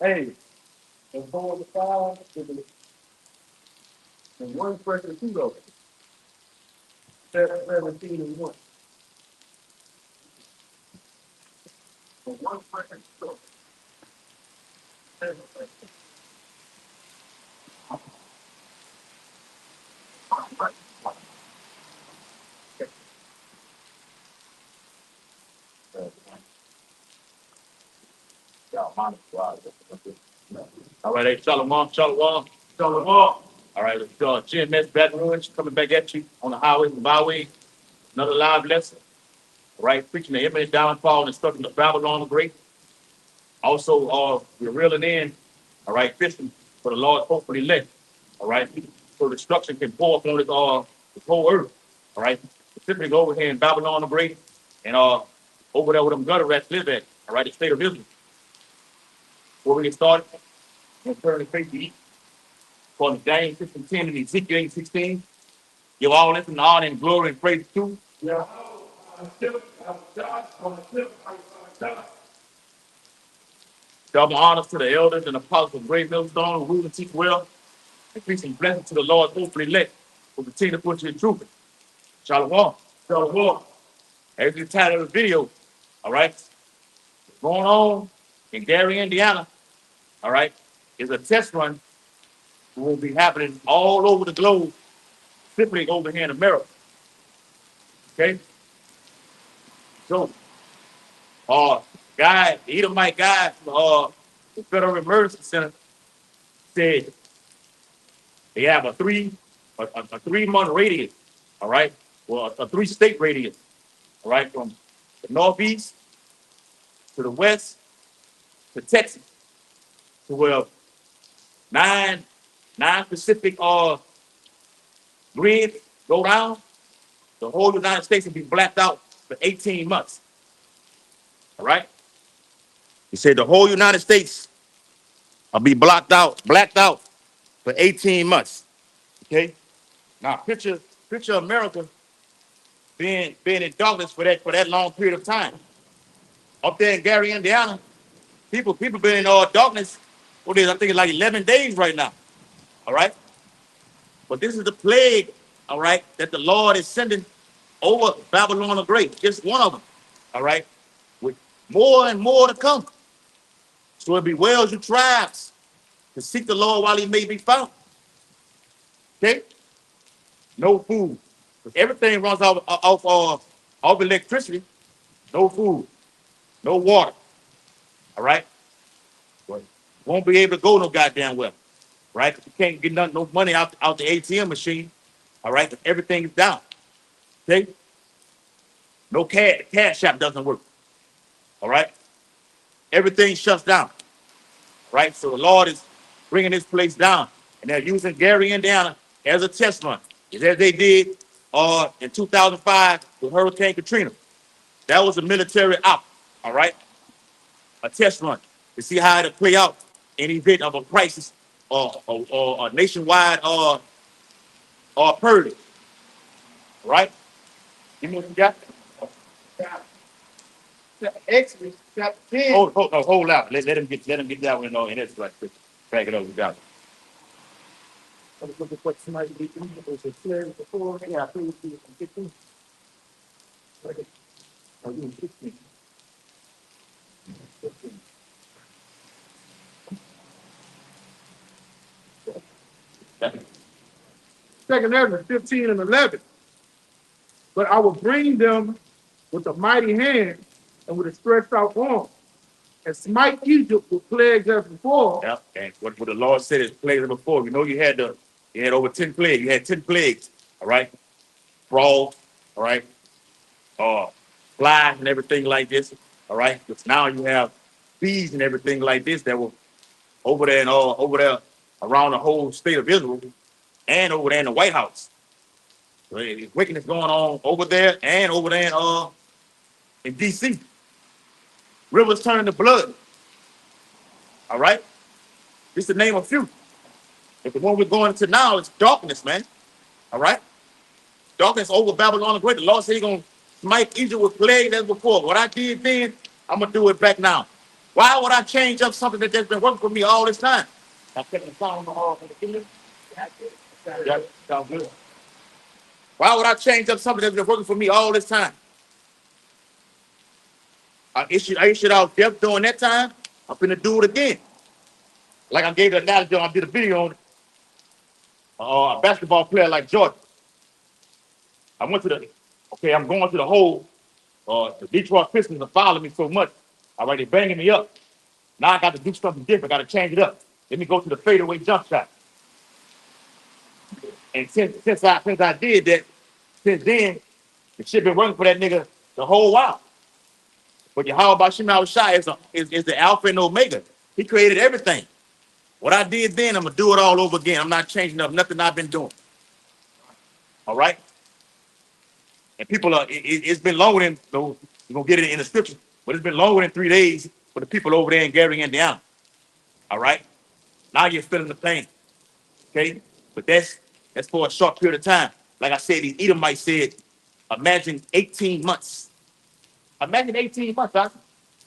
Hey, and 4 to 5, and 1 person 2 though. 17 and 1. And 1 person 2. All right, hey, Shalom, Shalom, Shalom. All right, let's go. GMS Baton Rouge coming back at you on the highways and byways. Another live lesson. All right, preaching the imminent downfall and stuff in the Babylon the Great. Also, we're reeling in, all right, fishing for the Lord's hopefully elect. All right, so destruction can pour upon this whole earth. All right, specifically over here in Babylon the Great and over there where them gutter rats live at. All right, the state of Israel. Before we get started, let's turn the faith to eat. For Daniel 6:10 and Ezekiel 8:16. Give all this and honor and glory and praise to. Yeah. Double honors to the elders and apostles of Great Millstone who rule and teach well. Increasing blessings to the Lord, hopefully elect. Will continue to put you in truth. Shalom. Shalom. As the title of the video, all right, going on in Gary, Indiana, all right, is a test run that will be happening all over the globe, specifically over here in America. Okay? So, the Edomite guy from the Federal Emergency Center said they have a 3-month radius, all right, well, a 3-state radius, all right, from the northeast to the west to Texas, to where nine Pacific grids go down. The whole United States will be blacked out for 18 months. All right. He said the whole United States will be blacked out for 18 months. Okay. Now picture America being in darkness for that long period of time. Up there in Gary, Indiana, people been in darkness. What is I think it's like 11 days right now. All right. But this is the plague, all right, that the Lord is sending over Babylon the Great. Just one of them. All right. With more and more to come. So it bewales your tribes to seek the Lord while he may be found. Okay? No food. Everything runs off electricity. No food. No water. All right? Well, won't be able to go no goddamn well. Right? You can't get no money out the ATM machine. All right? Everything is down. Okay? No cash. The cash shop doesn't work. All right? Everything shuts down. Right? So the Lord is bringing this place down. And they're using Gary, Indiana as a test run. As they did in 2005 with Hurricane Katrina. That was a military op, all right? A test run to see how it'll play out in event of a crisis or a nationwide purge, right? Give me what you got. Exodus chapter 10. Hold out. Let him get that one in his right quick. Back it over. We got it. Let's look at what somebody did. It was a clear before. Yeah, I think it was 15. Okay. Oh, you 16. 15. Second Ezra 15 and 11. But I will bring them with a mighty hand and with a stretched out arm, and smite Egypt with plagues as before. Yeah, and what the Lord said is plagues as before. You know, you had over 10 plagues. You had 10 plagues, all right? Frogs, all right? Flies and everything like this, all right? Because now you have bees and everything like this that were over there and over there around the whole state of Israel and over there in the White House. So there's wickedness going on over there and over there in DC. Rivers turning to blood. All right? This is the name of few. But the one we're going into now is darkness, man. All right? Darkness over Babylon the Great. The Lord said he's going to smite Egypt with plague as before. What I did then, I'm going to do it back now. Why would I change up something that's been working for me all this time? I'm taking the sound off for the kingdom. Yeah, sound good. Why would I change up something that's been working for me all this time? I issued out death during that time. I'm finna do it again. Like I gave the analogy, I did a video on a basketball player like Jordan. I went to the, okay, I'm going to the hole. The Detroit Pistons are following me so much. All right, they're banging me up. Now I got to do something different. I got to change it up. Let me go to the fadeaway jump shot. And since I did that, since then, the shit been working for that nigga the whole while. But how about Shemal Shai is the alpha and omega. He created everything. What I did then, I'm gonna do it all over again. I'm not changing up nothing I've been doing. All right. And people are. It's been longer than so you're gonna get it in the scripture, but it's been longer than 3 days for the people over there in Gary, Indiana. All right. Now you're feeling the pain. Okay. But that's for a short period of time. Like I said, these Edomites said, imagine 18 months. Imagine 18 months, huh?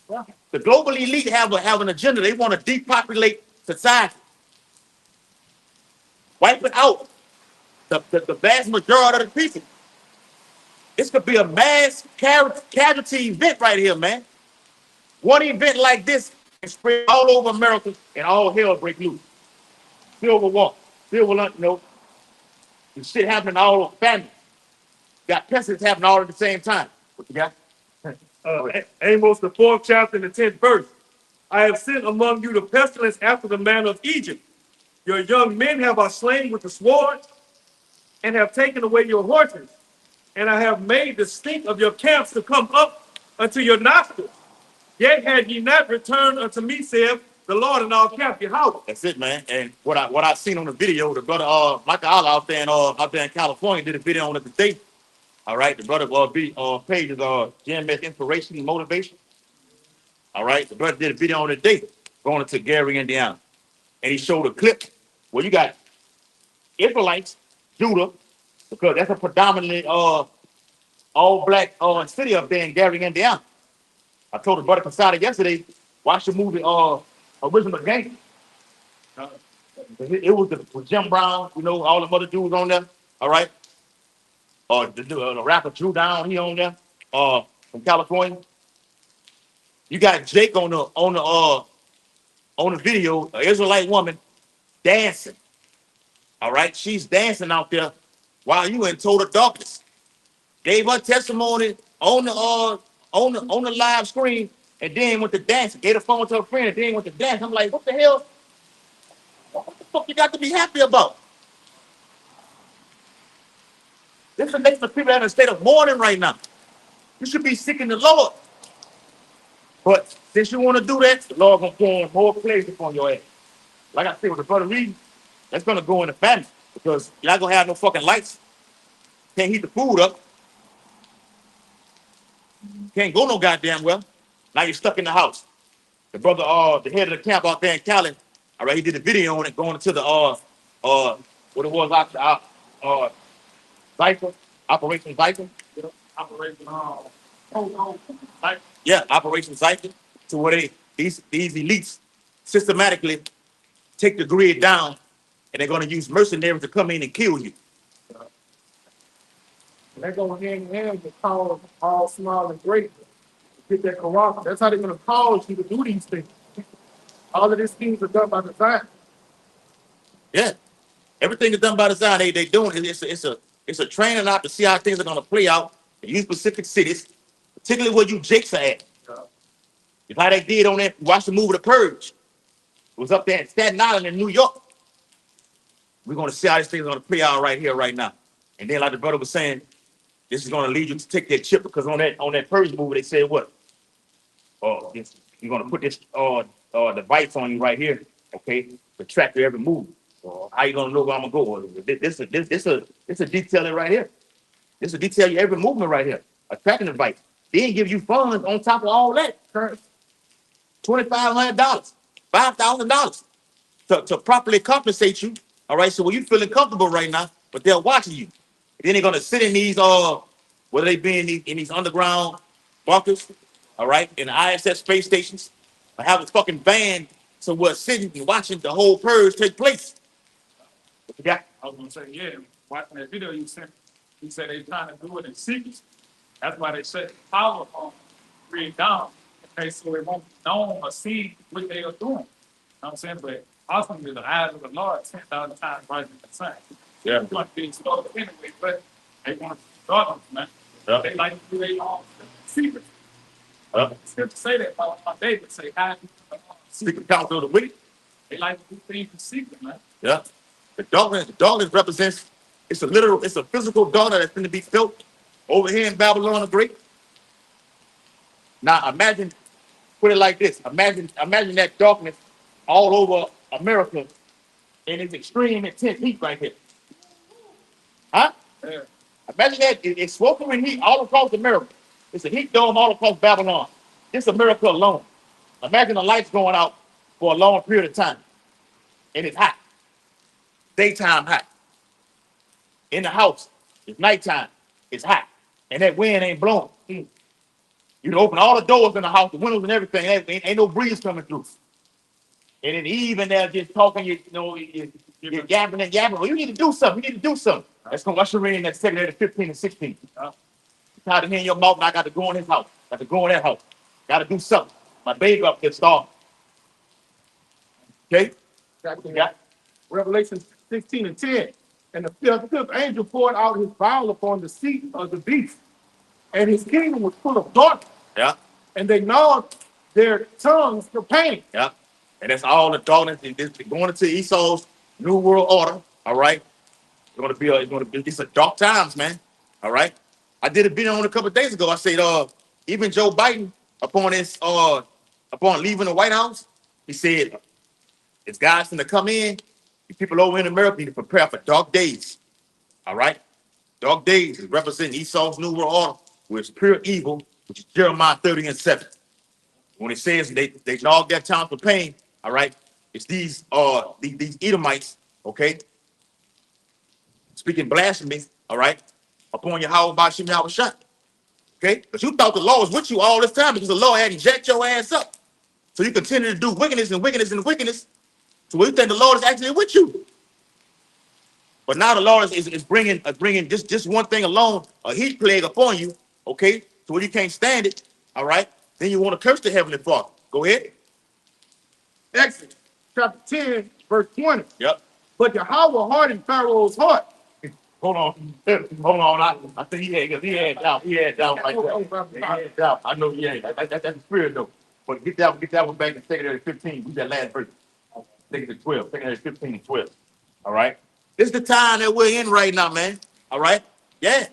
Yeah. The global elite have an agenda. They want to depopulate society, wipe it out. The vast majority of the people. This could be a mass casualty event right here, man. One event like this can spread all over America and all hell break loose. Civil war, the shit happening all over family. Got pestilence happening all at the same time. What you got? Amos, the 4th chapter and the 10th verse. I have sent among you the pestilence after the manner of Egypt. Your young men have I slain with the sword, and have taken away your horses. And I have made the stink of your camps to come up unto your nostrils. Yet had ye not returned unto me, saith the Lord, and I'll cap your house. That's it, man. And what I seen on the video, the brother Michael Allah out there in California did a video on it today. All right, the brother page is GMS Inspiration and Motivation. All right, the brother did a video on it today going to Gary, Indiana, and he showed a clip where you got Israelites, Judah, because that's a predominantly all black city up there in Gary, Indiana. I told the brother Casada yesterday, watch the movie Original Gang. It was with Jim Brown, all the other dudes on there. All right. The rapper Drew Down, he on there. From California. You got Jake on the video, an Israelite woman dancing. All right, she's dancing out there while you in total darkness. Gave her testimony on the live screen, and then went to dance. Gave the phone to her friend, and then went to dance. I'm like, what the hell? What the fuck you got to be happy about? This is the nation of people that are in a state of mourning right now. You should be seeking the Lord. But since you want to do that, the Lord gonna pour more plagues upon your ass. Like I said with the brother reading, that's gonna go in the family because you're not gonna have no fucking lights. Can't heat the food up. Can't go no goddamn well. Now you're stuck in the house. The brother, the head of the camp out there in Cali, all right, he did a video on it going to the what it was Zypher, Operation Zypher. Operation yeah, Operation Zypher. To where these elites systematically take the grid down, and they're gonna use mercenaries to come in and kill you. They're going hand in hand with cause all small and great. Get that corruption. That's how they're going to cause you to do these things. All of these things are done by design. Yeah, everything is done by design. They doing it. It's a training out to see how things are gonna play out in you specific cities, particularly where you jakes are at. It's how they did on that. Watch the movie The Purge. It was up there in Staten Island in New York. We're gonna see how this thing's gonna play out right here, right now. And then, like the brother was saying, this is gonna lead you to take that chip because on that Purge movie they said what? You're gonna put this device on you right here, okay, to track your every move. How you gonna know where I'm gonna go? This a detail right here. This will detail you every movement right here. A tracking device. Then give you funds on top of all that. $2,500, $5,000 to properly compensate you. All right. So when you feeling comfortable right now, but they're watching you. And then they're gonna sit in these whether they be in these underground bunkers, all right, in the ISS space stations, I have a fucking van somewhere sitting and watching the whole purge take place. What you got? I was gonna say, yeah, watching that video you sent, he said they trying to do it in secret. That's why they shut the power on, read down, okay, so it won't be known or see what they are doing. You know what I'm saying? But ultimately, the eyes of the Lord 10,000 times brighter than the sun. Yeah. It's going to be exposed anyway, but they want to darkness, man. Yeah. They like to do their own secret. Yeah. It's good to say that. My David say, hide Secret counsel of the wicked. They like to do things in secret, man. Yeah. The darkness represents, it's a physical darkness that's going to be felt over here in Babylon the Great. Now imagine, put it like this. Imagine that darkness all over America in its extreme intense heat right here. Huh? Yeah. Imagine that it's sweltering heat all across America. It's a heat dome all across Babylon. Just America alone. Imagine the lights going out for a long period of time. And it's hot. Daytime hot. In the house, it's nighttime. It's hot. And that wind ain't blowing. You can open all the doors in the house, the windows and everything. Ain't no breeze coming through. And then even they're just talking, you're yapping and yapping. Well, you need to do something. You need to do something. That's going to usher in that 2nd to 15 and 16. You're tired of hearing your mouth, and I got to go in his house. Got to go in that house. Got to do something. My baby up there starving. Okay? Yeah. Revelation 16 and 10. And the fifth angel poured out his vial upon the seat of the beast, and his kingdom was full of darkness. Yeah. And they gnawed their tongues for pain. Yeah. And that's all the darkness. It's going into Esau's new world order. All right. It's a dark times, man. All right. I did a video on it a couple of days ago. I said, even Joe Biden, upon leaving the White House, he said, it's guys going to come in. You people over in America need to prepare for dark days. All right. Dark days is representing Esau's new world order, which is pure evil, which is Jeremiah 30 and 7. When it says they gnawed their tongue for pain, all right, it's these Edomites, okay, speaking blasphemy, all right, upon your house by Shem Yahushua, okay, because you thought the law was with you all this time because the law hadn't jacked your ass up, so you continue to do wickedness and wickedness and wickedness. So you think the Lord is actually with you, but now the Lord is bringing just one thing alone, a heat plague upon you, okay, so when you can't stand it, all right, then you want to curse the heavenly Father. Go ahead. Exodus chapter 10, verse 20. Yep. But Yahweh hardened Pharaoh's heart. Hold on. Hold on. I think he had doubt. He had doubt like that. He had doubt. I know he had. That's the spirit though. But get that one back in 2nd to 15. Read that last verse. 2nd to 12. 2nd to 15 and 12. All right. This is the time that we're in right now, man. All right. Yeah.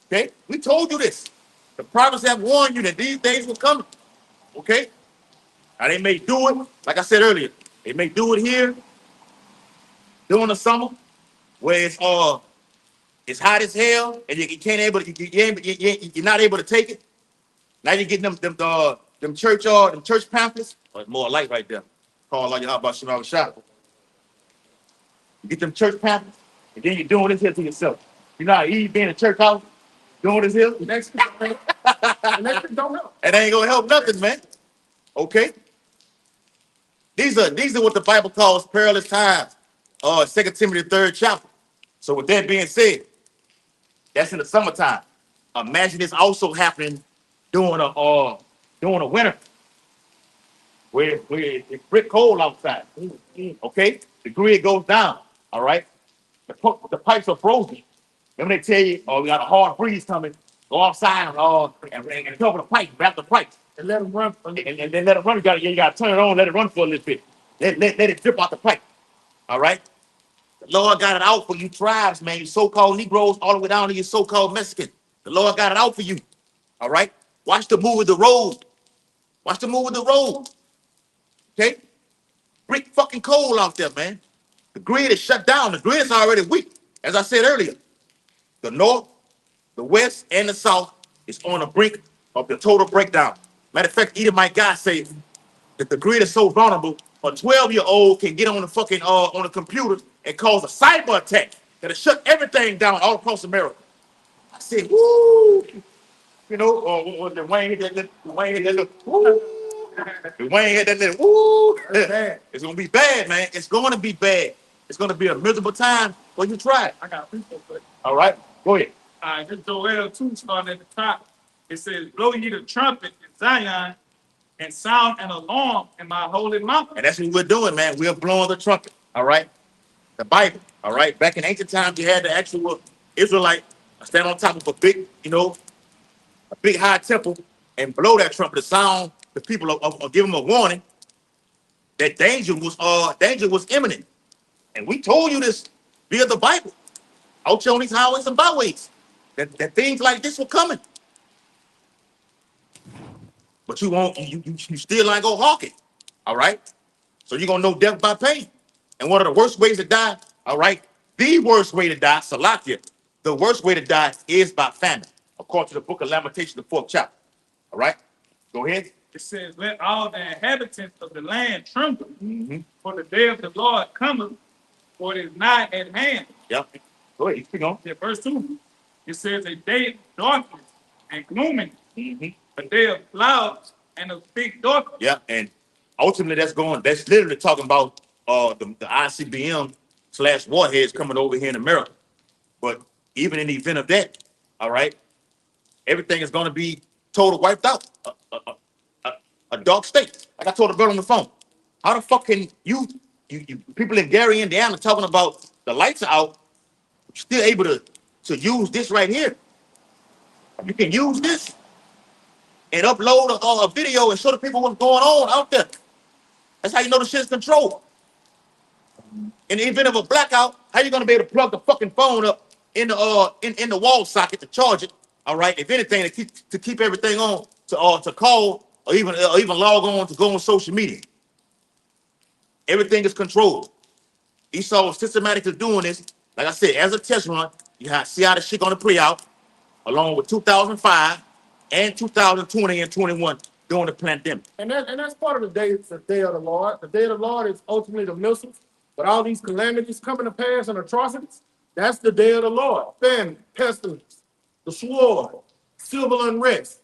Okay. We told you this. The prophets have warned you that these days will come. Okay. Now they may do it, like I said earlier. They may do it here during the summer, where it's hot as hell, and you're not able to take it. Now you're getting them church pamphlets. Oh, more light right there. Call all you about Shema Shop. You get them church pamphlets, and then you're doing this here to yourself. You know how Eve being in a church house, doing this here? Next don't help. It ain't gonna help nothing, man. Okay. These are what the Bible calls perilous times. 2 Timothy 3rd chapter. So with that being said, that's in the summertime. Imagine this also happening during a winter where it's brick cold outside. Okay, the grid goes down. All right, the pipes are frozen. Remember they tell you, we got a hard freeze coming. Go outside and cover the pipe, wrap the pipes, And let them run. and then let it run. You got to turn it on, let it run for a little bit. Let it drip out the pipe. All right. The Lord got it out for you tribes, man. You so-called Negroes all the way down to your so-called Mexican. The Lord got it out for you. All right? Watch the move of the road. Watch the move of the road. Okay? Brick fucking cold out there, man. The grid is shut down. The grid is already weak. As I said earlier, the north, the west, and the south is on the brink of the total breakdown. Matter of fact, even my guy say that the grid is so vulnerable, a 12-year-old can get on the fucking on the computer and cause a cyber attack that'll shut everything down all across America. I said, woo, you know, when the Wayne hit that, woo. If Wayne had that little woo, That's bad. it's gonna be bad, man. It's going to be bad. It's gonna be a miserable time when you try it. I got people, but All right, go ahead. this Joel 2 starting at the top. It says, blow ye the trumpet in Zion and sound an alarm in my holy mountain. And that's what we're doing, man. We're blowing the trumpet. All right, the Bible. All right, back in ancient times, you had the actual Israelite stand on top of a big, a big high temple and blow that trumpet to sound the people or give them a warning that danger was imminent. And we told you this via the Bible, out here on these highways and byways, that things like this were coming. But you won't, you still ain't go hawk it. All right. So you're gonna know death by pain. And one of the worst ways to die, all right, the worst way to die, Salakia, the worst way to die is by famine, according to the book of Lamentations, the 4th chapter. All right. Go ahead. It says, let all the inhabitants of the land tremble, for the day of the Lord cometh, for it is nigh at hand. Yep. Go ahead. Keep going. Yeah, verse 2. It says, a day of darkness and glooming, a day of clouds and of thick darkness. Yeah, and ultimately that's literally talking about the ICBM / warheads coming over here in America. But even in the event of that, all right, everything is going to be total wiped out. A dark state. Like I told the brother on the phone. How the fuck can you people in Gary, Indiana, talking about the lights are out, still able to use this right here? You can use this and upload a video and show the people what's going on out there. That's how you know the shit's controlled. In the event of a blackout, how you gonna be able to plug the fucking phone up in the wall socket to charge it? All right. If anything, to keep everything on to call or even log on to go on social media. Everything is controlled. Esau is systematically doing this. Like I said, as a test run, see how the shit gonna play out, along with 2005 and 2020 and 21 during the pandemic. And that's part of the day of the Lord. The day of the Lord is ultimately the missiles, but all these calamities coming to pass and atrocities, that's the day of the Lord. Famine, pestilence, the sword, civil unrest,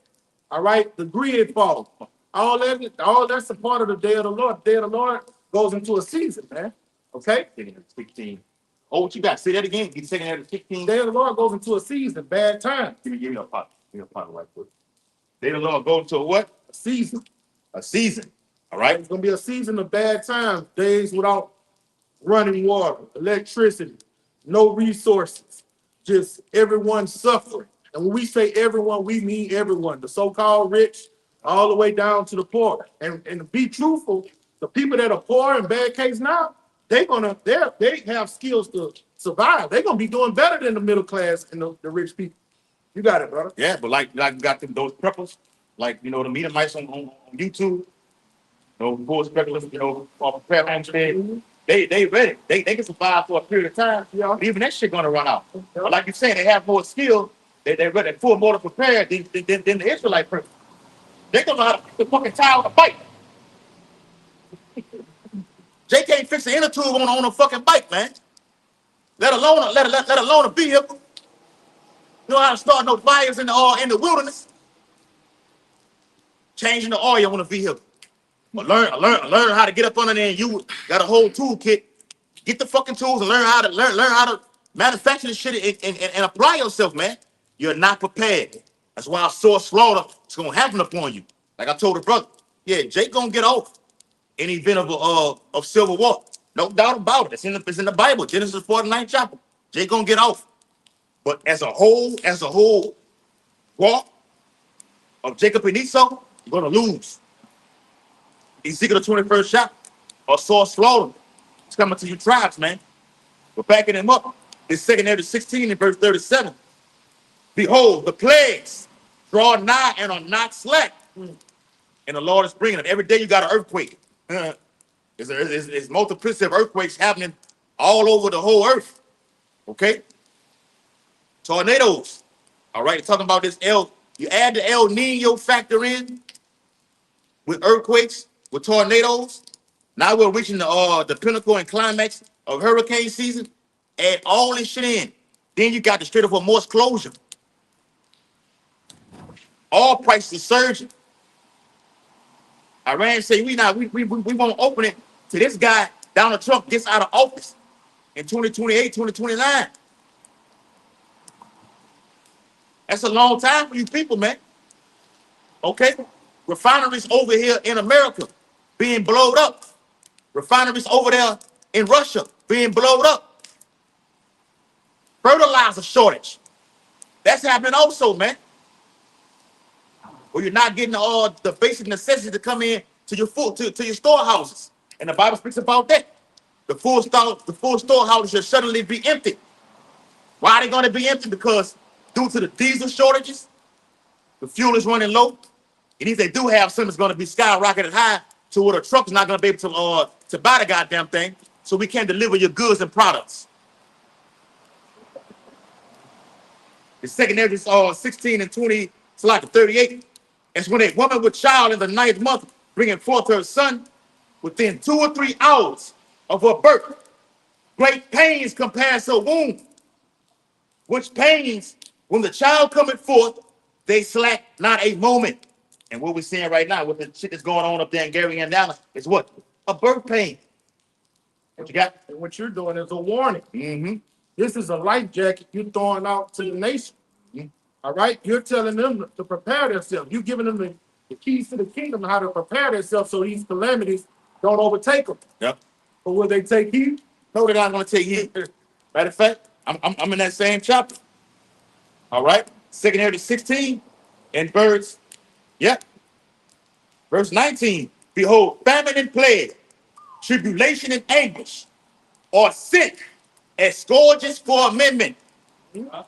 all right, the grid fall. All that's a part of the day of the Lord. The day of the Lord goes into a season, man. Okay? 16. Oh, what you got? Say that again. You taking that at 16? The day of the Lord goes into a season, bad time. Give me a pot. Give me a pot right quick. Day of the Lord go into a what? A season. A season. All right. It's gonna be a season of bad times, days without running water, electricity, no resources, just everyone suffering. And when we say everyone, we mean everyone, the so-called rich, all the way down to the poor. And to be truthful, the people that are poor in bad case now, they have skills to survive. They're gonna be doing better than the middle class and the rich people. You got it, brother. Yeah, but like you got those preppers, like the Meadamites on YouTube, those poor speculators, for prepare homestead. They ready. They can survive for a period of time. Yeah. But even that shit gonna run out. Yeah. But like you're saying, they have more skill. They ready, full more prepared than the Israelite person. They gonna know how to fix the fucking tire on a bike. Jay can't fix the inner tube on a fucking bike, man. Let alone a vehicle. You know how to start no fires in the wilderness. Changing the oil on a vehicle. But learn how to get up under there, and you got a whole toolkit. Get the fucking tools and learn how to manufacture this shit and apply yourself, man. You're not prepared. That's why source slaughter is gonna happen upon you. Like I told the brother, yeah, Jake gonna get off in the event of civil war. No doubt about it. It's in the Bible, Genesis 49th chapter. Jake gonna get off. But as a whole walk of Jacob and Esau, you're gonna lose. Ezekiel the 21st chapter, or source slaughter. It's coming to you tribes, man. We're backing them up. It's 2 Ezra 16 and verse 37. Behold, the plagues draw nigh and are not slack. And the Lord is bringing them. Every day you got an earthquake. There's multiplicity of earthquakes happening all over the whole earth. Okay? Tornadoes. All right, talking about this you add the El Nino factor in with earthquakes, with tornadoes. Now we're reaching the pinnacle and climax of hurricane season. Add all this shit in. Then you got the Strait of Hormuz closure. All prices surging. Iran say we won't open it till this guy, Donald Trump, gets out of office in 2028, 2029. That's a long time for you people, man. Okay? Refineries over here in America being blowed up. Refineries over there in Russia being blowed up. Fertilizer shortage. That's happening also, man. Where you're not getting all the basic necessities to come in to your food, to your storehouses. And the Bible speaks about that. The full storehouses should suddenly be empty. Why are they going to be empty? Because due to the diesel shortages, the fuel is running low. And if they do have some, it's going to be skyrocketed high to where the truck is not going to be able to buy the goddamn thing. So we can't deliver your goods and products. The second area is 16 and 20, it's like 38. It's when a woman with child in the 9th month bringing forth her son within 2 or 3 hours of her birth. Great pains compass her womb, which pains, when the child cometh forth, they slack not a moment. And what we're seeing right now with the shit that's going on up there in Gary, Indiana, is what? A birth pain. What you got? And what you're doing is a warning. Mm-hmm. This is a life jacket you're throwing out to the nation. Mm-hmm. All right? You're telling them to prepare themselves. You're giving them the keys to the kingdom, how to prepare themselves so these calamities don't overtake them. Yep. But will they take heed? No, they're not going to take heed. Matter of fact, I'm in that same chapter. All right? Second area 16 and verse, yep. Verse 19. Behold, famine and plague, tribulation and anguish, are sent as scourges for amendment. Wow.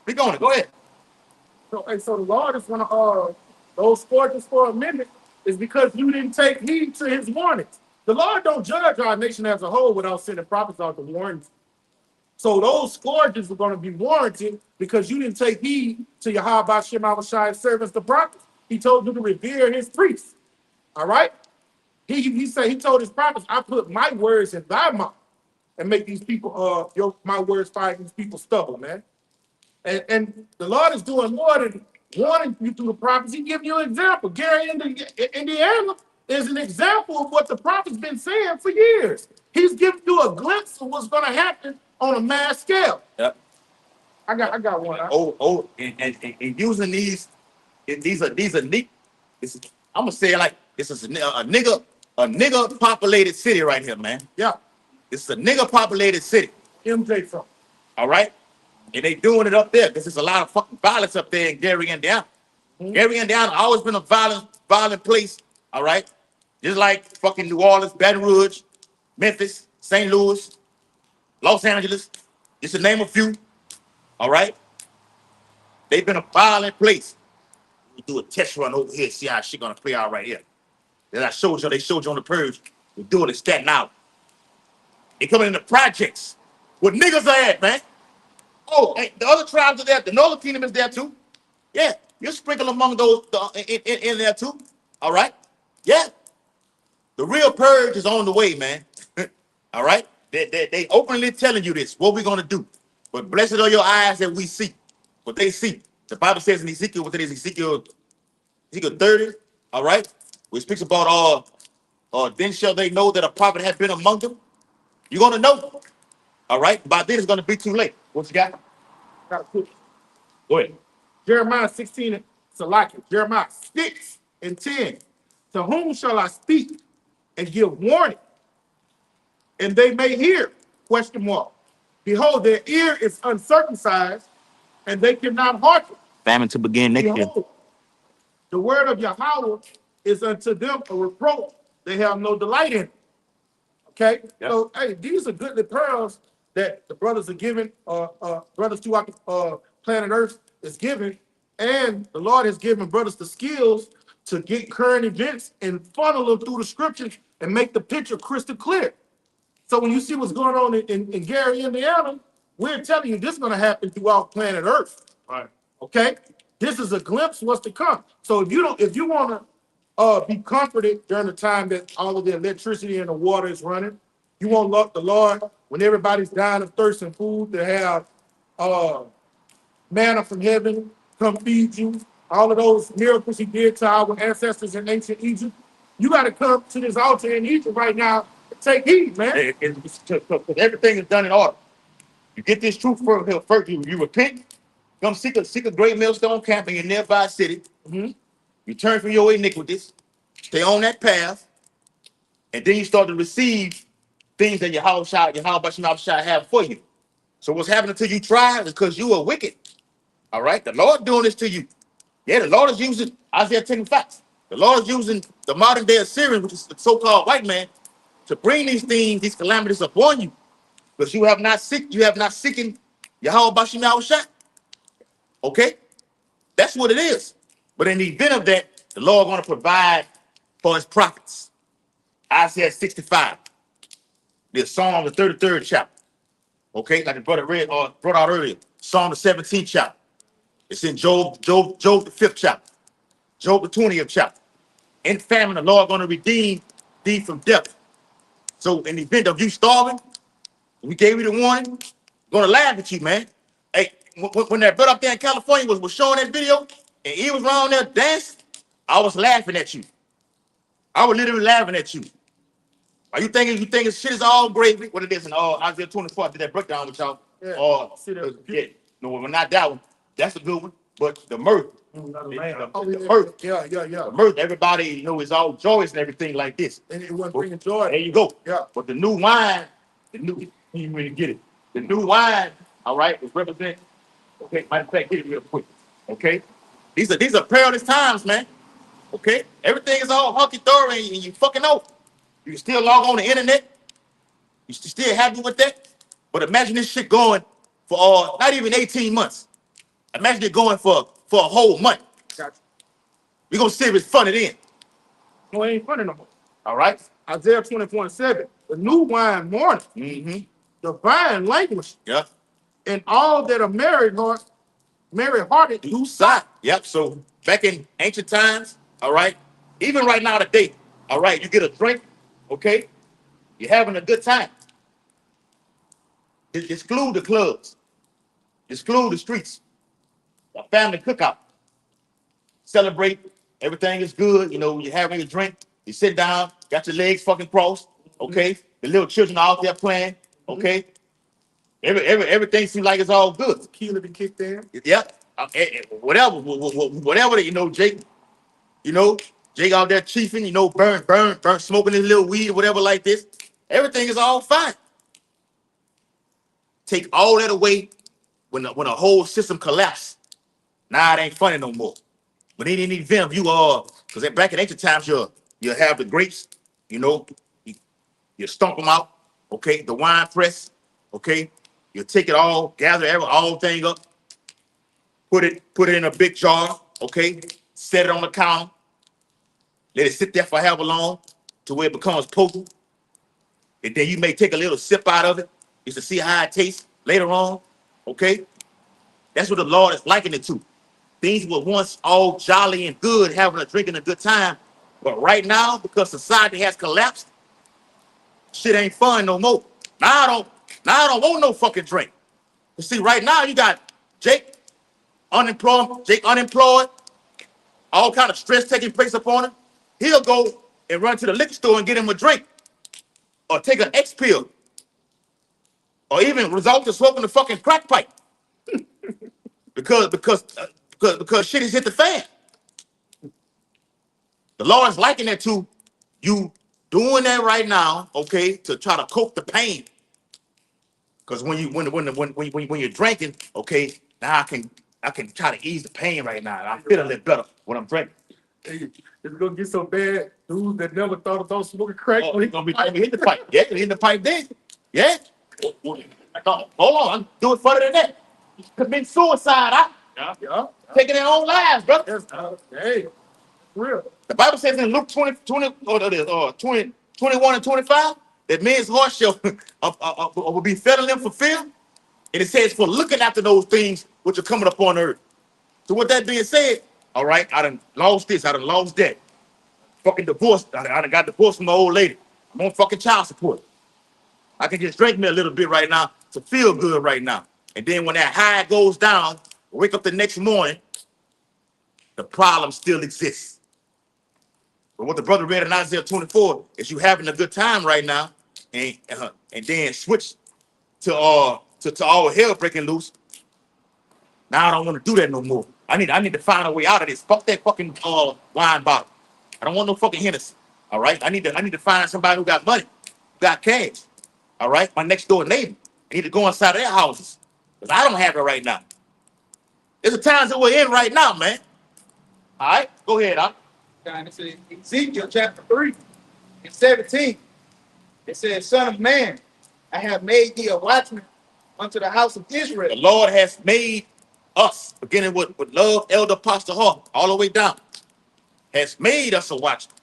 Be going. Go ahead. So the Lord is going to, those scourges for amendment is because you didn't take heed to his warnings. The Lord don't judge our nation as a whole without sending prophets out to warn. So those scourges are going to be warranted because you didn't take heed to Yahweh Shem Shai's servants, the prophets. He told you to revere his priests. All right? He told his prophets, I put my words in thy mouth and make these people, my words find these people stubble, man. And the Lord is doing more than warning you through the prophets. He giving you an example. Gary, Indiana is an example of what the prophet's been saying for years. He's giving you a glimpse of what's going to happen on a mass scale. Yep. I got one. And using these are neat. I'm gonna say it like this is a nigger populated city right here, man. Yeah. This is a nigger populated city. MJ from. All right, and they doing it up there because there's a lot of fucking violence up there in Gary, Indiana. Mm-hmm. Gary, Indiana always been a violent place. All right, just like fucking New Orleans, Baton Rouge, Memphis, St. Louis, Los Angeles, just to name a few. All right, they've been a violent place. We do a test run over here, see how shit gonna play out right here. Then they showed you on the purge. We're doing it Staten Island. They coming in the projects where niggas are at, man. Oh, and the other tribes are there. The Northern Kingdom is there too. Yeah, you're sprinkled among those in there too. All right. Yeah, the real purge is on the way, man. All right. They openly telling you this. What we gonna do? But blessed are your eyes that we see. What they see. The Bible says in Ezekiel, what it is, Ezekiel 30. All right. Which speaks about then shall they know that a prophet has been among them. You're gonna know. All right. By then it's gonna be too late. What you got? Got a quick. Go ahead. Jeremiah 16, Salaki. Jeremiah 6 and 10. To whom shall I speak and give warning? And they may hear, question mark. Behold, their ear is uncircumcised, and they cannot hearken. Famine to begin next year. Behold, the word of Yahweh is unto them a reproach. They have no delight in it. Okay? Yep. So, hey, these are good pearls that the brothers are giving, brothers throughout planet Earth is giving, and the Lord has given brothers the skills to get current events and funnel them through the scriptures and make the picture crystal clear. So when you see what's going on in Gary, Indiana, we're telling you this is going to happen throughout planet Earth. Right. Okay? This is a glimpse of what's to come. So if you want to be comforted during the time that all of the electricity and the water is running, you want the Lord when everybody's dying of thirst and food to have manna from heaven come feed you, all of those miracles he did to our ancestors in ancient Egypt. You got to come to this altar in Egypt right now and take heed, man. Everything is done in order. You get this truth first you repent, come seek a great millstone camp in your nearby city. You turn from your iniquities, stay on that path, and then you start to receive things that Yahweh Shai have for you. So what's happening to you try is because you are wicked. All right? The Lord doing this to you. Yeah, the Lord is using Isaiah 10 facts. The Lord is using the modern day Assyrian, which is the so-called white man, to bring these things, these calamities upon you. Because you have not seeking Yahweh Bashim Yahushua. Okay? That's what it is. But in the event of that, the Lord going to provide for his prophets. Isaiah 65, the Psalm the 33rd chapter. Okay, like the brother read or brought out earlier. Psalm the 17th chapter. It's in Job the 5th chapter. Job the 20th chapter. In famine, the Lord going to redeem thee from death. So in the event of you starving, we gave you the warning, going to laugh at you, man. Hey, when that brother up there in California was showing that video, and he was around there dancing, I was laughing at you. I was literally laughing at you. Are you thinking shit is all gravy? What it is in Isaiah 24, I did that breakdown with y'all. Yeah. Yeah, no, not that one. That's a good one. But the mirth, the mirth, Yeah. the mirth, everybody is all joyous and everything like this. And it wasn't bringing joy. There you go. Yeah. But the new wine, you really get it. The new wine, all right, is representing. Okay, matter of fact, get it real quick. Okay, these are perilous times, man. Okay, everything is all hunky dory and you fucking know. You can still log on the internet. You still happy with that? But imagine this shit going for not even 18 months. Imagine it going for a whole month. Gotcha. We're gonna see if it's funny then. No, it ain't funny no more. All right. Isaiah 24:7. The new wine mourning, the vine languish, Yeah. and all that are merry-hearted New side. Yep. So back in ancient times, all right. Even right now today, all right. You get a drink, okay. You're having a good time. Exclude the clubs. Exclude the streets. A family cookout. Celebrate. Everything is good. You're having a drink. You sit down. Got your legs fucking crossed. Okay. The little children are out there playing. Okay. Everything seems like it's all good. Tequila be kicked in. Yeah. Whatever. Jake. Jake out there chiefing. Burn, smoking his little weed or whatever like this. Everything is all fine. Take all that away when the whole system collapsed. Now it ain't funny no more. But in any event, because back in ancient times, you have the grapes, you stomp them out, okay, the wine press, okay, you take it all, gather all thing up, put it in a big jar, okay, set it on the counter, let it sit there for however long to where it becomes potent, and then you may take a little sip out of it just to see how it tastes later on, okay. That's what the Lord is liking it to. Things were once all jolly and good, having a drink and a good time. But right now, because society has collapsed, shit ain't fun no more. Now I don't want no fucking drink. You see, right now you got Jake unemployed, all kind of stress taking place upon him. He'll go and run to the liquor store and get him a drink, or take an X pill, or even resort to smoking the fucking crack pipe. Because shit has hit the fan. The Lord is liking that to you doing that right now, okay, to try to cope the pain. Because when you're drinking, okay, now I can try to ease the pain right now. I feel a little better when I'm drinking. Hey, it's gonna get so bad. Dudes that never thought about smoking crack. Oh, he's gonna be hitting the pipe. Yeah, hitting the pipe then. Yeah. Hold on, do it further than that. Commit suicide. Yeah. Taking their own lives, brother. Yes, hey, real. The Bible says in Luke 20, 21 and 25 that men's heart shall will be fed in them fulfilled. And it says for looking after those things which are coming upon earth. So with that being said, all right, I done lost this, I done lost that. Fucking divorced. I done got divorced from my old lady. I'm on fucking child support. I can just drink me a little bit right now to feel good right now. And then when that high goes down, wake up the next morning, the problem still exists. But what the brother read in Isaiah 24 is you having a good time right now, and then switch to all hell breaking loose. Now I don't want to do that no more. I need to find a way out of this. Fuck that fucking wine bottle. I don't want no fucking Hennessy. All right. I need to find somebody who got money, who got cash. All right. My next door neighbor. I need to go inside their houses because I don't have it right now. There's the times that we're in right now, man. All right. Go ahead, Doc. And it's in Ezekiel chapter 3 and 17. It says, Son of man, I have made thee a watchman unto the house of The Israel. Lord has made us, beginning with love, Elder Pastor Hall, all the way down, has made us a watchman.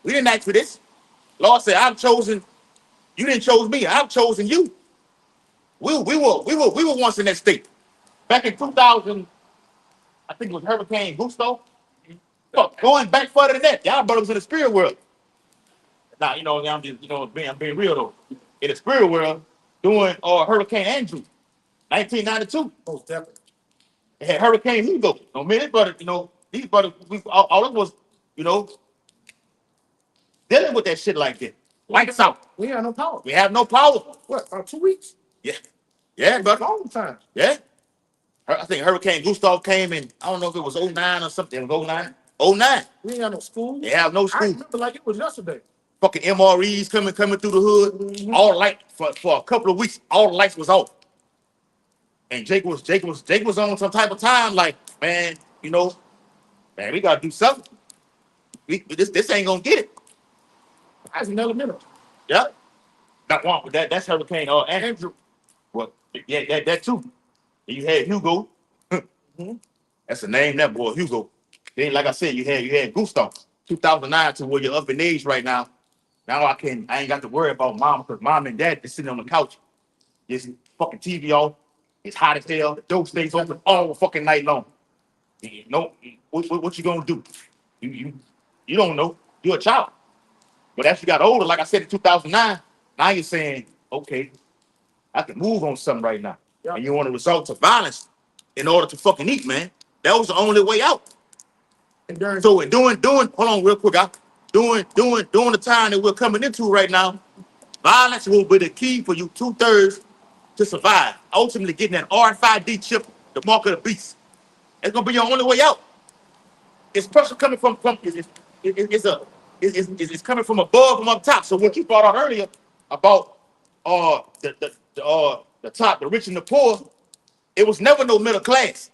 We didn't ask for this. Lord said, I've chosen, you didn't choose me, I've chosen you. We were once in that state. Back in 2000, I think it was Hurricane Gusto. Fuck, going back further than that. Y'all brothers in the spirit world. Now, I'm just, I'm being real though. In the spirit world, doing Hurricane Andrew, 1992. Most definitely. It had Hurricane Hugo. No minute, but these brothers, all of us, dealing with that shit like that. Lights out. We ain't got no power. We have no power. What, about 2 weeks? Yeah. Yeah, brother. Long time. Yeah. I think Hurricane Gustav came in, I don't know if it was 09 or something. It was 09. 09. We ain't got no school. They have no I school. remember like it was yesterday. Fucking MREs coming through the hood. Mhm. All light for a couple of weeks. All the lights was off. And Jake was on some type of time like, man, man, we gotta do something. This ain't gonna get it. That's an elemental. Yeah. Not one, but that's Hurricane Andrew. Andrew. Well, yeah, that too. And you had Hugo. That's the name, that boy, Hugo. Then, like I said, you had Gustav, 2009 to where you're up in age right now. Now I ain't got to worry about mom because mom and dad is sitting on the couch. It's fucking TV off. It's hot as hell. The door stays open all fucking night long. What you gonna do? You don't know. You're a child. But as you got older, like I said in 2009, now you're saying, okay, I can move on something right now. Yeah. And you want to resort to violence in order to fucking eat, man. That was the only way out. And during So in doing, hold on real quick, during the time that we're coming into right now, violence will be the key for you 2/3 to survive. Ultimately getting that RFID chip, the mark of the beast. It's gonna be your only way out. It's pressure coming from it's coming from above, from up top. So what you brought out earlier about the top, the rich and the poor, it was never no middle class.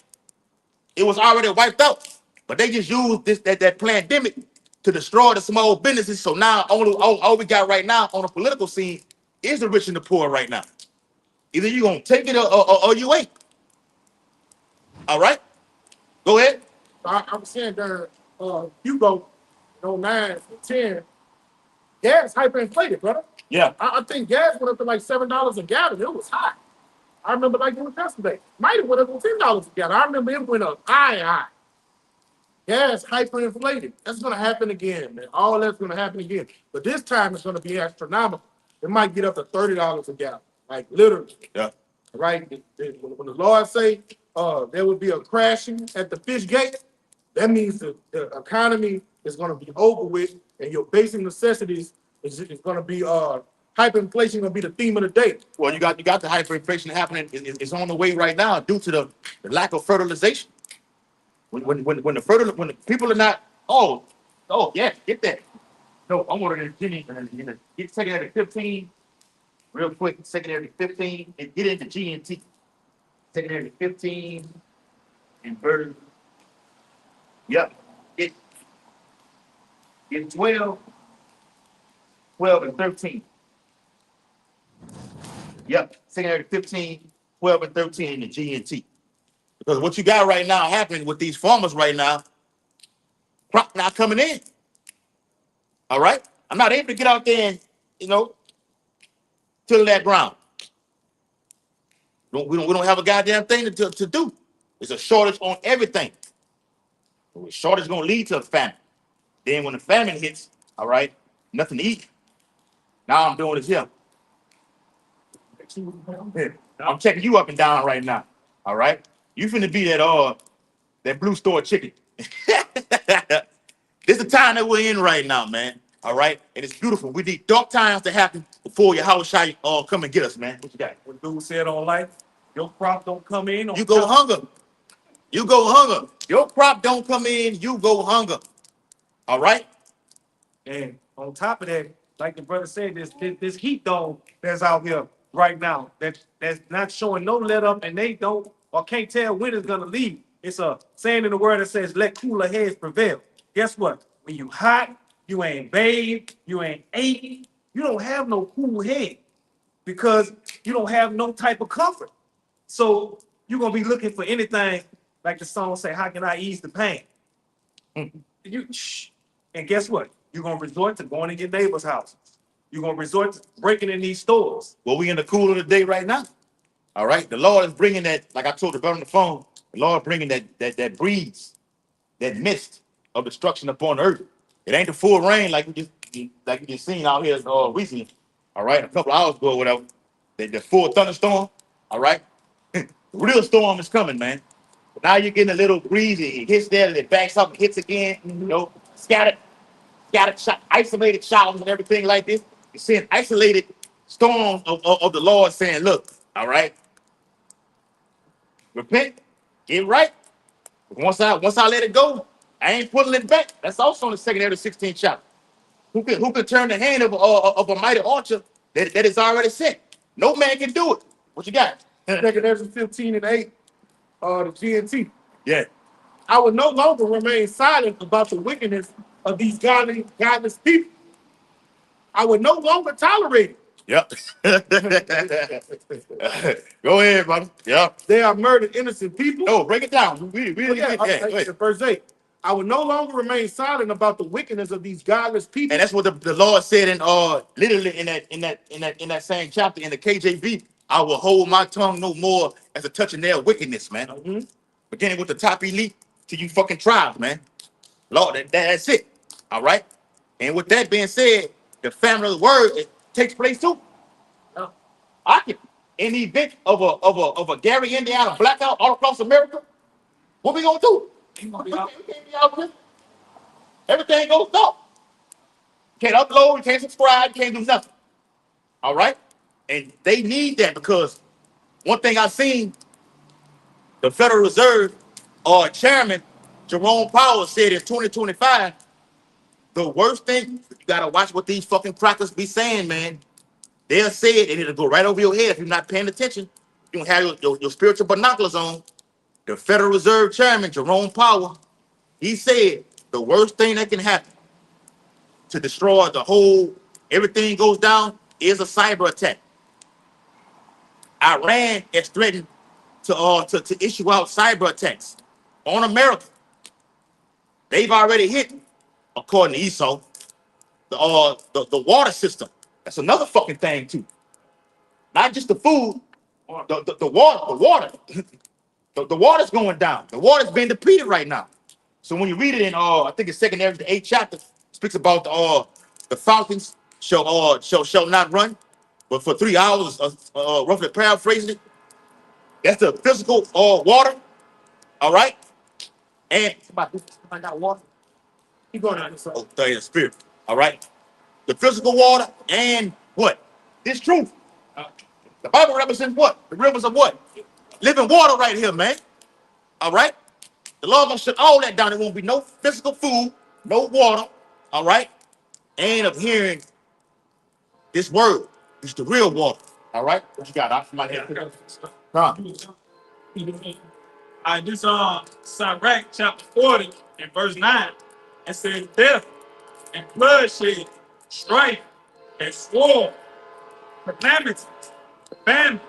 It was already wiped out. But they just used that pandemic to destroy the small businesses. So now all we got right now on the political scene is the rich and the poor right now. Either you gonna take it or you ain't. All right? Go ahead. I was saying during Hugo, 09 and 10, gas hyperinflated, brother. Yeah. I think gas went up to like $7 a gallon. It was high. I remember like it was yesterday. Might have went up to $10 a gallon. I remember it went up high. Gas hyperinflated. That's gonna happen again, man. All that's gonna happen again. But this time it's gonna be astronomical. It might get up to $30 a gallon. Like literally. Yeah. Right? When the Lord say there will be a crashing at the fish gate, that means the economy is going to be over with, and your basic necessities is going to be hyperinflation going to be the theme of the day. Well, you got the hyperinflation happening. It's on the way right now due to the lack of fertilization. When the people are not, yeah, get that. No, I'm ordering Jenny. Get secondary 15 real quick. Secondary 15 and get into GNT. Secondary 15 and bird. Yep. Get 12 and 13. Yep. Secondary 15, 12 and 13 in the GNT. Because what you got right now happening with these farmers right now, crop not coming in. All right? I'm not able to get out there and, till that ground. We don't have a goddamn thing to do. There's a shortage on everything. The shortage is going to lead to a famine. Then when the famine hits, all right, nothing to eat. Now I'm doing this here. I'm checking you up and down right now. All right? You finna be that That blue store chicken. This is the time that we're in right now, man. All right, and it's beautiful. We need dark times to happen before your house shall come and get us, man. What you got? What dude said on life, your crop don't come in. You go hunger. You go hunger. Your crop don't come in. You go hunger. All right. And on top of that, like the brother said, this heat dome that's out here right now that's not showing no let up, and they don't or can't tell when it's gonna leave. It's a saying in the word that says, "Let cooler heads prevail." Guess what? When you hot, you ain't bathed, you ain't ate, you don't have no cool head because you don't have no type of comfort. So you're gonna be looking for anything, like the song say, "How can I ease the pain?" You shh. And guess what? You're gonna resort to going in your neighbor's houses. You're gonna resort to breaking in these stores. Well, we in the cool of the day right now. All right. The Lord is bringing that, like I told the brother on the phone. The Lord bringing that breeze, that mist of destruction upon the earth. It ain't the full rain like we just seen out here recently. All right, a couple hours ago or whatever. The full thunderstorm. All right. The real storm is coming, man. But now you're getting a little breeze. It hits there, and it backs up, and hits again. You know, scattered, isolated showers and everything like this. You're seeing isolated storms of the Lord saying, "Look, all right, repent, get right. Once I let it go, I ain't pulling it back." That's also in the second Ezra 16 chapter. Who can turn the hand of a mighty archer that is already set? No man can do it. What you got? Second Ezra 15:8, the GNT. Yeah. I will no longer remain silent about the wickedness of these godless people. I will no longer tolerate it. Yep. Go ahead, brother. Yep. They are murdered innocent people. No, break it down. Really, Verse 8. I will no longer remain silent about the wickedness of these godless people. And that's what the Lord said in literally in that same chapter in the KJV. I will hold my tongue no more as a touching their wickedness, man. Mm-hmm. Beginning with the top elite to you fucking tribes, man. Lord, that's it. All right. And with that being said, the family of the word it takes place too. I can in the event of a Gary, Indiana blackout all across America. What we gonna do? We can't be out here. Everything goes dark. Can't upload, you can't subscribe, you can't do nothing. All right? And they need that because one thing I've seen, the Federal Reserve chairman Jerome Powell said in 2025, the worst thing, you gotta watch what these fucking crackers be saying, man. They'll say it and it'll go right over your head if you're not paying attention. You don't have your spiritual binoculars on. The Federal Reserve chairman Jerome Powell, he said the worst thing that can happen to destroy the whole, everything goes down, is a cyber attack. Iran is threatened to issue out cyber attacks on America. They've already hit, according to ESO, the water system. That's another fucking thing too. Not just the food, the water. The water's going down. The water's being depleted right now. So when you read it in I think it's second Ezra, the 8th chapter, speaks about the falcons shall not run, but for 3 hours, roughly paraphrasing it. That's the physical water. All right. And somebody got water. Keep going on this side. Oh, thank you, spirit. All right. The physical water and what? This truth. The Bible represents what? The rivers of what? Living water right here, man. All right. The Lord gonna shut all that down. There won't be no physical food, no water. All right. And of hearing this word. It's the real water. All right. What you got? Out from my head. This Sirach chapter 40 and verse 9. It says death and bloodshed, strife and sword, calamity, famine,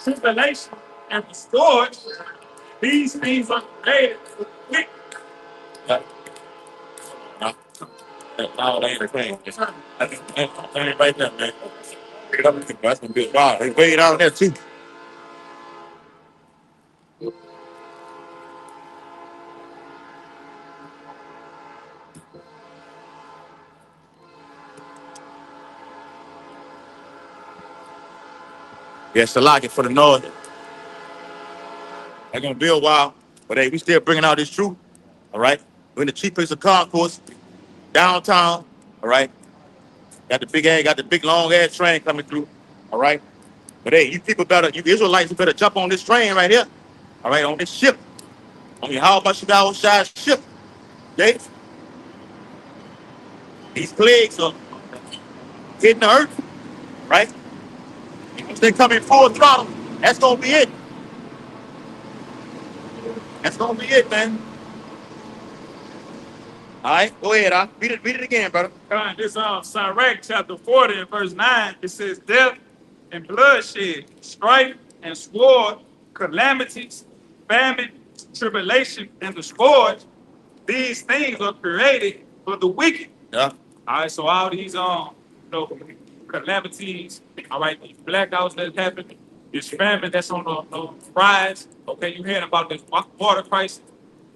tribulation, and the sword. These things are created with wicked. No, they ain't the thing. That's right there, man. That's gonna be a while. They weighed out there too. Yes, I like it for the north. They're gonna be a while. But hey, we still bringing out this truth. All right. We're in the chief place of concourse, downtown. All right. Got the big long ass train coming through. All right. But hey, you people better, you Israelites better jump on this train right here. All right, on this ship. I mean, how about you guys side ship? Okay? These plagues are hitting the earth, right? If they come in full throttle, that's gonna be it. That's gonna be it, man. All right, go ahead, read it again, brother. This Sirach chapter 40 and verse 9, it says, death and bloodshed, strife and sword, calamities, famine, tribulation, and the scourge. These things are created for the wicked. Yeah. All right, so all these calamities, all right, these blackouts that happen, this famine that's on the rise. Okay, you hearing about this water crisis?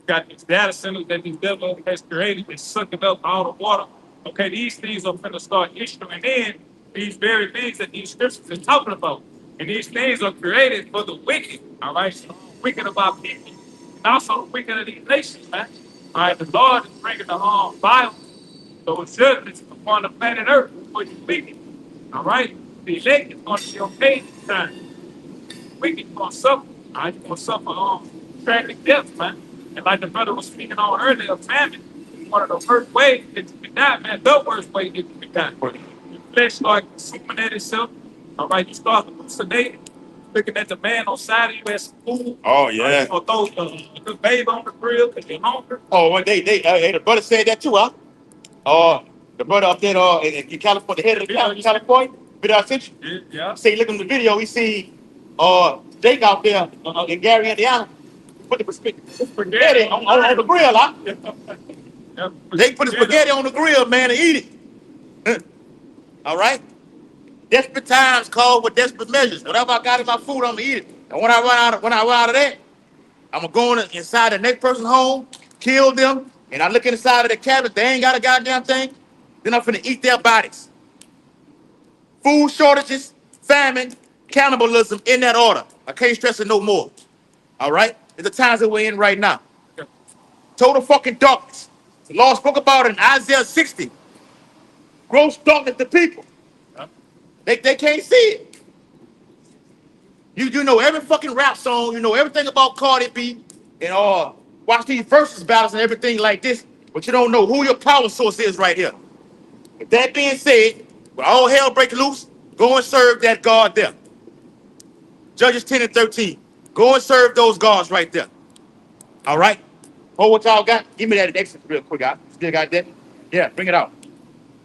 Got these data centers that these devil has created, that's sucking up all the water. Okay, these things are going to start issuing in these very things that these scriptures are talking about. And these things are created for the wicked, all right? So wicked of our people, and also the wicked of these nations, man. All right, the Lord is bringing the violence, those judgments upon the planet Earth for the wicked, all right? The elect is going to be okay this time. Wicked is going to suffer, all right? Going to suffer tragic death, man. And like the brother was speaking on earlier, famine is one of the worst ways that you can die, man. The worst way that you can die. Your flesh starts consuming at itself. All right, you start hallucinating, looking at the man on side of you as food. Oh yeah. Or throw the babe on the grill because you're hungry. Oh, well, the brother said that too, huh? The brother up there, in California, the head of the California, video I sent you. Yeah. Say, look in the video, we see, Jake out there in Gary, Indiana. Put the spaghetti on the grill, huh? Yeah. They put the spaghetti on the grill, man, and eat it. All right? Desperate times call with desperate measures. Whatever I got in my food, I'm gonna eat it. And when I run out of that, I'm gonna go inside the next person's home, kill them, and I look inside of the cabinet, they ain't got a goddamn thing. Then I'm finna eat their bodies. Food shortages, famine, cannibalism, in that order. I can't stress it no more. All right? It's the times that we're in right now. Total fucking darkness. The Lord spoke about it in Isaiah 60. Gross darkness to people. They can't see it. You know every fucking rap song, you know everything about Cardi B, and watch these versus battles and everything like this, but you don't know who your power source is right here. With that being said, when all hell break loose, go and serve that God there. Judges 10 and 13. Go and serve those gods right there. All right? Oh, what y'all got? Give me that Exodus real quick, guys. Still got that? Yeah, bring it out.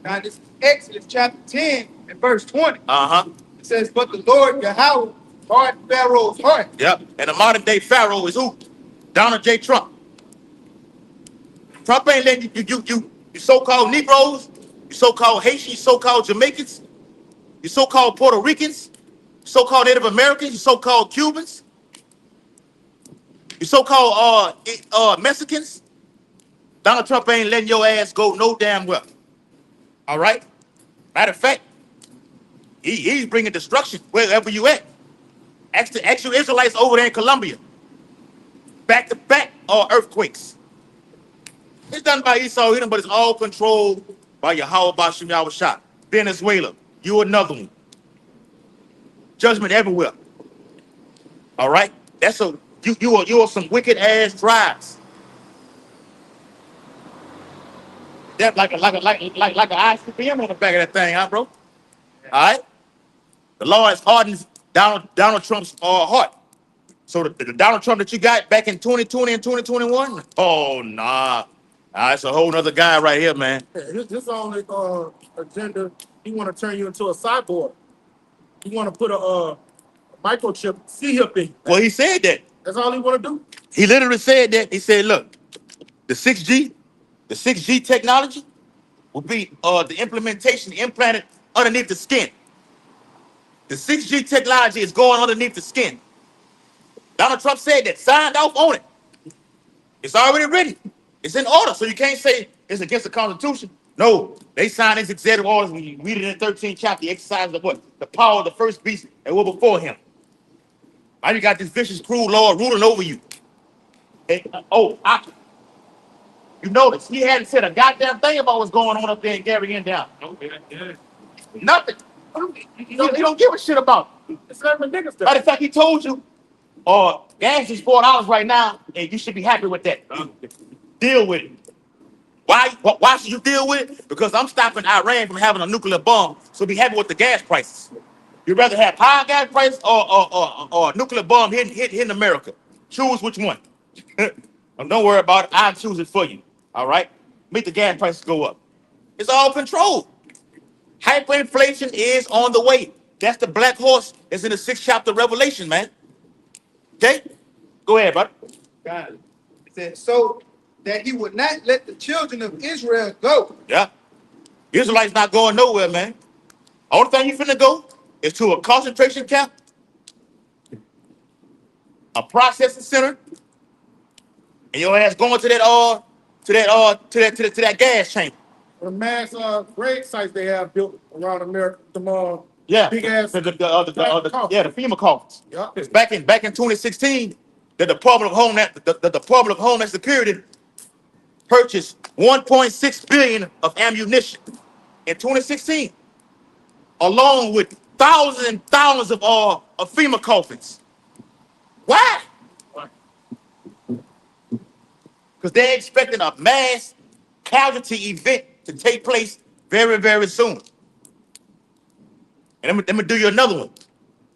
Now this is Exodus chapter 10 and verse 20. Uh-huh. It says, but the Lord Yahweh hardened Pharaoh's heart. Yep. And the modern day Pharaoh is who? Donald J. Trump. Trump ain't letting you so-called Negroes, you so-called Haitians, you so-called Jamaicans, you so-called Puerto Ricans, so-called Native Americans, you so-called Cubans, you so-called Mexicans. Donald Trump ain't letting your ass go no damn well. All right? Matter of fact, he's bringing destruction wherever you at. Ask your Israelites over there in Colombia. Back to back earthquakes. It's done by Esau Edom, but it's all controlled by Yahweh Bashim Yahushua. Venezuela, you another one. Judgment everywhere. All right? That's you are some wicked ass tribes. That like an ICBM on the back of that thing, huh, bro? All right? The law has hardened Donald Trump's heart. So the Donald Trump that you got back in 2020 and 2021, oh nah. It's a whole nother guy right here, man. His only agenda, he want to turn you into a cyborg. He want to put a microchip C-hip in you. Well, he said that. That's all he want to do. He literally said that. He said, look, the 6G technology will be the implementation implanted underneath the skin. The 6G technology is going underneath the skin. Donald Trump said that, signed off on it. It's already written. It's in order, so you can't say it's against the Constitution. No, they signed these executive orders when you read it in the 13th chapter, the exercise of what? The power of the first beast that were before him. Now you got this vicious, cruel Lord ruling over you. You notice he hadn't said a goddamn thing about what's going on up there in Gary Indiana. Okay, yeah. Nothing. He don't give a shit about it. It's not niggas Matter that. of fact, he told you, gas is $4 right now, and you should be happy with that. Deal with it. Why should you deal with it? Because I'm stopping Iran from having a nuclear bomb, so be happy with the gas prices. You'd rather have high gas prices or a nuclear bomb hitting America. Choose which one. Don't worry about it. I'll choose it for you. All right? Make the gas prices go up. It's all controlled. Hyperinflation is on the way. That's the black horse that's in the 6th chapter of Revelation, man. Okay? Go ahead, bud. God. It said, so that he would not let the children of Israel go. Yeah. Israelites not going nowhere, man. Only thing you finna go is to a concentration camp, a processing center, and your ass going to that gas chamber. The mass grave sites they have built around America, the Yeah, big ass. the FEMA coffins. Yeah. It's back in 2016, the Department of Homeland Security purchased 1.6 billion of ammunition in 2016, along with thousands and thousands of FEMA coffins. Why? Because they're expecting a mass casualty event to take place very, very soon. And let me do you another one.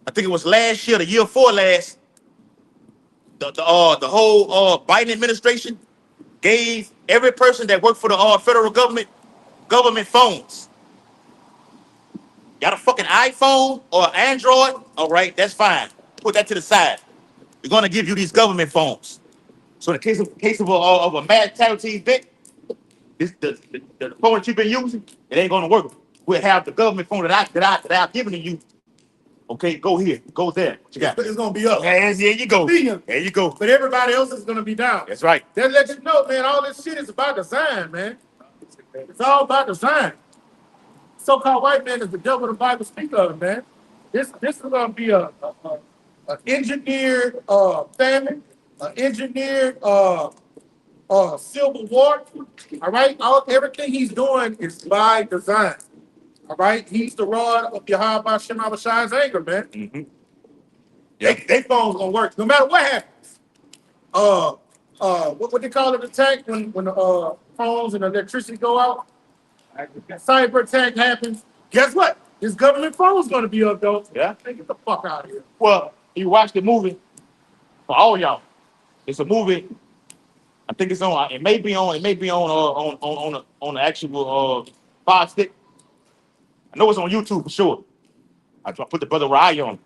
I think it was last year, the year before last. The whole Biden administration gave every person that worked for the federal government phones. Got a fucking iPhone or Android? All right, that's fine. Put that to the side. We're gonna give you these government phones. So in the case of a mass casualty event, the phone that you've been using, it ain't gonna work. We'll have the government phone that I've given to you. Okay, go here, go there. What you got? It's gonna be up. There you go. Convenient. There you go. But everybody else is gonna be down. That's right. That let you know, man, all this shit is about design, man. It's all about design. So-called white man is the devil the Bible speaks of, man. This is gonna be an engineered famine, an engineered civil war. All right, everything he's doing is by design. All right, he's the rod of Yahweh Shem Abishai's anger, man. Mm-hmm. Yeah. They phones gonna work no matter what happens. What they call it attack when the phones and electricity go out? Cyber attack happens. Guess what? His government phone's gonna be up, though. Yeah. Hey, get the fuck out of here. Well, you watch the movie for all y'all. It's a movie. I think it's on. It may be on the actual Fire Stick. I know it's on YouTube for sure. I put the brother Rye on.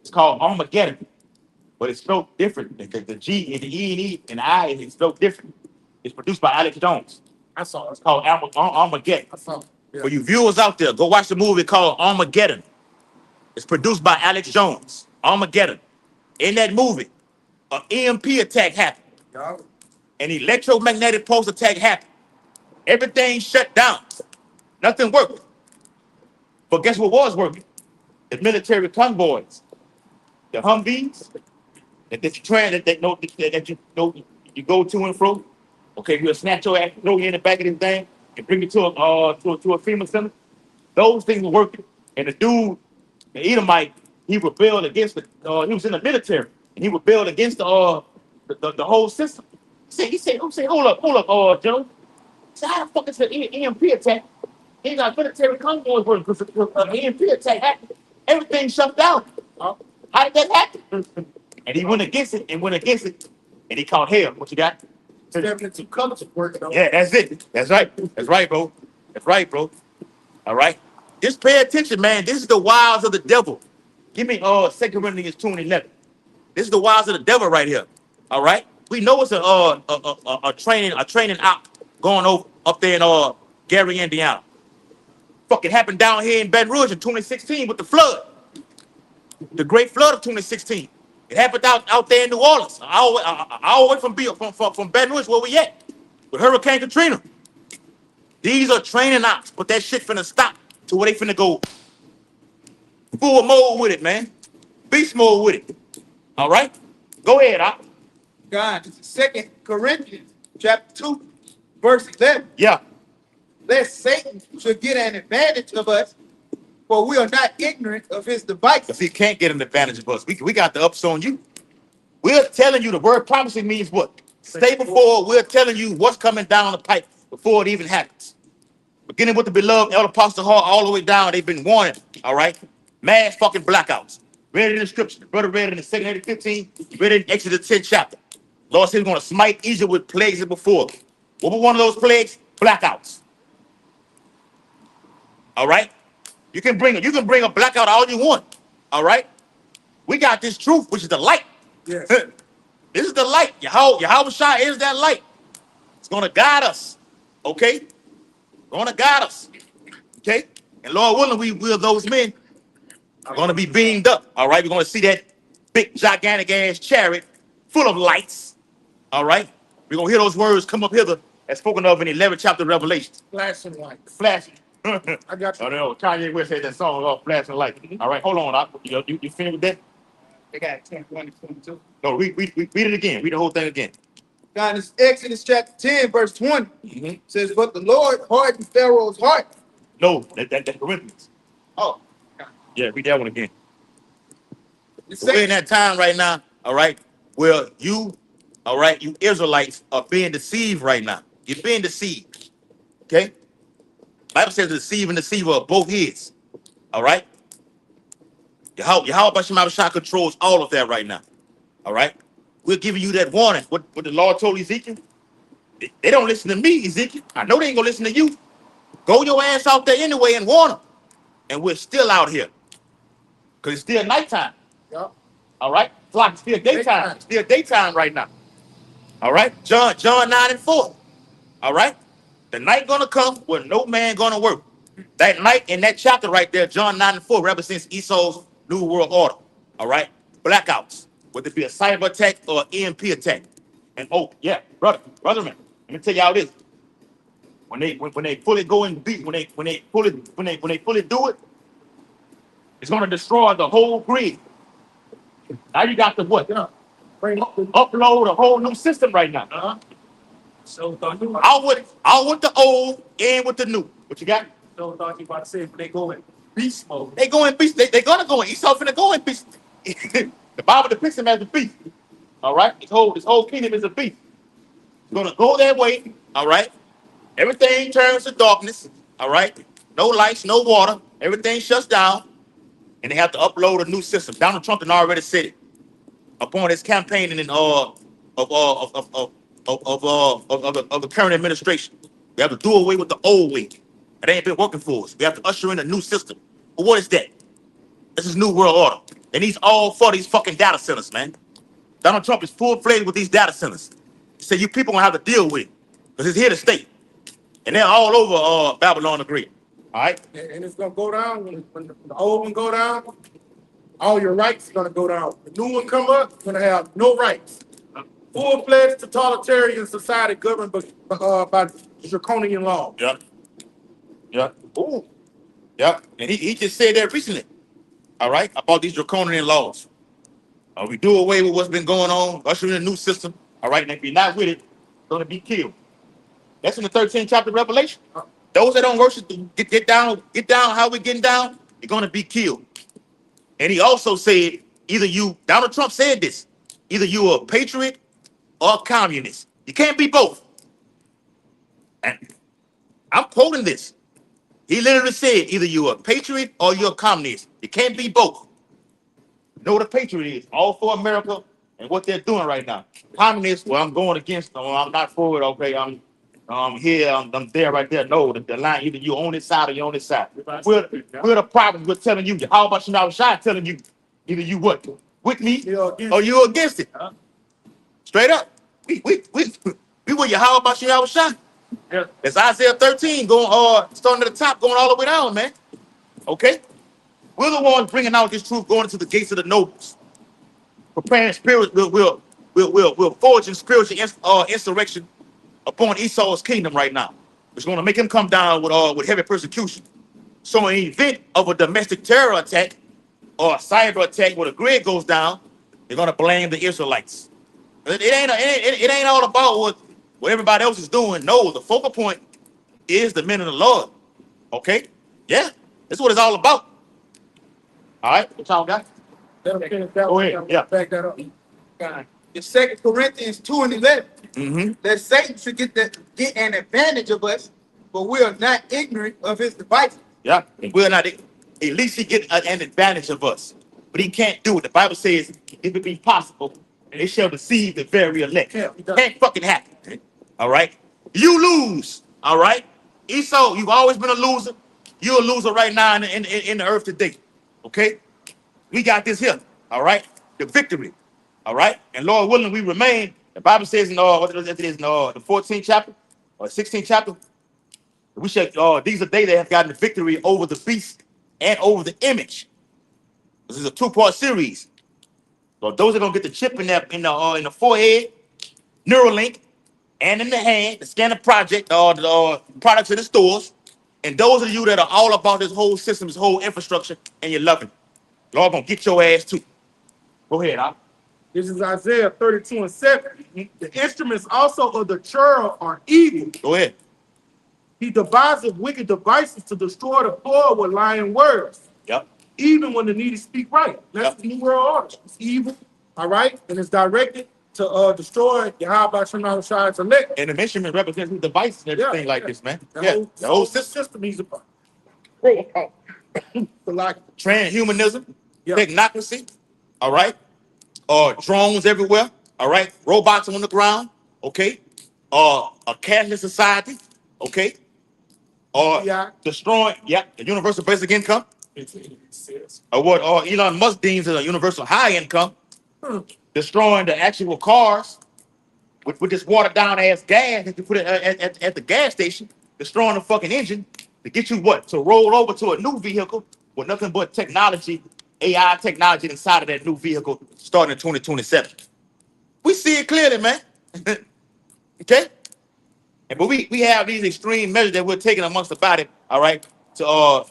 It's called Armageddon, but it's spelled different. The G and the E and E and the I is spelled different. It's produced by Alex Jones. I saw it. It's called Armageddon. I saw it. Yeah. For you viewers out there, go watch the movie called Armageddon. It's produced by Alex Jones. Armageddon. In that movie, an EMP attack happened. Yeah. An electromagnetic pulse attack happened. Everything shut down. Nothing worked. But guess what was working? The military convoys, the Humvees that you go to and fro. Okay, you'll snatch your ass, throw you in the back of this thing, and bring you to a FEMA center. Those things were working. And the dude, the Edomite, he rebelled against he was in the military, and he rebelled against the whole system. He said, hold up, Joe. So how the fuck is the EMP attack? He got military convoys working because an EMP attack happened. Everything shut down. How did that happen? And he went against it, and he called hell. What you got? 72 colors working on. Yeah, that's it. That's right. That's right, bro. That's right, bro. All right. Just pay attention, man. This is the wiles of the devil. Give me 2 Corinthians 2:11. This is the wiles of the devil right here. All right. We know it's a training out going over up there in Gary, Indiana. Fucking happened down here in Baton Rouge in 2016 with the flood. The great flood of 2016. It happened out there in New Orleans. All the way from Baton Rouge, where we at? With Hurricane Katrina. These are training ops, but that shit finna stop to where they finna go full mode with it, man. Beast mode with it. All right? Go ahead, Op. God, this is 2 Corinthians chapter 2, verse 11. Yeah. Lest Satan should get an advantage of us, for we are not ignorant of his devices. Because he can't get an advantage of us. We got the ups on you. We're telling you the word promising means what? Stay before. We're telling you what's coming down the pipe before it even happens. Beginning with the beloved Elder Apostle Hall all the way down, they've been warning, all right? Mass fucking blackouts. Read it in the scripture. The brother read it in the 2nd 15, read it in Exodus 10 chapter. Lord said he's going to smite Egypt with plagues as before. What was one of those plagues? Blackouts. All right? You can bring a blackout all you want. All right? We got this truth, which is the light. Yes. This is the light. Yahweh Shai is that light. It's going to guide us. Okay? Going to guide us. Okay? And Lord willing, we will, those men are going to be beamed up. All right? We're going to see that big, gigantic ass chariot full of lights. All right? We're going to hear those words come up hither as spoken of in the 11th chapter of Revelation. Flashing lights. Flashing. I got you. I know. Kanye West had that song called Flashing Light. All right, hold on. You finished with that? They got 21 and 22. No, read it again. Read the whole thing again. God, this Exodus chapter 10, verse 20 Mhm. says, but the Lord hardened Pharaoh's heart. No, that's Corinthians. Oh, Yeah, read that one again. it's So we're in that time right now, all right, where you Israelites are being deceived right now. You're being deceived. Okay? Bible says the deceiver and deceiver are both his. All right? Yahweh Bashem Shah controls all of that right now. All right? We're giving you that warning. What the Lord told Ezekiel? They don't listen to me, Ezekiel. I know they ain't gonna listen to you. Go your ass out there anyway and warn them. And we're still out here. Because it's still nighttime. Yep. All right? It's like it's still daytime. It's still daytime right now. All right? John 9 and 4. All right? The night gonna come where no man gonna work. That night in that chapter right there, John 9 and 4, represents Esau's New World Order. All right? Blackouts. Whether it be a cyber attack or an EMP attack. And oh, yeah, brother man, let me tell y'all this. When they fully go in deep, when they fully do it, it's gonna destroy the whole grid. Now you got to what? Yeah. Bring up the Upload a whole new system right now. So thought you Out with the old, in with the new. What you got? thought you about to say they go in beast mode. They go in beast. They gonna go in. Esau finna go in beast. The Bible depicts him as a beast. All right, his whole kingdom is a beast. It's gonna go that way. All right, everything turns to darkness. All right, no lights, no water. Everything shuts down, and they have to upload a new system. Donald Trump had already said it upon his campaigning in of the current administration. We have to do away with the old way. It ain't been working for us. We have to usher in a new system. But what is that? This is New World Order. And he's all for these fucking data centers, man. Donald Trump is full-fledged with these data centers. He said you people gonna have to deal with it. Because it's here to stay. And they're all over Babylon the Great. All right? and it's gonna go down when the old one go down. All your rights are gonna go down. The new one come up, you're gonna have no rights. Full-fledged totalitarian society governed by draconian law. Yep. Yep. Ooh. Yep. And he just said that recently. All right? About these draconian laws. We do away with what's been going on, usher in a new system. All right? And if you're not with it, you're going to be killed. That's in the 13th chapter of Revelation. Those that don't worship, get down how we're getting down, you're going to be killed. And he also said, Donald Trump said this, either you're a patriot or a communist. You can't be both. And I'm quoting this. He literally said, either you're a patriot or you're a communist. You can't be both. You know what a patriot is? All for America and what they're doing right now. Communists, well, I'm going against them. I'm not for it. Okay, I'm here. I'm there, right there. No, the line, either you're on this side or you're on this side. We're the problem. We're telling you. How about Shema Shai telling you, either you what? With me or you're against it. Straight up. We were your how about Shema Shai. Yeah. It's Isaiah 13 going starting at the top, going all the way down, man. Okay? We're the ones bringing out this truth, going into the gates of the nobles. Preparing spirits, we'll forge in spiritual insurrection upon Esau's kingdom right now. It's going to make him come down with heavy persecution. So in the event of a domestic terror attack or a cyber attack where the grid goes down, they're going to blame the Israelites. It ain't all about what everybody else is doing. No, the focal point is the men of the Lord. Okay? Yeah, that's what it's all about. All right, what y'all got? Let him finish that Go one. ahead. Yeah. Back that up. In 2 Corinthians 2:11, Mm-hmm. that Satan should get an advantage of us, but we are not ignorant of his devices. Yeah. And we're not. At least he get an advantage of us, but he can't do it. The Bible says, if it be possible, they shall deceive the very elect. Yeah, he does. Can't fucking happen. All right. You lose. All right. Esau, you've always been a loser. You're a loser right now in the earth today. Okay. We got this here. All right. The victory. All right. And Lord willing, we remain. The Bible says in what it is in the 14th chapter or 16th chapter. We shall. These are they that have gotten the victory over the beast and over the image. This is a two-part series. So those are gonna get the chip in the forehead, Neuralink, and in the hand, the scanner project, the products in the stores. And those of you that are all about this whole system, this whole infrastructure, and you're loving, Lord gonna get your ass too. Go ahead, Al. This is Isaiah 32:7. The instruments also of the churl are evil. Go ahead. He deviseth wicked devices to destroy the poor with lying words, Yep. even when the needy speak right. That's Yep. the New World Order. It's evil, all right? And it's directed to destroy Yahweh Shemai Shai's elect. And the instrument represents the device and everything like this, man. The whole system he's a part. Like Transhumanism, Yeah. technocracy, all right? Drones everywhere, all right? Robots on the ground, okay? A cashless society, okay? Yeah. Destroying, the universal basic income, or what Elon Musk deems as a universal high income, destroying the actual cars with this watered down ass gas that you put it at the gas station, destroying the fucking engine to get you what? To roll over to a new vehicle with nothing but technology, AI technology inside of that new vehicle starting in 2027. We see it clearly, man. Okay? But we have these extreme measures that we're taking amongst the body, all right, to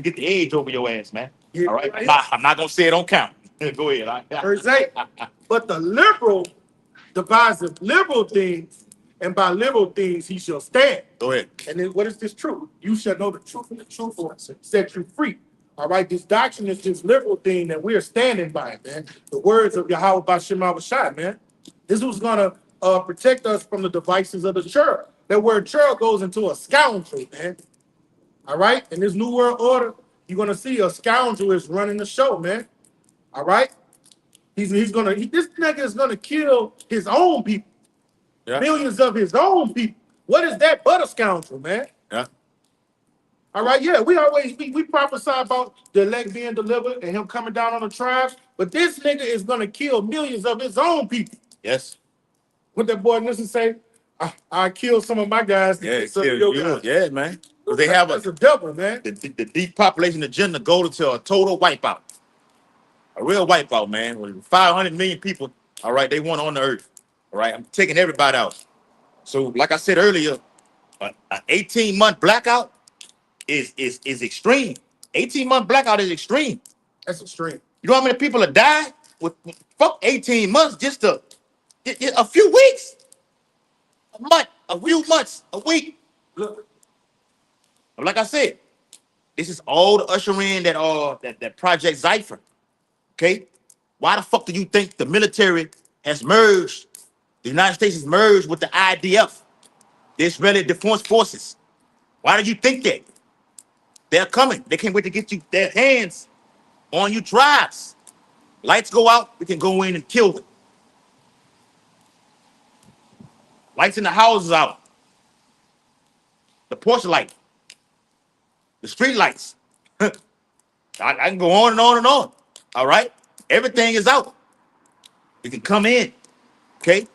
get the age over your ass, man. Yeah. All right. I'm not gonna say it don't count. Go ahead. All right? Verse 8. But the liberal deviseth liberal things, and by liberal things he shall stand. Go ahead. And then what is this truth? You shall know the truth, and the truth will set you free. All right, this doctrine is this liberal thing that we are standing by, man. The words of Yahweh Bashim Shai, man. This was gonna protect us from the devices of the church. That word church goes into a scoundrel, man. All right, in this new world order, you're gonna see a scoundrel is running the show, man. All right, this nigga is gonna kill his own people, Yeah. millions of his own people. What is that but a scoundrel, man? Yeah. All right, yeah, we prophesy about the elect being delivered and him coming down on the tribes, but this nigga is gonna kill millions of his own people. Yes. What that boy Nixon say? I killed some of my guys. To Yeah. get some of your guys. Yeah, man. Because they have That's a devil, man. the depopulation agenda go to a total wipeout. A real wipeout, man. With 500 million people, all right, they want on the earth. All right, I'm taking everybody out. So, like I said earlier, an 18-month blackout is extreme. 18-month blackout is extreme. That's extreme. You know how many people have died with fuck 18 months, just a few weeks, a month, a few months, a week. Look, Like I said, this is all the usher in that Project Cypher. Okay, why the fuck do you think the military has merged? The United States has merged with the IDF, the Israeli Defense Forces. Why do you think that? They're coming. They can't wait to get you their hands on you tribes. Lights go out, we can go in and kill them. Lights in the houses out. The porch light. The street lights. I can go on and on and on. All right? Everything is out. You can come in. Okay?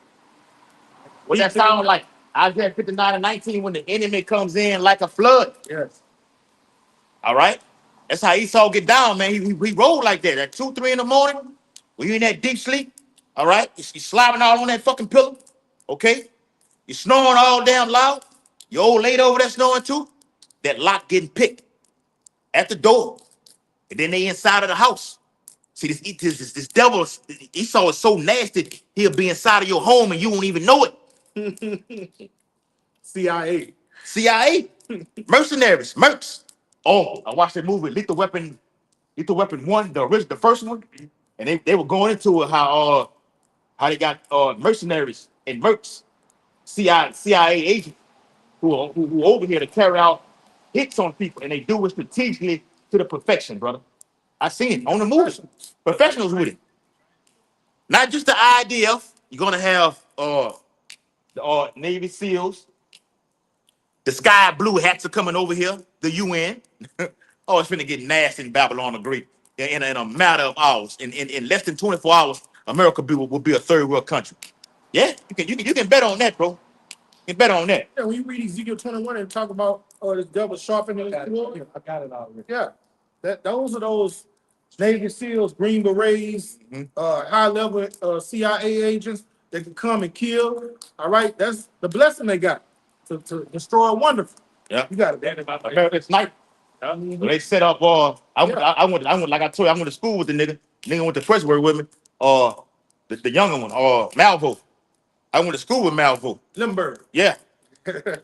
What that sound like? Isaiah 59:19 when the enemy comes in like a flood. yes. All right? That's how Esau get down, man. He rolled like that. At 2, 3 in the morning, when you're in that deep sleep, all right? You're slobbing all on that fucking pillow. Okay? You're snoring all damn loud. Your old lady over there snoring too. That lock getting picked at the door. And then they inside of the house. See, this devil, Esau is so nasty, he'll be inside of your home and you won't even know it. CIA. CIA, mercenaries, mercs. Oh, I watched that movie, Lethal Weapon 1, the first one, and they were going into it how they got mercenaries and mercs, CIA agents who over here to carry out hits on people, and they do it strategically to the perfection, brother. I seen it on the movie. Professionals with it. Not just the IDF. You're gonna have the Navy SEALs. The sky blue hats are coming over here. The UN. Oh, it's finna get nasty in Babylon the Great. In a matter of hours, in less than 24 hours, America will be a third world country. Yeah, you can bet on that, bro. You can bet on that. Yeah, when you read Ezekiel 21 and talk about this devil sharpening his sword, I got it already. Yeah, those are those Navy SEALs, Green Berets, high level CIA agents that can come and kill. All right, that's the blessing they got to destroy wonderful. Yeah, You got it. American sniper. So they set up. I went like I told you. I went to school with the nigga. Nigga went to first word with me. The younger one. Malvo. I went to school with Malvo. Limburg. Yeah,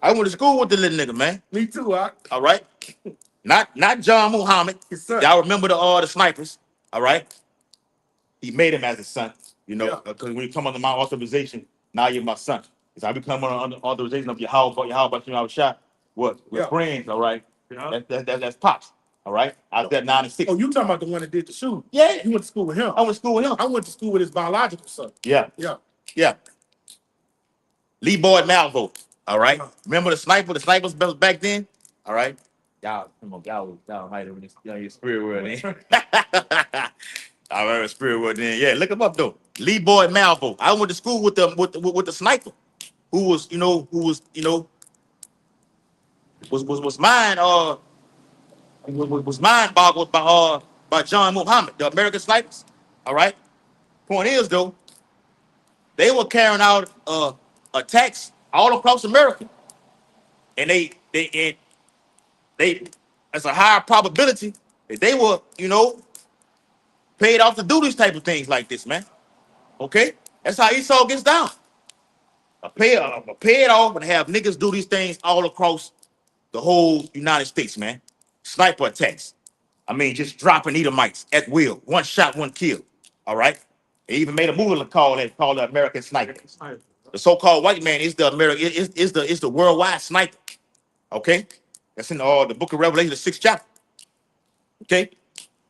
I went to school with the little nigga, man. Me too. All right, not John Muhammad. His son. Y'all remember the snipers? All right, he made him as his son. You know, because when you come under my authorization, now you're my son. Because I become under authorization of your house, but you know, shot. What? We're friends, all right. That's pops. All right. I was there 9 and 6. Oh, you talking about the one that did the shooting? Yeah. You went to school with him. I went to school with him. I went to school with his biological son. Yeah. Yeah. Lee Boyd Malvo. All right. Remember the snipers back then? All right. Y'all, come on, y'all might have your spirit world then. I remember spirit world then. Yeah, look him up though. Lee Boyd Malvo. I went to school with the sniper, who was mind boggled by John Muhammad, the American snipers. All right. Point is though, they were carrying out attacks all across America, and they that's a higher probability that they were paid off to do these type of things like this, man. Okay, that's how Esau gets down. Pay it off and have niggas do these things all across the whole United States, man. Sniper attacks. I mean, just dropping Edomites at will. One shot, one kill. All right. They even made a movie called the American Sniper. The so-called white man is the worldwide sniper. Okay. That's in the book of Revelation, the 6th chapter. Okay.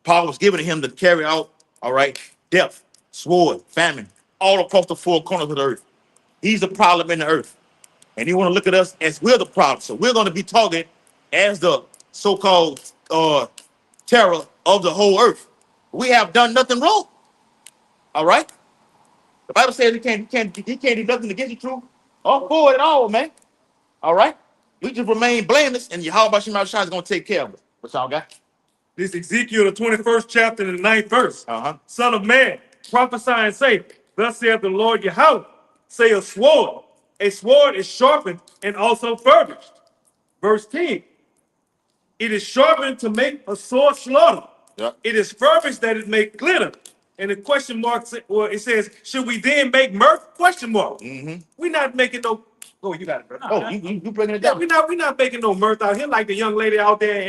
Paul was given to him to carry out, all right, death, sword, famine, all across the four corners of the earth. He's the problem in the earth. And you want to look at us as we're the problem. So we're going to be targeted as the so-called terror of the whole earth. We have done nothing wrong. All right? The Bible says he can't do nothing against the truth or for it at all, man. All right? We just remain blameless, and Yahweh Shema Shai is going to take care of us. What y'all got? This Ezekiel, the 21st chapter, and the 9th verse. Son of man, prophesy and say, thus saith the Lord Yahweh, say a sword. A sword is sharpened and also furbished. Verse 10. It is sharpened to make a sword slaughter. Yep. It is furbished that it may glitter. And the question mark, well, it says, should we then make mirth? Question mark. We're not making no. Oh, you got it, bro. Oh, you bringing it Yeah, down. we're not making no mirth out here like the young lady out there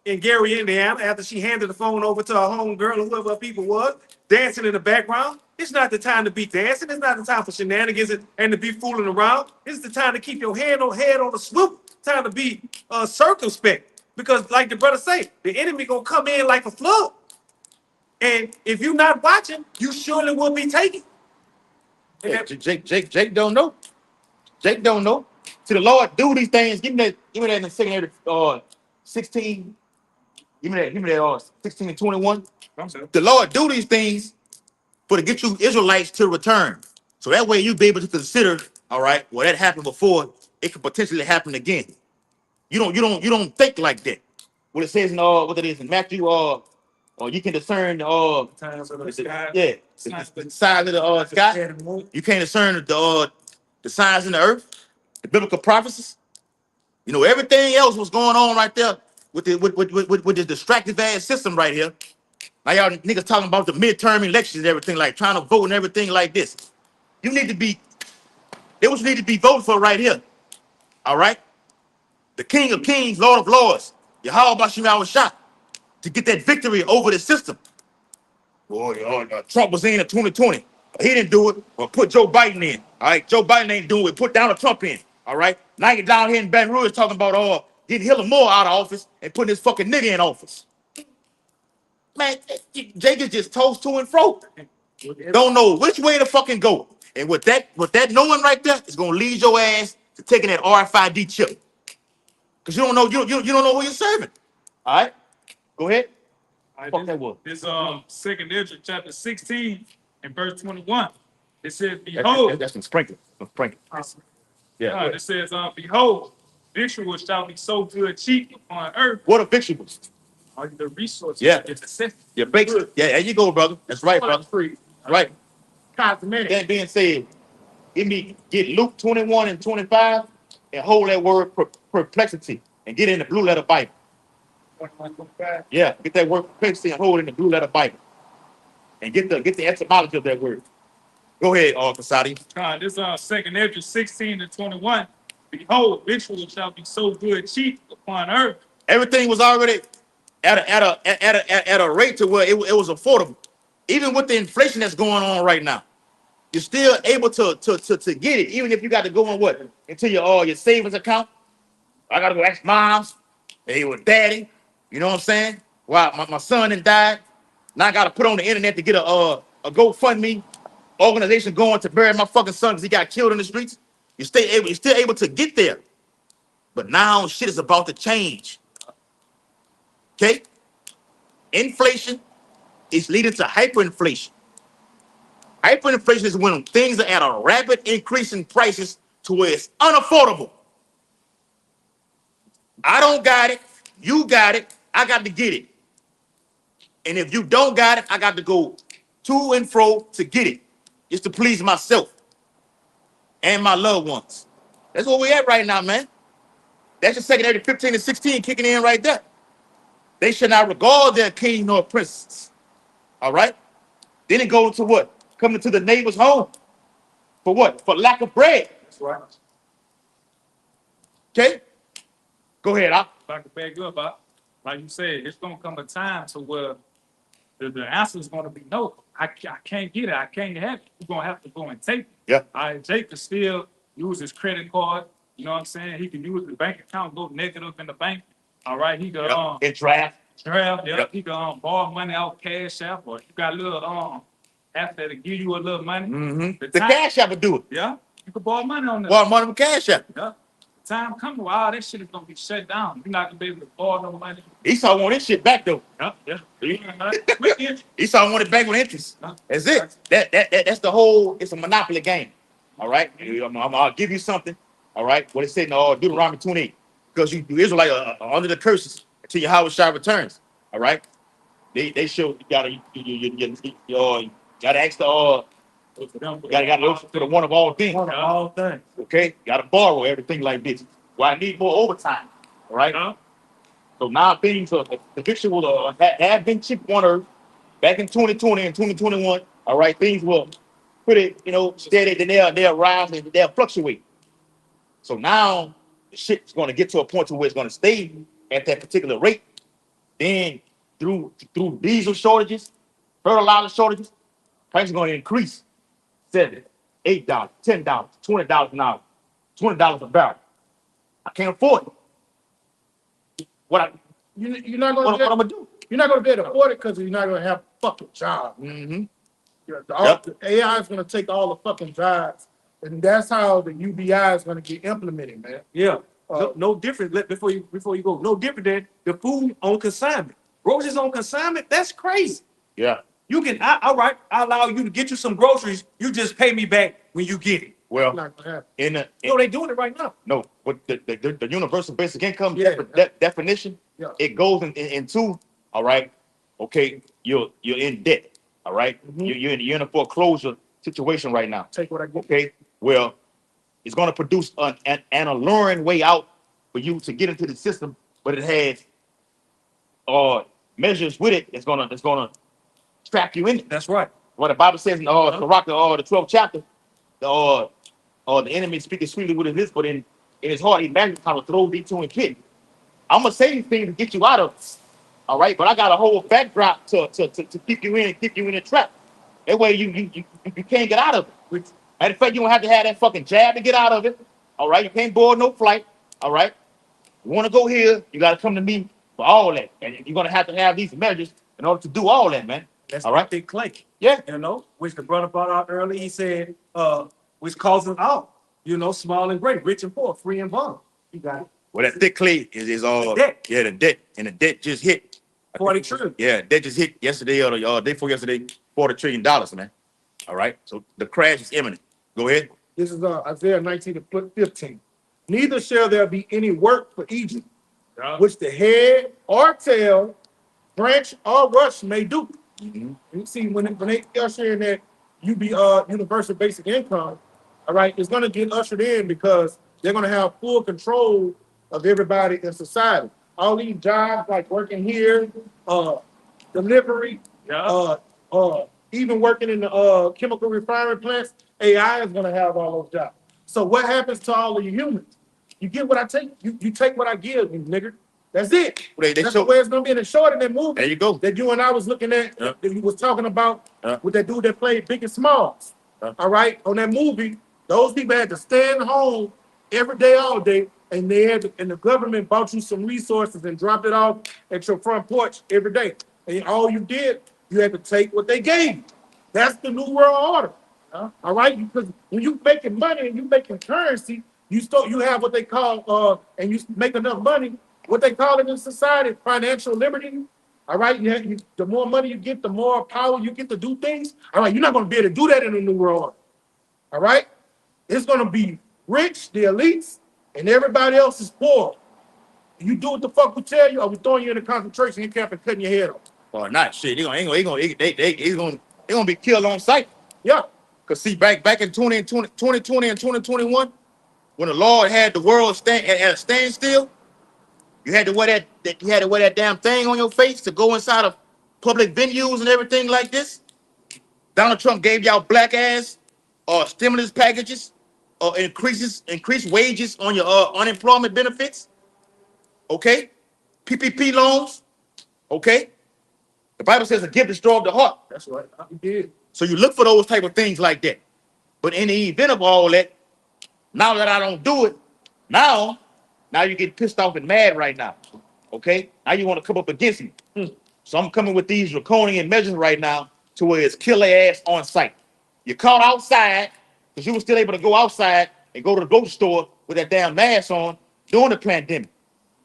in Gary, Indiana, after she handed the phone over to her home girl or whoever her people was, dancing in the background. It's not the time to be dancing. It's not the time for shenanigans and to be fooling around. It's the time to keep your head on the swivel. Time to be circumspect. Because like the brother say, the enemy gonna come in like a flood. And if you're not watching, you surely will be taken. Yeah, Jake don't know. Jake don't know. See, the Lord do these things. Give me that in the secondary 16. Give me that 16 and 21. The Lord do these things for to get you Israelites to return. So that way you be able to consider, all right, well, that happened before, it could potentially happen again. You don't think like that. What it says in what it is in Matthew, or you can discern the Times of the sky. yeah, the size of the sky. You can't discern the signs in the earth, the biblical prophecies. You know, everything else was going on right there with this distractive ass system right here. Now y'all niggas talking about the midterm elections and everything, like trying to vote and everything like this. You need to be, they was need to be voted for right here. All right? The King of Kings, Lord of Lords, Yahweh Bashim shot to get that victory over the system. Boy, Trump was in 2020. He didn't do it. Well, put Joe Biden in. All right, Joe Biden ain't doing it. Put Donald Trump in. All right, now you down here in Baton Rouge talking about getting Hillary Moore out of office and putting this fucking nigga in office. Man, Jake is just toast to and fro. Don't know which way to fucking go. And with that knowing right there, it's gonna lead your ass to taking that RFID chip. Cause you don't know you don't know who you're serving. All right, go ahead. Fuck that was. This second Ezra chapter 16 and verse 21. It says, behold, That's some sprinkling. Some sprinkling. Yeah. it says, behold, victuals shall be so good cheap upon earth. What are vegetables? Are the resources? Yeah. It's necessity. Yeah, bakes. Yeah, there you go, brother. That's right, brother. Free. Right. Cosmetic. That being said, get Luke 21 and 25 and hold that word perplexity and get in the blue letter Bible. Yeah, get that word perplexity and hold it in the blue letter Bible. And get the etymology of that word. Go ahead, Kasadi. This second Ezra 16 and 21. Behold, victuals shall be so good cheap upon earth. Everything was already at a rate to where it was affordable. Even with the inflation that's going on right now, you're still able to get it, even if you got to go in into your savings account. I gotta go ask moms, hey, with daddy, you know what I'm saying? Wow, my son had died. Now I gotta put on the internet to get a GoFundMe organization going to bury my fucking son because he got killed in the streets. You're still able to get there. But now shit is about to change. Okay? Inflation is leading to hyperinflation. Hyperinflation is when things are at a rapid increase in prices to where it's unaffordable. I don't got it. You got it. I got to get it. And if you don't got it, I got to go to and fro to get it. Just to please myself and my loved ones. That's where we at right now, man. That's your second 15 and 16 kicking in right there. They should not regard their king nor princes. All right? Then it goes to what? Coming to the neighbor's home. For what? For lack of bread. That's right. Okay? Go ahead, If I can back you up, like you said, it's going to come a time to where the answer is going to be no. I can't get it. I can't have it. You're going to have to go and take it. Yeah. All right, Jake can still use his credit card. You know what I'm saying? He can use the bank account, go negative in the bank. All right, he can in draft. Yep. He can borrow money out Cash App, or you got a little after to give you a little money. Mm-hmm. The Cash App will do it. Yeah, you can borrow money on that. Borrow money from Cash App. Yeah. Time coming, all that shit is gonna be shut down. You're not gonna be able to borrow no money. Esau want his shit back though. Yeah. Esau want it back with interest. That's it. That's the whole. It's a monopoly game. All right. I'll give you something. All right. What it said in Deuteronomy 28, because you Israelite are under the curses until your house returns. All right. They show you gotta ask the gotta look for the one of all things. All things. Okay, gotta borrow everything like this. Well, I need more overtime. All right. So now things the picture will have been cheap on earth back in 2020 and 2021. All right, things will pretty steady. Then they'll rise and they'll fluctuate. So now the shit's going to get to a point to where it's going to stay at that particular rate. Then through diesel shortages, fertilizer shortages, prices are going to increase. $7, $8, $10, $20 an hour, $20 a barrel. I can't afford it. You're not What going I'm gonna do? You're not going to be able to afford it because you're not going to have a fucking job. Mm-hmm. The AI is going to take all the fucking jobs, and that's how the UBI is going to get implemented, man. Yeah. No different. Before you go, no different than the food on consignment. Groceries on consignment. That's crazy. Yeah. You can. All right. I allow you to get you some groceries. You just pay me back when you get it. Well, Not gonna happen. They're doing it right now. no, but the universal basic income Yeah. definition, Yeah. it goes into all right. Okay, you're in debt. All right? Mhm. You're in a foreclosure situation right now. Take what I get. Okay, well, it's going to produce an alluring way out for you to get into the system, but it has measures with it. It's gonna trap you in it. That's right. What the Bible says in Sirach, the 12th chapter, the enemy speaking sweetly with his lips, but in his heart he imagines how to throw thee to a pit. I'm gonna say these things to get you out of it. All right, but I got a whole backdrop to keep you in and keep you in a trap. That way you can't get out of it. Matter of fact, you don't have to have that fucking jab to get out of it. All right, you can't board no flight. All right, you want to go here, you got to come to me for all that, and you're gonna have to have these measures in order to do all that, man. That's all right, thick clay. Yeah. You know, which the brother brought out earlier. He said, which causes all, you know, small and great, rich and poor, free and bond. You got it. Well, that thick clay is all debt. Yeah, the debt, and the debt just hit 40 trillion. Yeah, that just hit yesterday or the day before yesterday, $40 trillion, man. All right, so the crash is imminent. Go ahead. This is Isaiah 19:15. Neither shall there be any work for Egypt, which the head or tail, branch or rush may do. Mhm. You see, when they usher in that universal basic income, all right, it's going to get ushered in because they're going to have full control of everybody in society. All these jobs like working here, delivery, even working in the chemical refinery plants, AI is going to have all those jobs. So what happens to all of you humans? You get what I take. You take what I give, you nigger. That's it. That's the way it's gonna be in the short in that movie. There you go. That you and I was looking at. Yeah. That you was talking about Yeah. with that dude that played Big and Smalls. Yeah. All right, on that movie, those people had to stand home every day, all day, and the government bought you some resources and dropped it off at your front porch every day. And all you did, you had to take what they gave you. That's the new world order. All right, because when you making money and you making currency, you have what they call and you make enough money. What they call it in society, financial liberty. All right, the more money you get, the more power you get to do things. All right, you're not going to be able to do that in the new world order. All right, it's going to be rich, the elites, and everybody else is poor. You do what the fuck we tell you, or we throwing you in a concentration camp and cutting your head off. Or not, shit. They gonna be killed on sight. Yeah. Cause see, back in 2020 and 2021, when the Lord had the world at a standstill, you had to wear that damn thing on your face to go inside of public venues and everything like this. Donald Trump gave y'all black ass stimulus packages or increased wages on your unemployment benefits. Okay, PPP loans. Okay, the Bible says a gift destroys the heart. That's right. He did. So you look for those type of things like that. But in the event of all that, now that I don't do it, now you get pissed off and mad right now. Okay? Now you want to come up against me. So I'm coming with these draconian measures right now to where it's kill their ass on sight. You're caught outside because you were still able to go outside and go to the grocery store with that damn mask on during the pandemic.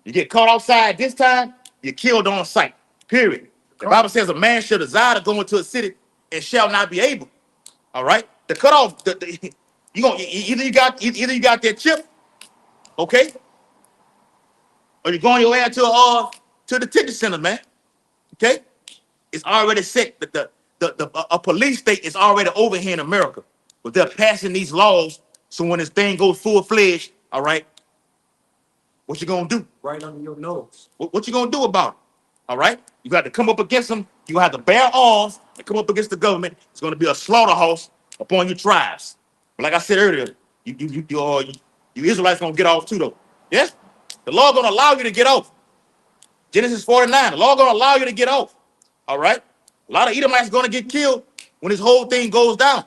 You get caught outside this time, you're killed on sight. Period. The Bible says a man shall desire to go into a city and shall not be able. All right? The cutoff, either you got that chip, okay? Or you're going your way to the detention center, man. Okay? It's already set that a police state is already over here in America. But they're passing these laws, so when this thing goes full-fledged, all right, what you gonna do? Right under your nose. What you gonna do about it? All right? You got to come up against them. You have to bear arms and come up against the government. It's gonna be a slaughterhouse upon your tribes. But like I said earlier, you Israelites gonna get off too, though. Yes? The Lord gonna allow you to get off. Genesis 49, the Lord gonna allow you to get off. All right? A lot of Edomites gonna get killed when this whole thing goes down.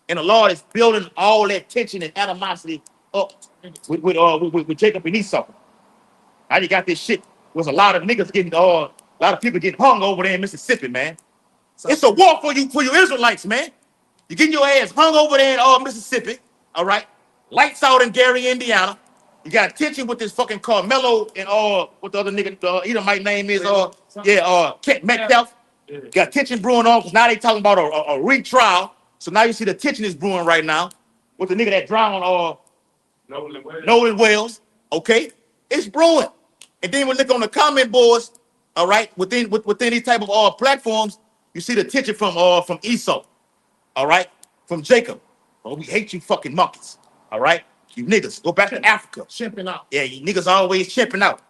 And the Lord is building all that tension and animosity up with Jacob and Esau. Now you got this shit with a lot of niggas getting, a lot of people getting hung over there in Mississippi, man. It's a war for you Israelites, man. You're getting your ass hung over there in Mississippi, all right? Lights out in Gary, Indiana. You got tension with this fucking Carmelo and what the other nigga, Edomite name is, Kent Metcalf. You got tension brewing on because now they talking about a retrial. So now you see the tension is brewing right now with the nigga that drowned Nolan Wells. Okay? It's brewing. And then we look on the comment boards, all right, within these type of platforms, you see the tension from Esau, all right, from Jacob. Oh, we hate you fucking monkeys, all right? You niggas, go back to Africa. Chimping out. Yeah, you niggas always chimping out.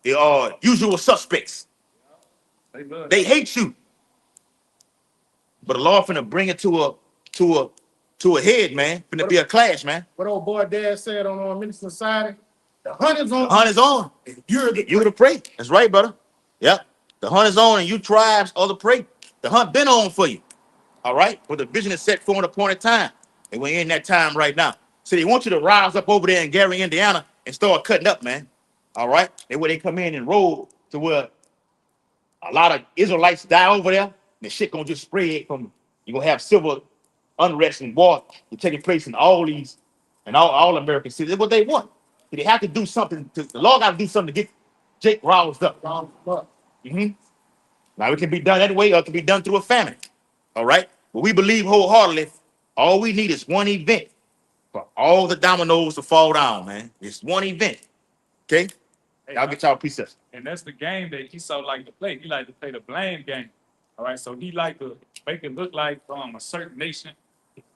The usual suspects. They hate you. But the Lord finna bring it to a head, man. Finna be a clash, man. What old boy dad said on Minister Society, the hunt is on. The hunt is on. You're the prey. That's right, brother. Yep. The hunt is on, and you tribes are the prey. The hunt been on for you. All right. But the vision is set for an appointed time. And we're in that time right now. So they want you to rise up over there in Gary, Indiana, and start cutting up, man. All right. And where they come in and roll to where a lot of Israelites die over there, and the shit gonna just spread from. You're gonna have civil unrest and war taking place in all these and all American cities. That's what they want. They have to do something. The law got to do something to get Jake roused up. Mhm. Now it can be done that way, or it can be done through a famine. All right. But we believe wholeheartedly. All we need is one event for all the dominoes to fall down, man. It's one event. Okay. Y'all get y'all precepts. And that's the game that he so like to play. He like to play the blame game. All right. So he like to make it look like a certain nation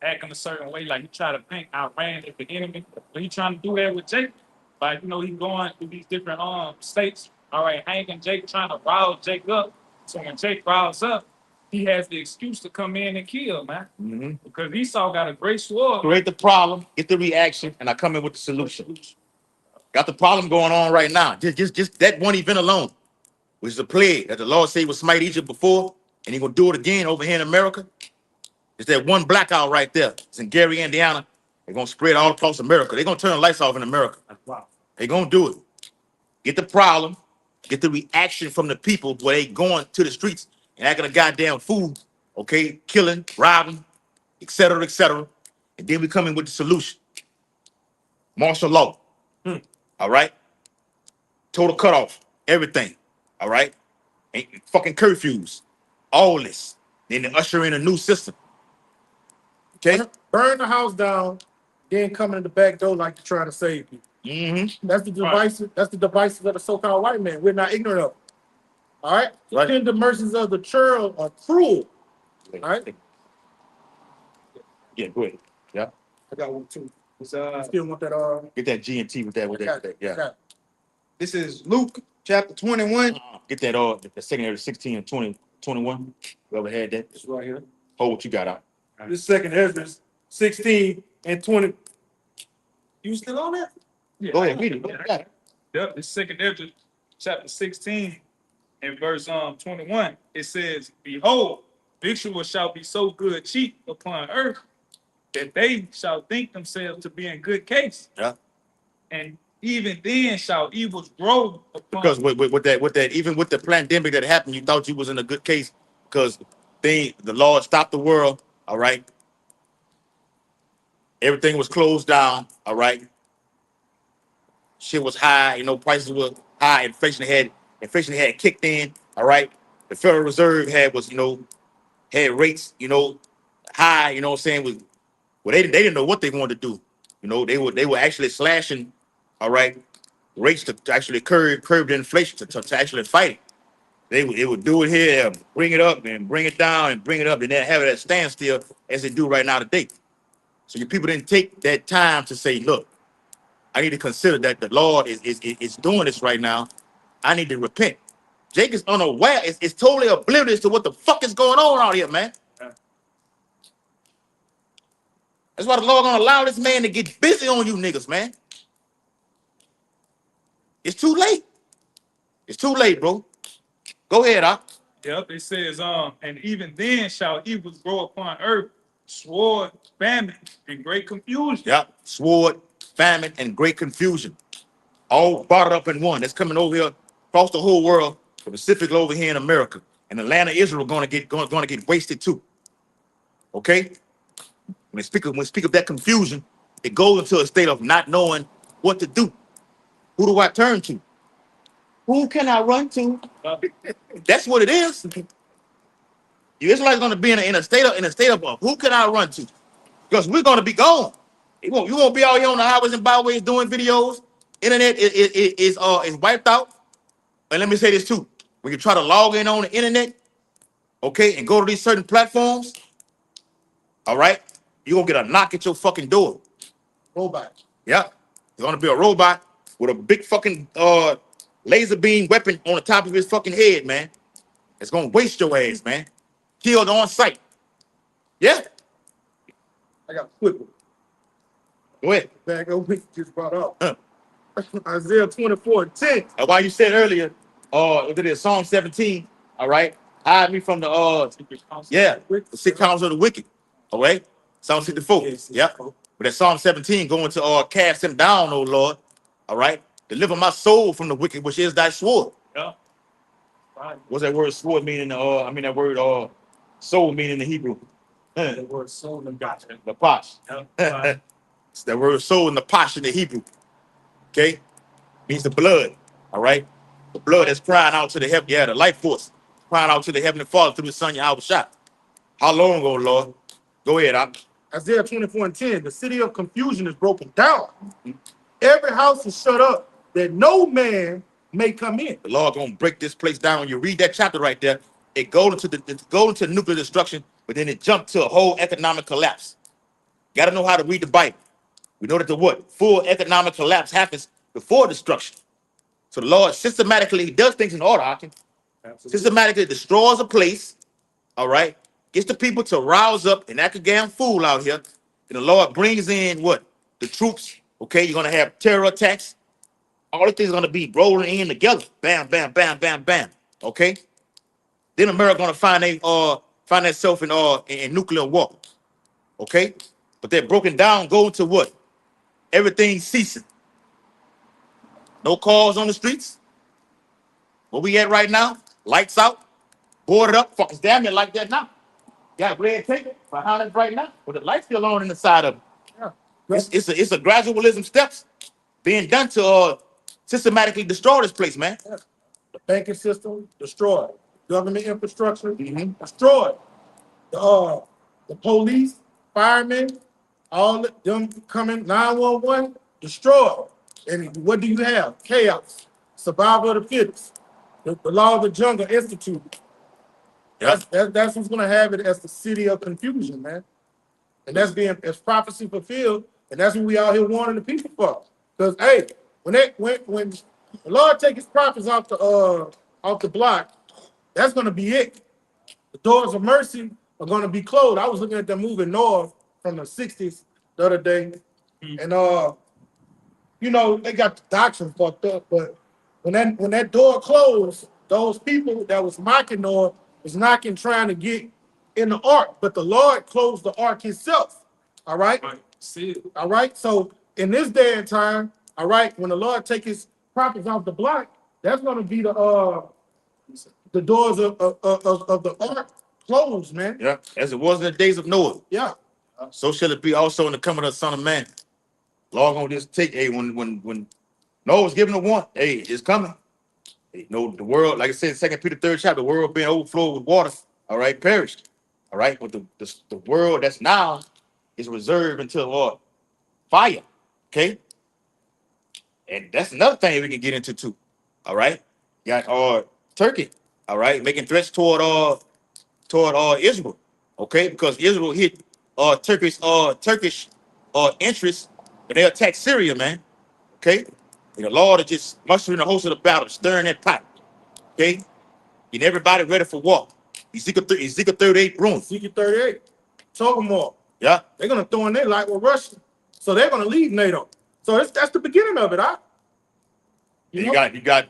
acting a certain way. Like he try to paint Iran as the enemy. But he trying to do that with Jake. Like, you know, he going through these different states. All right, hanging Jake, trying to rile Jake up. So when Jake riles up, he has the excuse to come in and kill, man. Mm-hmm. Because Esau got a great sword. Create the problem, get the reaction, and I come in with the solution. Got the problem going on right now. Just that one event alone, which is a plague that the Lord said would smite Egypt before, and He gonna do it again over here in America. It's that one blackout right there. It's in Gary, Indiana. They're gonna spread all across America. They're gonna turn the lights off in America. Wow. They're gonna do it. Get the problem, get the reaction from the people where they going to the streets and acting a goddamn fool, okay, killing, robbing, etc., etc. And then we come in with the solution. Martial law. All right. Total cutoff. Everything. All right. And fucking curfews. All this. Then they usher in a new system. Okay. Burn the house down, then come in the back door like you're trying to save you. Mm-hmm. That's the devices. That's the devices of the so-called white man. We're not ignorant of. All right. Right. Then the mercies of the churl are cruel. All right. Yeah, go ahead. Yeah. I got one too. It's, You still want that? Get that G and T with that. Yeah. this is Luke chapter 21. Get that the secondary 16 and 20, 21. Whoever had that. It's right here. Hold what you got out. This second Ezra 16 and 20. You still on that? Yeah. Go ahead, read it. What you got? Yep, the second Ezra, chapter 16, and verse 21. It says, "Behold, victuals shall be so good cheap upon earth that they shall think themselves to be in good case. Yeah. And even then shall evils grow upon." Because with that, even with the pandemic that happened, you thought you was in a good case because the Lord stopped the world. All right. Everything was closed down. All right. Shit was high. You know, prices were high. Inflation had kicked in. All right. The Federal Reserve had rates, high. You know what I'm saying? They didn't know what they wanted to do. You know, they were actually slashing. All right. Rates to actually curb the inflation to actually fight it. They would do it here, bring it up and bring it down and bring it up, and then have it at standstill as they do right now today. So your people didn't take that time to say, look, I need to consider that the Lord is doing this right now. I need to repent. Jake is unaware. It's totally oblivious to what the fuck is going on out here, man. That's why the Lord gonna allow this man to get busy on you niggas, man. It's too late. It's too late, bro. Go ahead, Doc. Yep, it says, and even then shall evils grow upon earth, sword, famine, and great confusion. Yep. Sword, famine, and great confusion. All brought up in one. That's coming over here across the whole world, specifically over here in America. And the land of Israel gonna get wasted too. Okay? When we speak of that confusion, it goes into a state of not knowing what to do. Who do I turn to? Who can I run to? That's what it is. You Israelites gonna be in a state of who can I run to? Because we're gonna be gone. You won't be out here on the highways and byways doing videos. Internet is wiped out. And let me say this too: when you try to log in on the internet, okay, and go to these certain platforms, all right, you're gonna get a knock at your fucking door. Robot. Yeah, there's gonna be a robot with a big fucking laser beam weapon on the top of his fucking head, man. It's gonna waste your ass, man. Killed on sight. Yeah, I got a quick one. go ahead. Back over we just brought up. Huh. Isaiah 24:10. And why you said earlier, it is Psalm 17, all right? Hide me from the the sick counsel of the wicked. All right. Psalm 64. Yeah. But that Psalm 17 going to cast him down, O Lord. All right. Deliver my soul from the wicked, which is thy sword. Yeah. Right. What's that word sword meaning? That word soul meaning in the Hebrew. The word soul and gotcha. The posh. Yeah. Right. It's that word soul in the posh in the Hebrew. Okay? Means the blood. All right. The blood that's crying out to the heaven. Yeah, the life force. Crying out to the heavenly Father through the Son, Yahweh Shah. How long ago, Lord? Go ahead, Isaiah 24:10. The city of confusion is broken down. Every house is shut up that no man may come in. The Lord gonna break this place down. When you read that chapter right there, it goes into nuclear destruction, but then it jumped to a whole economic collapse. You gotta know how to read the Bible. We know that the what? Full economic collapse happens before destruction. So the Lord systematically does things in order, systematically destroys a place, all right, gets the people to rouse up and act a damn fool out here. And the Lord brings in what? The troops, okay? You're gonna have terror attacks. All the things are gonna be rolling in together. Bam, bam, bam, bam, bam. Okay. Then America gonna find itself in nuclear war. Okay. But they're broken down, go to what? Everything ceasing. No cars on the streets. Where we at right now? Lights out, boarded up. Fuck, it's damn near like that now. Got red tape behind us right now, but the lights still on in the side of it. Yeah. It's a gradualism steps being done to systematically destroy this place, man. The banking system destroyed. Government infrastructure Mhm. destroyed. The police, firemen, all of them coming 911 destroyed. And what do you have? Chaos. Survival of the fittest. The law of the jungle instituted. Yeah. That's who's gonna have it as the city of confusion, man. And that's being as prophecy fulfilled, and that's what we out here warning the people for. Because hey, when the Lord take his prophets off the block, that's gonna be it. The doors of mercy are gonna be closed. I was looking at them moving north from the 60s the other day, and they got the doctrine fucked up, but when that door closed, those people that was mocking or was knocking trying to get in the ark, but the Lord closed the ark himself. All right. Right. See it. All right. So in this day and time, all right, when the Lord take his prophets off the block, that's gonna be the doors of the ark closed, man. Yeah. As it was in the days of Noah, Yeah. so shall it be also in the coming of the Son of Man. Lord gonna just take, hey, when Noah was given a warning, hey, it's coming. Hey, the world, like I said, 2 Peter 3rd chapter, the world being overflowed with water, all right, perished. All right, but the world that's now is reserved until what? Fire. Okay. And that's another thing we can get into too. All right. You got Turkey, all right, making threats toward Israel. Okay, because Israel hit Turkish interests and they attacked Syria, man. Okay. And the Lord is just mustering the host of the battle, stirring that pot. Okay. Getting everybody ready for war. Ezekiel 38 room. Ezekiel 38. Talk them all. Yeah. They're gonna throw in their light with Russia. So they're gonna leave NATO. So that's the beginning of it, huh? You got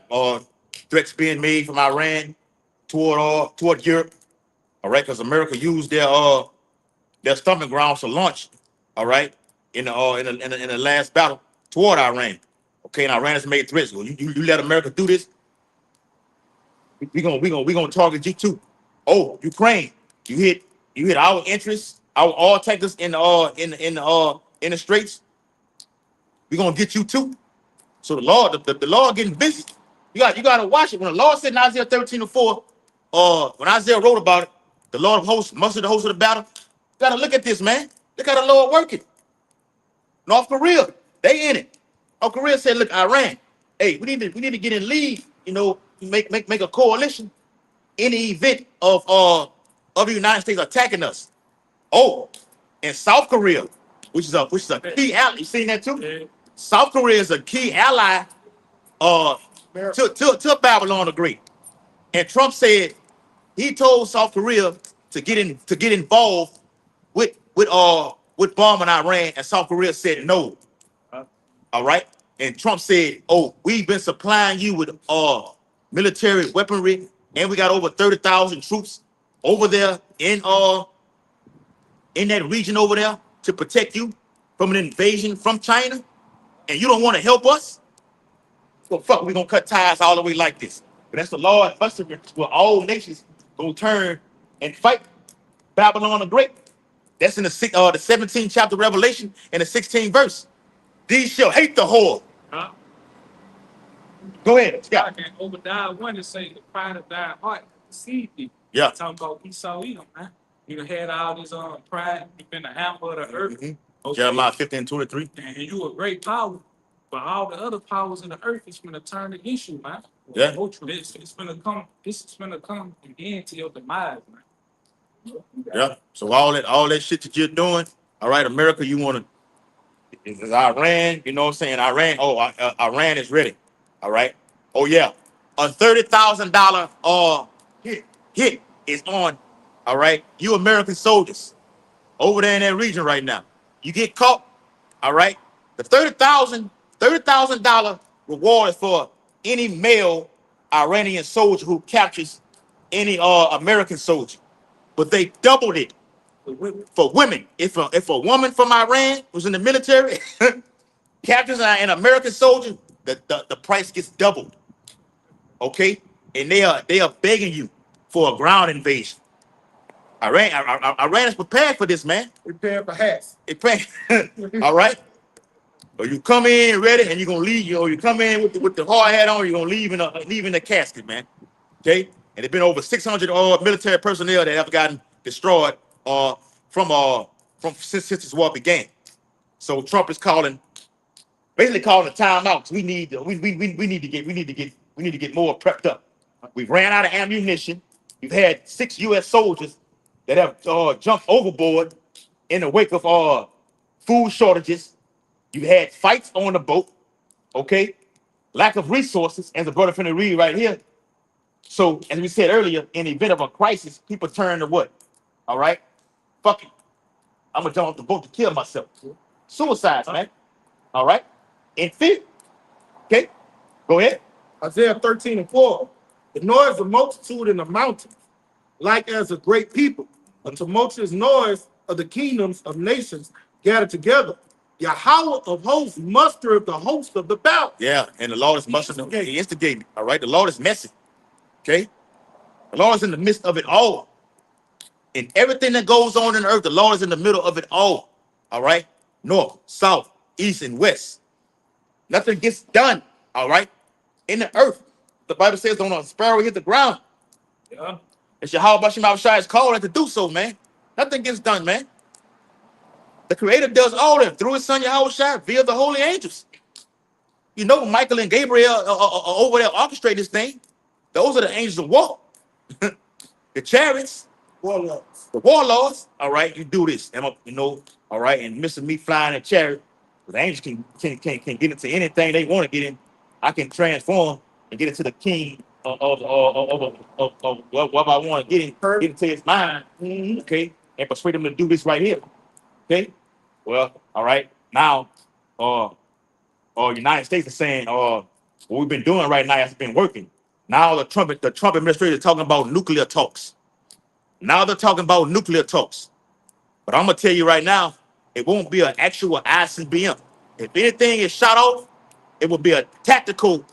threats being made from Iran toward Europe. All right, because America used their stomping grounds to launch. All right, in the last battle toward Iran. Okay, and Iran has made threats. Well, you let America do this, we gonna target you too. Oh, Ukraine, you hit our interests, our all takers in the straits. We gonna get you too. So the Lord getting busy. You gotta watch it. When the Lord said in Isaiah 13:4, when Isaiah wrote about it, the Lord of hosts, mustered the host of the battle. You gotta look at this, man. Look how the Lord working. North Korea, they in it. North Korea said, look, Iran, hey, we need to get in league, make a coalition in the event of the United States attacking us. Oh, and South Korea, which is a key ally. You seen that too? Yeah. South Korea is a key ally to Babylon the Great. And Trump said he told South Korea to get involved with bombing Iran, and South Korea said no. All right. And Trump said, "Oh, we've been supplying you with military weaponry, and we got over 30,000 troops over there in that region over there to protect you from an invasion from China, and you don't want to help us? So fuck, we gonna cut ties all the way like this." But that's the Lord where all nations gonna turn and fight Babylon the Great. That's in the 17th chapter of Revelation and the 16th verse. These shall hate the whore. Huh? Go ahead, God Scott. can Obadiah 1 and say the pride of thy heart deceived thee. Yeah. Talking about Esau Edom, man. You done had all this pride, you been the hammer of the earth. Mhm. Okay. Jeremiah 15:23. And you a great power. But all the other powers in the earth is gonna turn against you, man. Yeah. It's gonna come, this is gonna come again to your demise, man. Yeah. So all that shit that you're doing, all right, America, you want to, is Iran, you know what I'm saying? Iran is ready. All right. Oh yeah. A $30,000 hit is on. All right. You American soldiers over there in that region right now. You get caught, all right. The $30,000 reward is for any male Iranian soldier who captures any American soldier. But they doubled it for women. If a woman from Iran was in the military, captures an American soldier, the price gets doubled. Okay, and they are begging you for a ground invasion. Iran is prepared for this, man. Prepare for hats. All right. Or you come in ready and you're gonna leave, or you come in with the hard hat on, you're gonna leave in the casket, man. Okay? And there's been over 600 military personnel that have gotten destroyed from since this war began. So Trump is basically calling a timeout, 'cause we need to get more prepped up. We've ran out of ammunition. We've had 6 U.S. soldiers that have jumped overboard in the wake of food shortages. You've had fights on the boat, okay? Lack of resources, as the brother finna read right here. So, as we said earlier, in the event of a crisis, people turn to what? All right? Fuck it. I'm gonna jump off the boat to kill myself. Suicides, man. All right? In fear. Okay? Go ahead. Isaiah 13:4. The noise of multitude in the mountains, like as a great people, a tumultuous noise of the kingdoms of nations gathered together. Yahweh of hosts mustereth the host of the battle. Yeah, and the Lord is mustering, he instigating. All right? The Lord is messing. Okay? The Lord is in the midst of it all. And everything that goes on in the earth, the Lord is in the middle of it all. All right? North, south, east, and west. Nothing gets done. All right? In the earth. The Bible says, don't a sparrow hit the ground. Yeah. It's Yahweh Bashim Shai is called to do so, man. Nothing gets done, man. The Creator does all that through His Son Yahweh Shai via the holy angels. You know, Michael and Gabriel are over there orchestrating this thing. Those are the angels of war. The chariots, Warlords. the warlords. All right, you do this, and all right, and missing me flying a chariot. The angels can get into anything they want to get in. I can transform and get into the king of what I want to get into his mind. Okay, and persuade him to do this right here. Okay, well, all right, now, United States is saying, what we've been doing right now has been working. Now the Trump administration is talking about nuclear talks. Now they're talking about nuclear talks. But I'm gonna tell you right now, it won't be an actual ICBM. If anything is shot off, it will be a tactical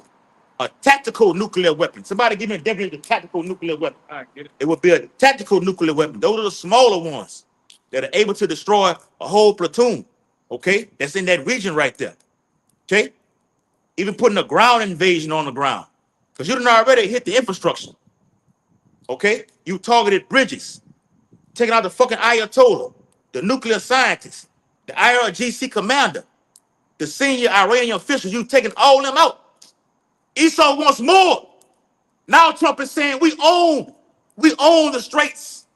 nuclear weapon. Somebody give me a definition of tactical nuclear weapon. I get it. It will be a tactical nuclear weapon. Those are the smaller ones that are able to destroy a whole platoon. Okay, that's in that region right there. Okay, even putting a ground invasion on the ground, because you done already hit the infrastructure. Okay, you targeted bridges, taking out the fucking Ayatollah, the nuclear scientist, the IRGC commander, the senior Iranian officials. You taking all them out. Esau wants more. Now Trump is saying we own the straits,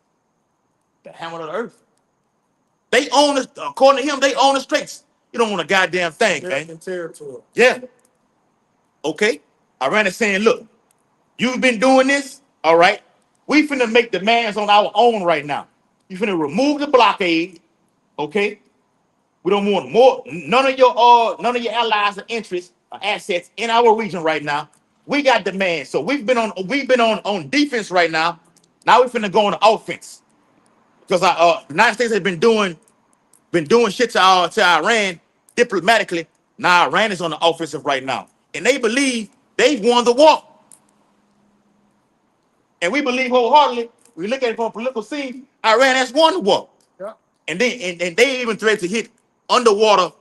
the hammer of the earth. They own it, according to him. They own the straits. You don't want a goddamn thing, man. American territory. Yeah. Okay. Iran is saying, look, you've been doing this, all right. We finna make demands on our own right now. You finna remove the blockade, okay? We don't want none of your allies or interests or assets in our region right now. We got demands. So we've been on defense right now. Now we finna go on the offense. Because the United States has been doing shit to Iran diplomatically. Now Iran is on the offensive right now. And they believe they've won the war. And we believe wholeheartedly, we look at it from a political scene, Iran has won the war. Yeah. And they even threatened to hit underwater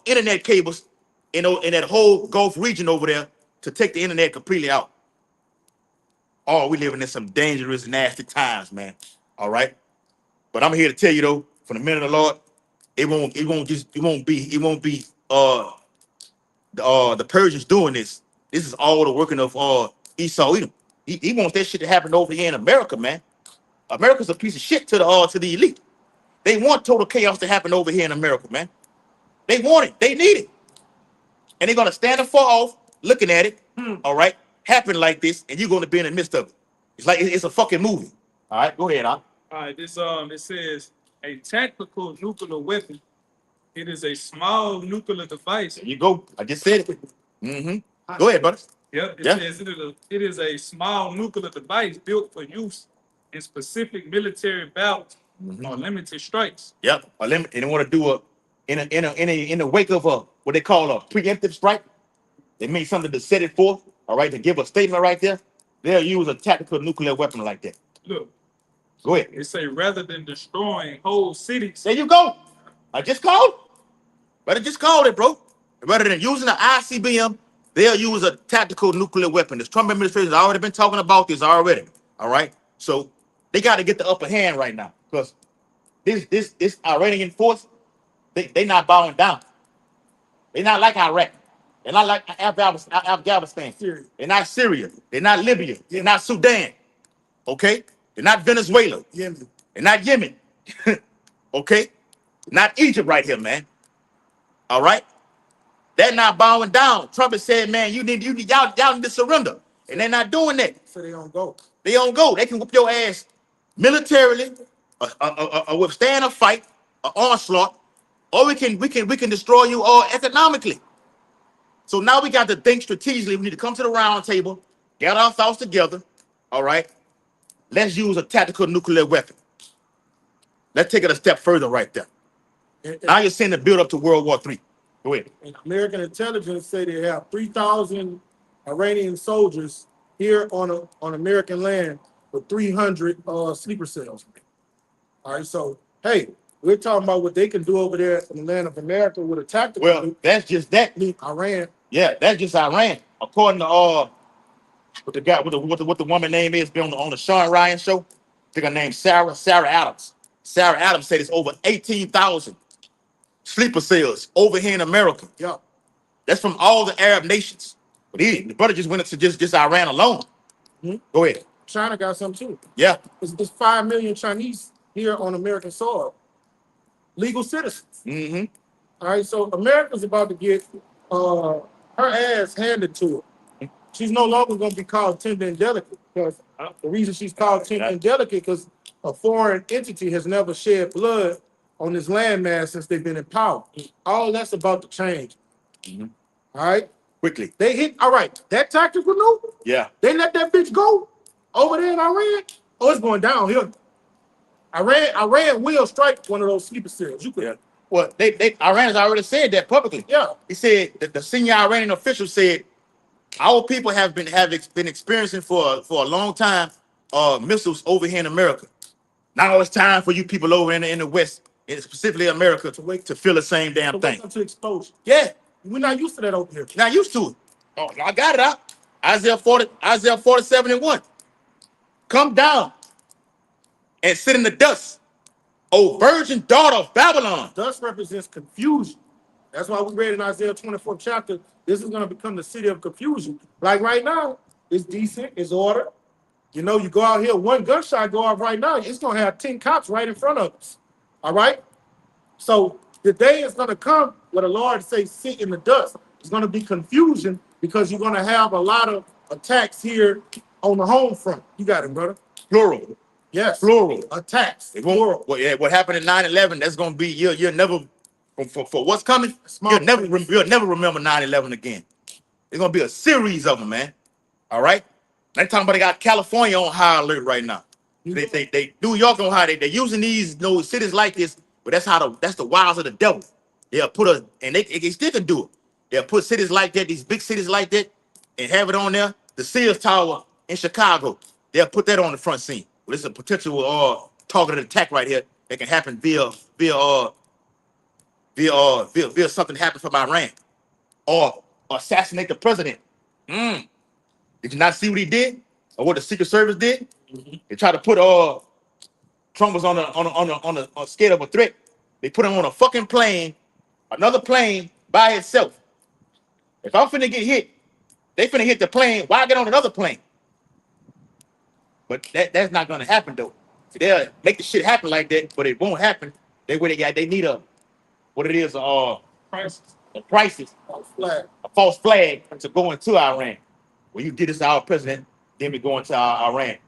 internet cables in that whole Gulf region over there to take the internet completely out. Oh, we living in some dangerous, nasty times, man. All right. But I'm here to tell you though, from the minute of the Lord, it won't be the Persians doing this. This is all the working of Esau Edom. He wants that shit to happen over here in America, man. America's a piece of shit to the elite. They want total chaos to happen over here in America, man. They want it. They need it. And they're gonna stand afar off, looking at it, all right, happen like this, and you're gonna be in the midst of it. It's like it's a fucking movie. All right, go ahead, huh? All right, this it says a tactical nuclear weapon. It is a small nuclear device. There you go. I just said it. Mm-hmm. Go ahead, brother. Yep, it Yeah. says it is a small nuclear device built for use in specific military battles or limited strikes. Yep. And they want to do in the wake of what they call a preemptive strike. They made something to set it forth. All right, to give a statement right there. They'll use a tactical nuclear weapon like that. Look, Go ahead. it say rather than destroying whole cities. There you go. I just called. Better just called it, bro. Rather than using the ICBM, they'll use a tactical nuclear weapon. The Trump administration has already been talking about this already. All right. So they got to get the upper hand right now because this Iranian force, they not bowing down. They're not like Iraq. They're not like Afghanistan. Syria. They're not Syria. They're not Libya. They're not Sudan. Okay? They're not Venezuela. Yemen. They're not Yemen. Okay? Not Egypt right here, man. All right? They're not bowing down. Trump has said, man, y'all need to surrender. And they're not doing that. So they don't go. They don't go. They can whoop your ass militarily, withstand a fight, an onslaught, or we can destroy you all economically. So now we got to think strategically. We need to come to the round table, get our thoughts together. All right. Let's use a tactical nuclear weapon. Let's take it a step further right there. Now you're seeing the build up to World War III. Go ahead. And American intelligence say they have 3,000 Iranian soldiers here on American land with 300 sleeper cells. All right, so hey, we're talking about what they can do over there in the land of America with a tactical. Well, that's just that. Iran. Yeah, that's just Iran. According to what the guy what the woman name is, been on the Sean Ryan show. I think her name's Sarah Adams. Sarah Adams said it's over 18,000 sleeper cells over here in America. Yeah. That's from all the Arab nations. But the brother just went into just Iran alone. Go ahead. China got some too. Yeah. It's 5 million Chinese here on American soil. Legal citizens. Mm-hmm. All right, so America's about to get her ass handed to her. She's no longer going to be called tender and delicate because the reason she's called tender and delicate because a foreign entity has never shed blood on this landmass since they've been in power. All that's about to change. All right? Quickly. They hit, all right, that tactical maneuver, Yeah. they let that bitch go over there in Iran. Oh, it's going downhill. Iran will strike one of those sleeper cells. You could. Yeah. Well, Iran has already said that publicly. Yeah. He said that the senior Iranian official said our people have been experiencing for a long time missiles over here in America. Now it's time for you people over in the West, and specifically America, to feel the same damn thing. To exposure. Yeah. We're not used to that over here. Not used to it. Oh, I got it out. Isaiah 47:1. Come down and sit in the dust, O virgin daughter of Babylon. Dust represents confusion. That's why we read in Isaiah 24th chapter, this is going to become the city of confusion. Like right now, it's decent, it's order. You know, you go out here, one gunshot go off right now, it's going to have 10 cops right in front of us. All right? So the day is going to come where the Lord say, sit in the dust. It's going to be confusion because you're going to have a lot of attacks here on the home front. You got it, brother. Plural. Yes. Plural. Attacks. It won't. Plural. What happened in 9/11? That's gonna be you'll never for what's coming. Small You'll never remember 9/11 again. It's gonna be a series of them, man. All right. They talking about they got California on high alert right now. They New York on high. They're using these cities like this, but that's the wiles of the devil. They'll put us and they still can do it. They'll put cities like that, these big cities like that, and have it on there. The Sears Tower in Chicago, they'll put that on the front scene. Well, this is a potential targeted attack right here that can happen via something happen from Iran or assassinate the president. Did you not see what he did or what the Secret Service did? They tried to put Trump was on a scale of a threat. They put him on a fucking plane, another plane by itself. If I'm finna get hit, they finna hit the plane. Why get on another plane? But that's not gonna happen though. See, they'll make the shit happen like that, but it won't happen. They need a what it is crisis, a false flag to go into Iran. When you did this to our president, then we go into Iran,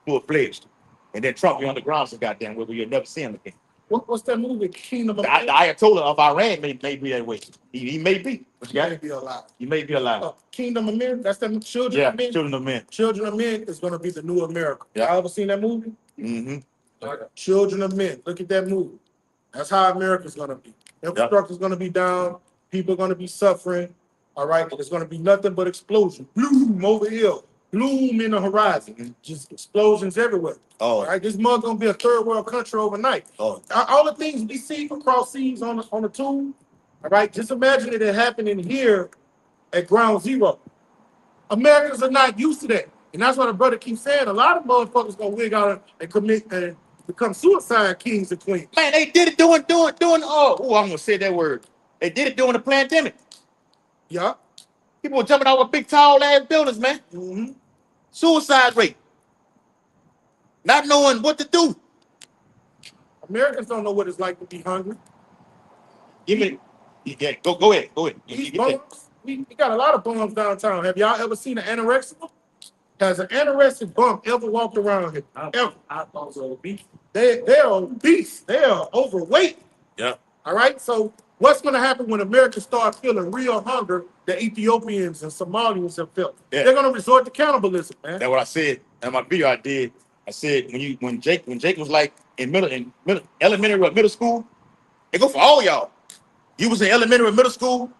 full fledged, and then Trump be on the ground so goddamn well, you'll never see him again. What's that movie? Kingdom of The Ayatollah of Iran may be that way. He may be. But He may be alive. He may be alive. Kingdom of Men. That's them children of men. Children of men. Children of Men is gonna be the new America. Yeah. Y'all ever seen that movie? Mm-hmm. Children of Men. Look at that movie. That's how America's gonna be. Infrastructure's gonna be down. People are gonna be suffering. All right. And it's gonna be nothing but explosion. Bloom over here. Bloom in the horizon. Just explosions everywhere. Oh. All right. This mug gonna be a third world country overnight. Oh. All the things we see across seas on the tube. All right. Just imagine it happening here at ground zero. Americans are not used to that. And that's what the brother keeps saying. A lot of motherfuckers gonna wig out and commit and become suicide kings and queens. Man, they did it doing I'm gonna say that word. They did it during the pandemic. Yeah. People were jumping out of big tall ass buildings, man. Mm-hmm. Suicide rate. Not knowing what to do. Americans don't know what it's like to be hungry. Give me go ahead. These bums, we got a lot of bums downtown. Have y'all ever seen an anorexic? Has an anorexic bum ever walked around here? Ever? I thought so obese. They're obese. They are overweight. Yeah. All right. So what's going to happen when Americans start feeling real hunger that Ethiopians and Somalians have felt? Yeah. They're going to resort to cannibalism, man. That's what I said in my video I did. I said when Jake was like in elementary or middle school, it go for all y'all. You was in elementary or middle school,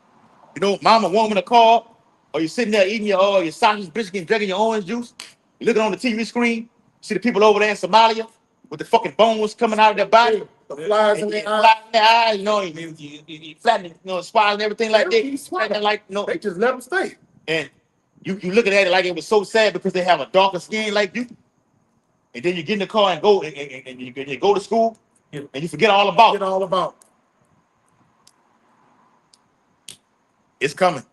mama warming a car, or you sitting there eating your sausage biscuit, drinking your orange juice. You looking on the TV screen, see the people over there in Somalia with the fucking bones coming out of their body. The flies in their eyes. You flatten, swallow and everything like that. They just let them stay. And you looking at it like it was so sad because they have a darker skin like you. And then you get in the car and go and you go to school and you forget all about it. It's coming.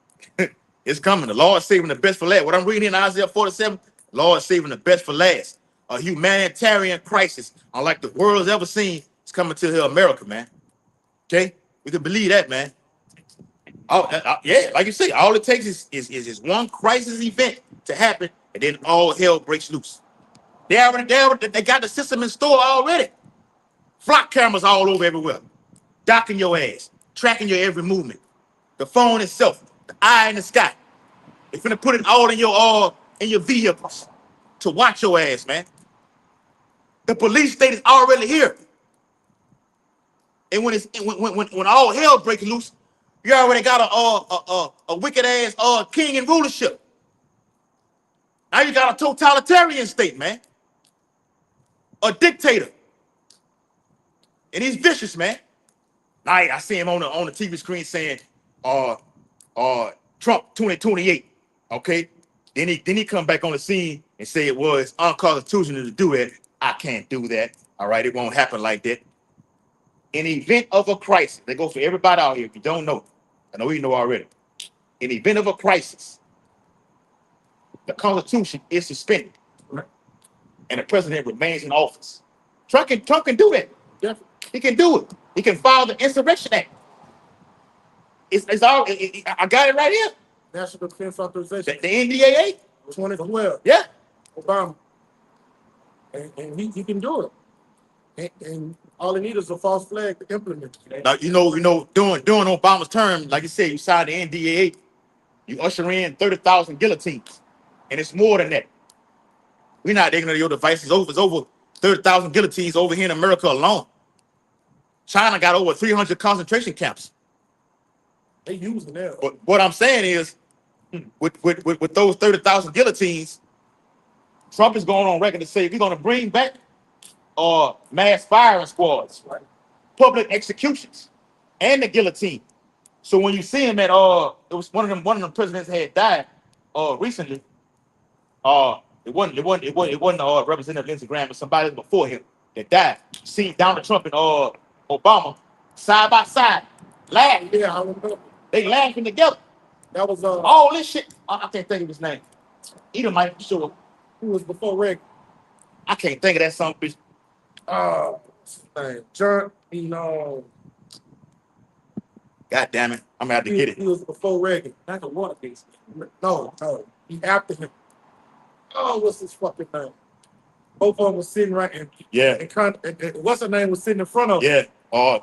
It's coming. The Lord saving the best for last. What I'm reading in Isaiah 47, Lord saving the best for last. A humanitarian crisis, unlike the world's ever seen, is coming to here, America, man. Okay? We can believe that, man. Yeah, like you say, all it takes is one crisis event to happen, and then all hell breaks loose. They got the system in store already. Flock cameras all over everywhere, docking your ass, tracking your every movement. The phone itself, the eye in the sky. They're finna put it all in your vehicles to watch your ass, man. The police state is already here. And when all hell breaks loose, you already got a wicked ass king and rulership. Now you got a totalitarian state, man. A dictator. And he's vicious, man. Now I see him on the TV screen saying, Trump 2028. Okay. Then he come back on the scene and say it was unconstitutional to do it. I can't do that. All right, it won't happen like that. In the event of a crisis, they go for everybody out here. If you don't know, I know you know already. In the event of a crisis, the Constitution is suspended, and the president remains in office. Trump can do that. Yeah. He can do it. He can file the Insurrection Act. It's all. I got it right here. National Defense Authorization. The NDAA. 2012. Yeah. Obama. and he can do it. And all he needs is a false flag to implement it. Now during Obama's term, like you said, you signed the NDAA, you usher in 30,000 guillotines, and it's more than that. We're not ignorant of your devices. It's over 30,000 guillotines over here in America alone. China got over 300 concentration camps. They using that. But what I'm saying is, with those 30,000 guillotines, Trump is going on record to say we're going to bring back mass firing squads, public executions, and the guillotine. So when you see him at it was one of them presidents had died recently. It wasn't Representative Lindsey Graham, but somebody before him that died. See Donald Trump and Obama side by side, laughing. Yeah, I remember. They laughing together. That was All this shit. I can't think of his name. Either might be sure. who was before Reagan. I can't think of that son bitch. What's his name? John. God damn it. I'm gonna have to get it. He was before Reagan. Not the Watergate. No. He after him. Oh, what's his fucking name? Both of them was sitting right in. Yeah. And what's her name was sitting in front of him. Yeah.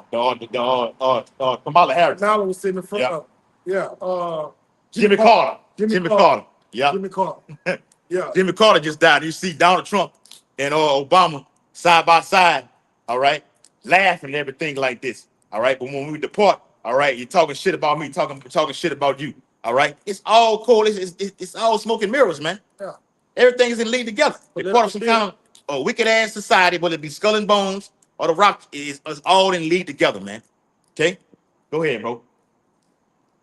Kamala Harris. Kamala was sitting in front of him. Yeah. Jimmy Carter. Jimmy Carter. Yeah. Jimmy Carter. Yeah. Jimmy Carter just died. You see Donald Trump and Obama side by side, all right, laughing and everything like this, all right. But when we depart, all right, you're talking shit about me, talking shit about you, all right. It's all cool. It's all smoke and mirrors, man. Yeah. Everything is in league together. It's part of some kind of wicked ass society, whether it be Skull and Bones or The Rock, is all in league together, man. Okay, go ahead, bro.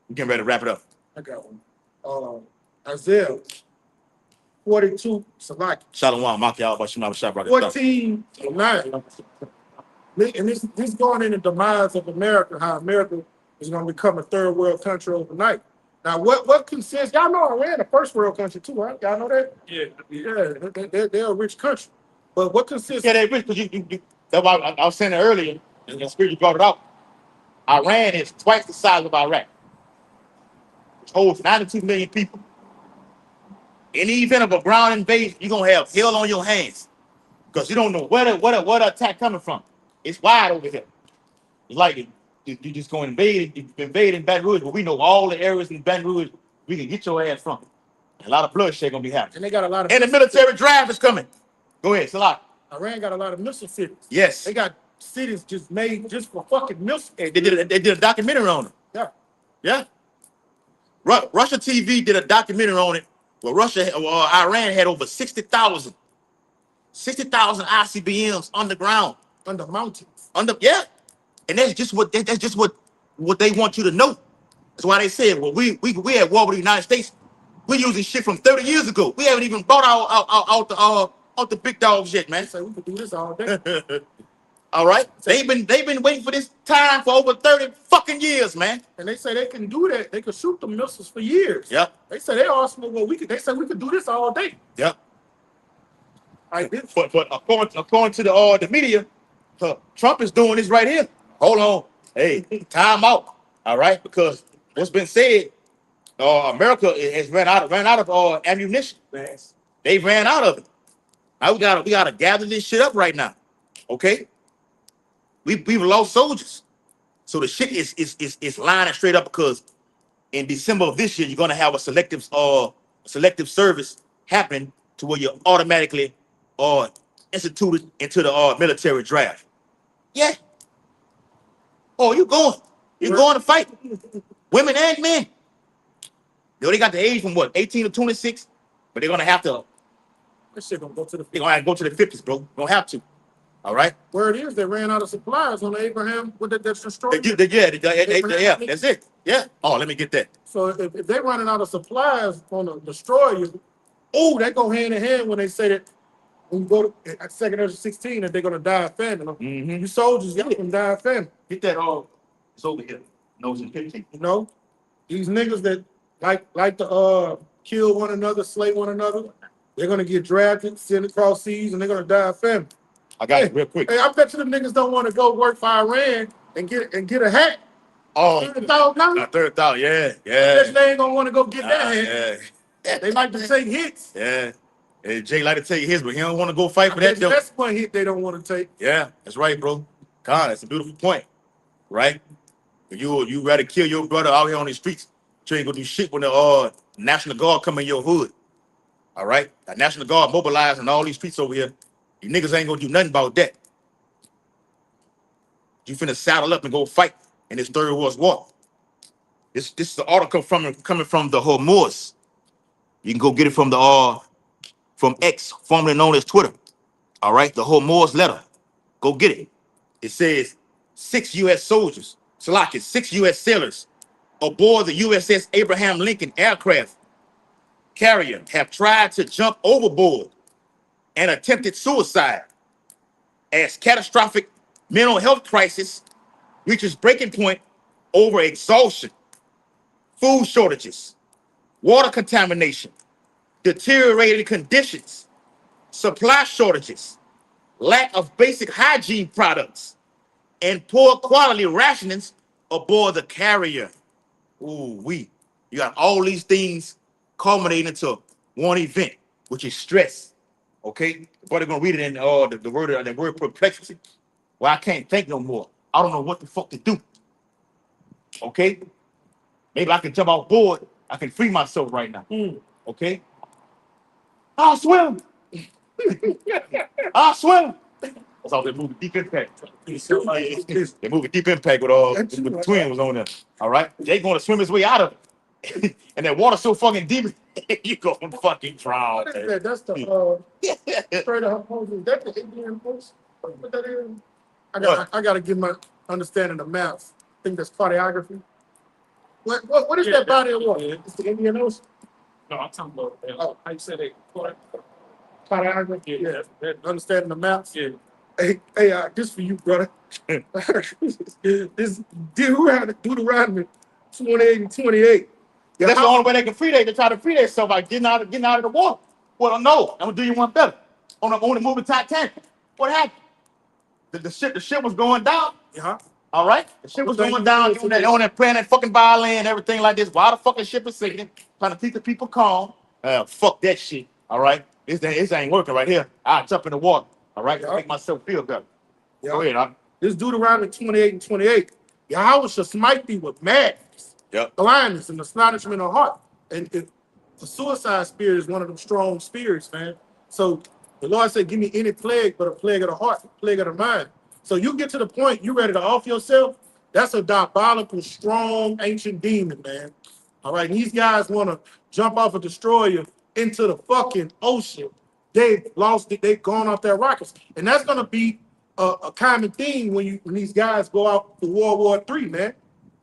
We're getting ready to wrap it up. I got one. Isaiah 42, Salaki. Shalom, Maki, y'all, but you know, shot rocket. 14:9. And this going in the demise of America, how America is going to become a third world country overnight. Now, what consists? Y'all know Iran, a first world country too, right? Y'all know that? Yeah. They're a rich country. But what consists? Yeah, they rich because you that's why I was saying it earlier, and the spirit you brought it up. Iran is twice the size of Iraq, which holds 92 million people. In the event of a ground invasion, you're gonna have hell on your hands because you don't know where the attack coming from. It's wide over here. It's like you just go invade in Baton Rouge, but we know all the areas in Baton Rouge we can get your ass from. A lot of bloodshed gonna be happening. And they got a lot of. And the military draft is coming. Go ahead, Salah. Iran got a lot of missile cities. Yes. They got cities just made just for fucking missiles. They did a documentary on them. Yeah. Yeah. Russia TV did a documentary on it where Iran had over 60,000 ICBMs underground. Under mountains. Yeah. And that's just what they want you to know. That's why they said, well, we at war with the United States. We're using shit from 30 years ago. We haven't even bought out the big dogs yet, man. They say we could do this all day. All right. They've been waiting for this time for over 30 fucking years, man. And they say they can do that. They could shoot the missiles for years. Yeah. They say they also they say we could do this all day. Yeah. Like this. But according to the media, Trump is doing this right here. Hold on. Hey, time out. All right, because what's been said, America has ran out of ammunition. They ran out of it. Now we gotta gather this shit up right now. Okay? We've lost soldiers. So the shit is lining straight up because in December of this year, you're gonna have a selective service happen to where you're automatically instituted into the military draft. Yeah. Oh, you're going to fight. Women and men. They got the age from what, 18 to 26, but they're gonna have to. This shit gonna go to the. They're gonna have to go to the 50s, bro. Gonna have to. All right. Where it is, they ran out of supplies on the Abraham with that's destroyed. Yeah, that's it. Yeah. Oh, let me get that. So if they're running out of supplies on the destroyer, they go hand in hand when they say that when you go to at second or 16 that they're gonna die of famine. Mm-hmm. You soldiers, y'all can die of famine. Get that all. It's over here. Nose and 15. You know, these niggas that like to kill one another, slay one another, they're gonna get drafted, sent across seas, and they're gonna die of famine. I got it real quick. Hey, I bet you them niggas don't want to go work for Iran and get a hat. Oh, $30,000. $30,000. Yeah. They ain't gonna want to go get that hat. Yeah. They like to take hits. Yeah. Jay like to tell you his, but he don't want to go fight for that. That's one hit they don't want to take. Yeah, that's right, bro. God, that's a beautiful point, right? You rather kill your brother out here on the streets, you ain't gonna do shit when the National Guard come in your hood. All right, the National Guard mobilized in all these streets over here. You niggas ain't gonna do nothing about that. You finna saddle up and go fight in this Third World War. This is the article coming from the Hormuz. You can go get it from the from X, formerly known as Twitter. All right, the Hormuz letter. Go get it. It says 6 U.S. soldiers, selected 6 U.S. sailors aboard the USS Abraham Lincoln aircraft carrier have tried to jump overboard and attempted suicide as catastrophic mental health crisis reaches breaking point over exhaustion, food shortages, water contamination, deteriorating conditions, supply shortages, lack of basic hygiene products, and poor quality rationings aboard the carrier. Ooh, you got all these things culminating into one event, which is stress. Okay, but they're gonna read it in the word perplexity. Well, I can't think no more. I don't know what the fuck to do. Okay, maybe I can jump off board. I can free myself right now. Okay, I'll swim. I'll swim. That's all that movie Deep Impact. They movie Deep Impact with the twin was on there. All right, they going to swim his way out of it, and that water's so fucking deep, you gonna fucking drown. What is that? That's the straight up post. Is that the Indian post? What that is? I gotta get my understanding of maps. I think that's cartography. What is that body of water? It's the Indian Ocean. No, I'm talking about how you say they Cartography. Yeah. Understanding the maps. Yeah. Hey, this for you, brother. This Deuteronomy 28 and 28. That's the only way they can free they try to free themselves by getting out of the water. Well, no, I'm gonna do you one better. On the movie Titanic, what happened? The ship was going down. All right, the ship was going down on that playing that fucking violin and everything like this. While the fucking ship is sinking, trying to keep the people calm. Fuck that shit. All right, this ain't working right here. I jump in the water. All right, to make myself feel better. Go ahead, huh? This Deuteronomy 28 and 28. Yahweh shall smite thee with madness, blindness, and astonishment of heart. And the suicide spirit is one of them strong spirits, man. So the Lord said, give me any plague but a plague of the heart, a plague of the mind. So you get to the point you ready to off yourself, that's a diabolical, strong, ancient demon, man. All right, and these guys want to jump off a destroyer into the fucking ocean. They've lost it. They've gone off their rockets. And that's going to be a common theme when these guys go out for World War III, man.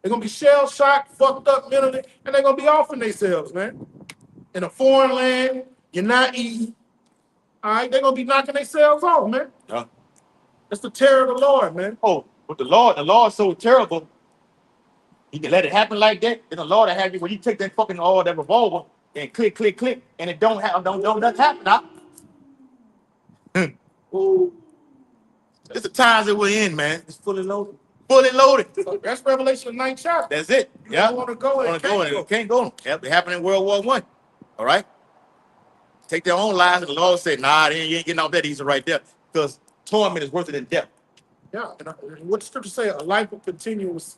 They're going to be shell-shocked, fucked up mentally, and they're going to be offing themselves, man. In a foreign land, you're not eating. All right, they're going to be knocking themselves off, man. Yeah. That's the terror of the Lord, man. Oh, but the Lord's so terrible, he can let it happen like that. Then the Lord will have you when you take that fucking that revolver and click, and it don't nothing happen now. It's the times that we're in, man. It's fully loaded. Fully loaded. So that's Revelation 9 chapter. That's it. You want to go and can't go. It happened in World War I. All right. Take their own lives, and the Lord said, "Nah, you ain't getting off that easy right there, because torment is worse than death." Yeah, and what the scripture say? A life of continuous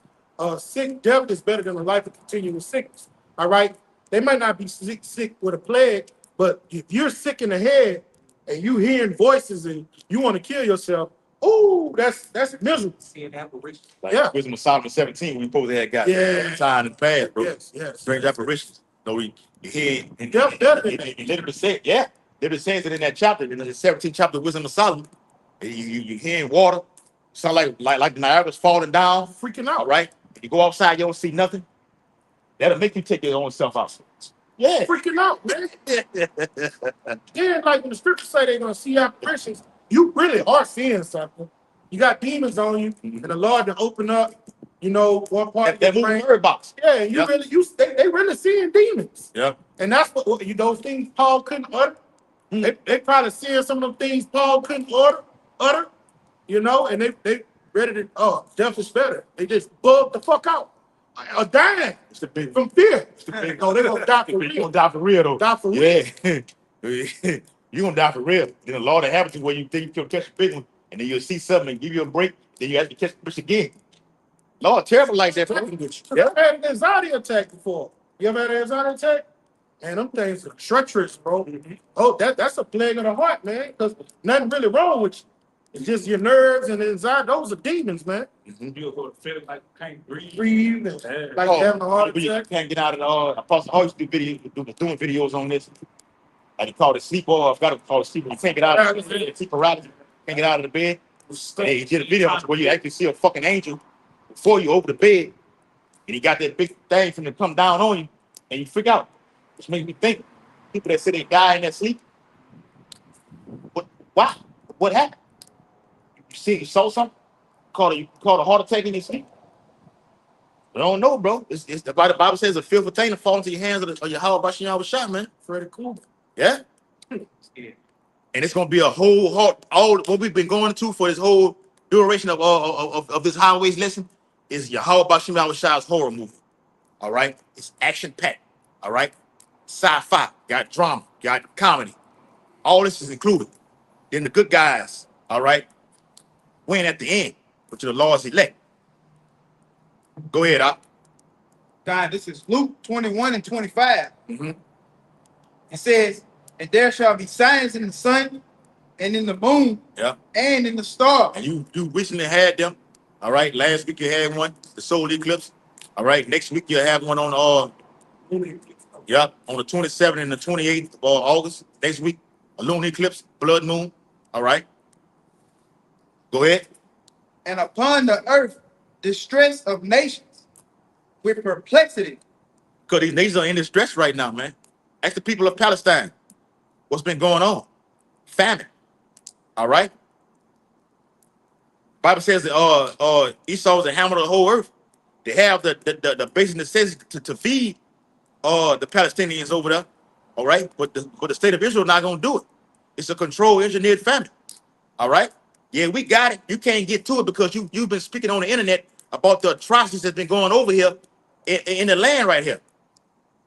sick death is better than a life of continuous sickness. All right. They might not be sick with a plague, but if you're sick in the head and you hearing voices and you want to kill yourself, ooh, that's miserable. Seeing apparitions. Like Wisdom of Solomon 17, we supposed to have got time in the past, bro. Yes. Strange apparitions. No, you hear and Definitely. literally said, literally says it in that chapter, in the 17th chapter of Wisdom of Solomon. You hearing water, sound like the Niagara's falling down, Freaking out. all right? You go outside, you don't see nothing. That'll make you take your own self out. Yeah. Freaking out, man. Then, like when the scriptures say they're gonna see apparitions, you really are seeing something. You got demons on you, and the Lord to open up, one part of That your moving brain. bird box. Yeah, you they really seeing demons. Yeah. And that's what those things Paul couldn't utter. They probably seeing some of them things Paul couldn't utter, and they ready to death is better. They just bug the fuck out. Dying from fear. Oh, they're gonna die for real. Die for real. Yeah. You're gonna die for real. Then the law that happens is where you think you'll catch a big one, and then you'll see something and give you a break, then you have to catch the fish again. Lord, terrible like that, bro. Yeah. I had an anxiety attack before. You ever had an anxiety attack? Man, them things are treacherous, bro. Oh, that's a plague of the heart, man. Because nothing really wrong with you. It's just your nerves and anxiety. Those are demons, man. You'll go to feel like you can't breathe. Breathe and like having a heart When you attack. can't get out of the Apostle always do doing videos on this. Like he called it sleep or I've got to call it sleep. You can't get out of the bed, sleep paralysis, can't get out of the bed. And he did a video where you actually see a fucking angel before you over the bed, and he got that big thing from to come down on you, and you freak out. Which makes me think people that say they die in their sleep. Why? What happened? You saw something? You called a heart attack in your sleep? I don't know, bro. It's the Bible says a filthy thing to fall into your hands or your house by shot, man. Freddy Krueger. Yeah. And it's gonna be a whole heart. All what we've been going to for this whole duration of this highways lesson is Yahweh Bashim Shah's horror movie. All right, it's action packed. All right, sci-fi, got drama, got comedy. All this is included. Then the good guys, all right, win at the end, but to the Lord's elect. Go ahead, Op. God, this is Luke 21 and 25. Mm-hmm. It says, and there shall be signs in the sun and in the moon Yeah. and in the stars. And you recently had them. All right. Last week you had one, the solar eclipse. All right. Next week you'll have one on on the 27th and the 28th of August. Next week, a lunar eclipse, blood moon. All right. Go ahead. And upon the earth, distress of nations with perplexity. Because these nations are in distress right now, man. Ask the people of Palestine what's been going on. Famine. All right. Bible says that Esau is the hammer of the whole earth. They have the basic necessity to feed the Palestinians over there. All right. But the state of Israel not gonna do it. It's a controlled engineered famine. All right. Yeah, we got it. You can't get to it because you've been speaking on the internet about the atrocities that's been going over here in the land right here.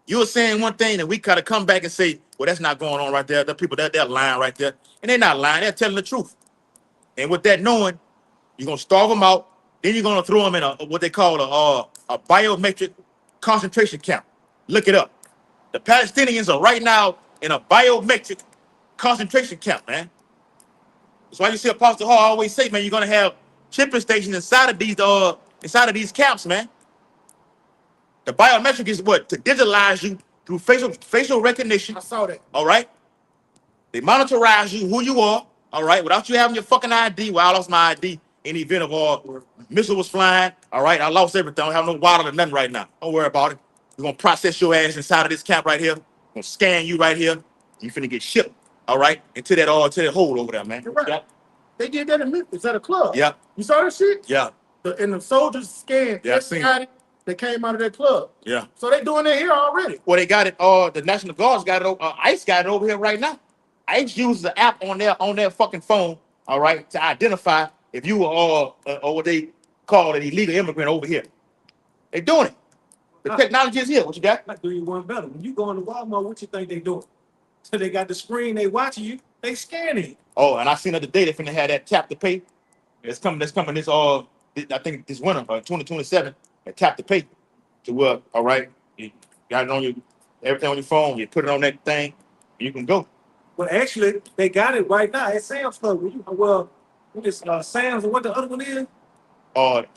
You were saying one thing, and we kind of come back and say, well, that's not going on right there. The people they're lying right there. And they're not lying, they're telling the truth. And with that knowing, you're gonna starve them out, then you're gonna throw them in what they call a biometric concentration camp. Look it up. The Palestinians are right now in a biometric concentration camp, man. That's why you see Apostle Hall always say, man, you're gonna have shipping stations inside of these camps, man. The biometric is what? To digitalize you through facial recognition. I saw that. All right. They monitorize you, who you are, all right, without you having your fucking ID. Well, I lost my ID in the event of missile was flying. All right, I lost everything. I don't have no wallet or nothing right now. Don't worry about it. We're gonna process your ass inside of this camp right here. We're gonna scan you right here. You finna get shipped, all right, into that hole over there, man. You're right. Yeah. They did that in Memphis at a club. Yeah. You saw that shit? Yeah. And the soldiers scanned Yeah, I seen it. everybody that came out of that club. Yeah. So they doing it here already. Well, they got it. The National Guard's got it. ICE got it over here right now. ICE uses the app on their fucking phone, all right, to identify if you are or what they call an illegal immigrant over here. They doing it. The technology is here. What you got? I do you one better. When you go into Walmart, what you think they doing? So they got the screen, they watching you, they scanning. Oh, and I seen the other day they finna have that tap to pay. That's coming this I think this winter, 2027. That tap to pay to where, all right, you got it on everything on your phone. You put it on that thing, you can go. Well, actually, they got it right now at Sam's Club. Sam's and what the other one is?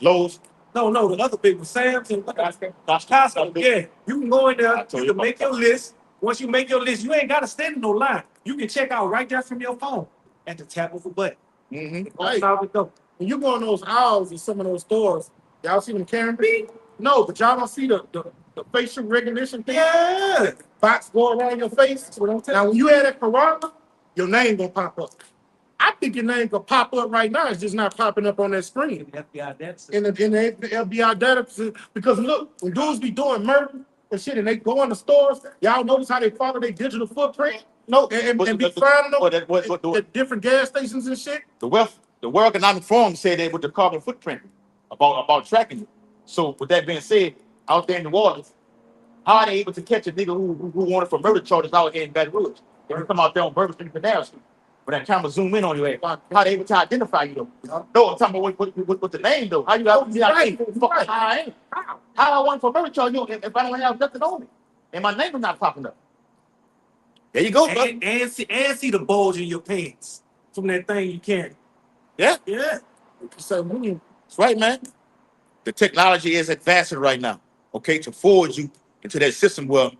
Lowe's. No, the other big one, Sam's and Costco. Yeah, you can go in there, you can make your list. Once you make your list, you ain't got to stand in no line. You can check out right there from your phone at the tap of a button. Mm-hmm. Right. Out the door. When you go in those aisles in some of those stores, y'all see them carrying beep? No, but y'all don't see the facial recognition thing. Yeah. Box go around your face. Now, when you had that corona, your name gonna pop up. I think your name gonna pop up right now. It's just not popping up on that screen. FBI data. In the FBI data, because look, when dudes be doing murder and shit, and they go in the stores, y'all notice how they follow their digital footprint? No, and be finding them at different gas stations and shit. The World Economic Forum said that with the carbon footprint about tracking you. So with that being said, out there in the waters, how are they able to catch a nigga who wanted for murder charges out here in Baton Rouge? They come out there on Bourbon Street, Canal Street. When that camera zoom in on you, how they able to identify you though? No, I'm talking about what the name though. How you have how I am? How I want for marriage you if I don't have nothing on me and my name is not popping up. There you go, bro. And see the bulge in your pants from that thing you carry. Yeah, Yeah. So we that's right, man. The technology is advancing right now. Okay, to forward you into that system where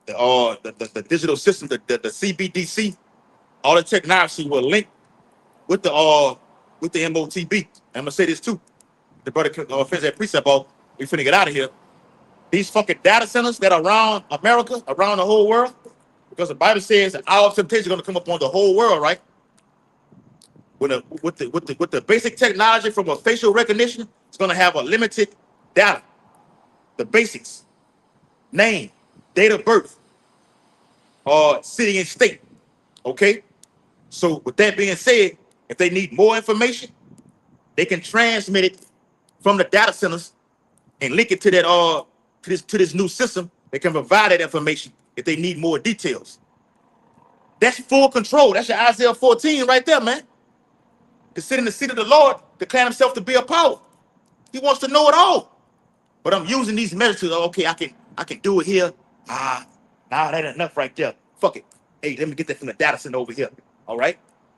the digital system, the CBDC, all the technology will link with the MOTB. I'm gonna say this too. The brother finished that precept off. We finna get out of here. These fucking data centers that are around America, around the whole world, because the Bible says the hour of temptation is gonna come upon the whole world, right? With the basic technology from a facial recognition, it's gonna have a limited data, the basics, name, date of birth, city and state. Okay. So with that being said, if they need more information, they can transmit it from the data centers and link it to that to this new system. They can provide that information if they need more details. That's full control. That's your Isaiah 14 right there, man. To sit in the seat of the Lord, declare himself to be a power. He wants to know it all. But I'm using these measures to, okay, I can do it here. Nah, that ain't enough right there. Fuck it. Hey, let me get that from the data center over here. All right?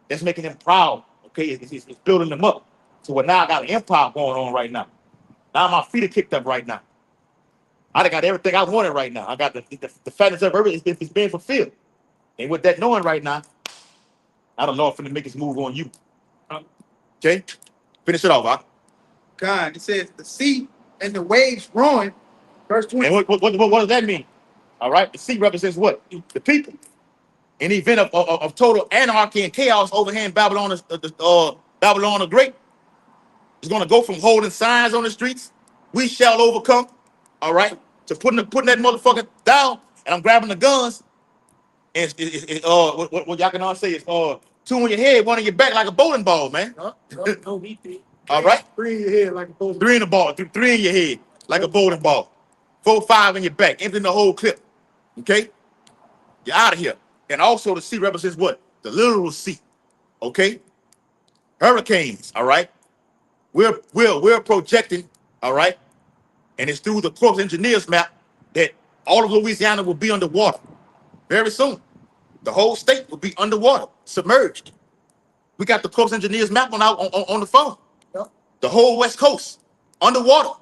That's making them proud. Okay, it's building them up. So now I got an empire going on right now. Now my feet are kicked up right now. I done got everything I wanted right now. I got the fatness of everything is being fulfilled. And with that knowing right now, I don't know if I'm gonna make this move on you. Okay? Finish it off, huh? God, it says the sea and the waves roaring. Verse 20. And what does that mean? All right, the sea represents what? The people. In the event of total anarchy and chaos over here in Babylon, Babylon the Great, is going to go from holding signs on the streets, we shall overcome, all right, to putting that motherfucker down, and I'm grabbing the guns, and what y'all can all say is two on your head, one on your back like a bowling ball, man. All right, three in your head like a bowling. Three in the ball, three in your head like a bowling ball, 4, 5 in your back, emptying the whole clip. Okay, you're out of here. And also the sea represents what? The literal sea. Okay, hurricanes. All right, we're projecting. All right, and it's through the Corps Engineers map that all of Louisiana will be underwater very soon. The whole state will be underwater, submerged. We got the Corps Engineers map on the phone. Yep. The whole West Coast underwater.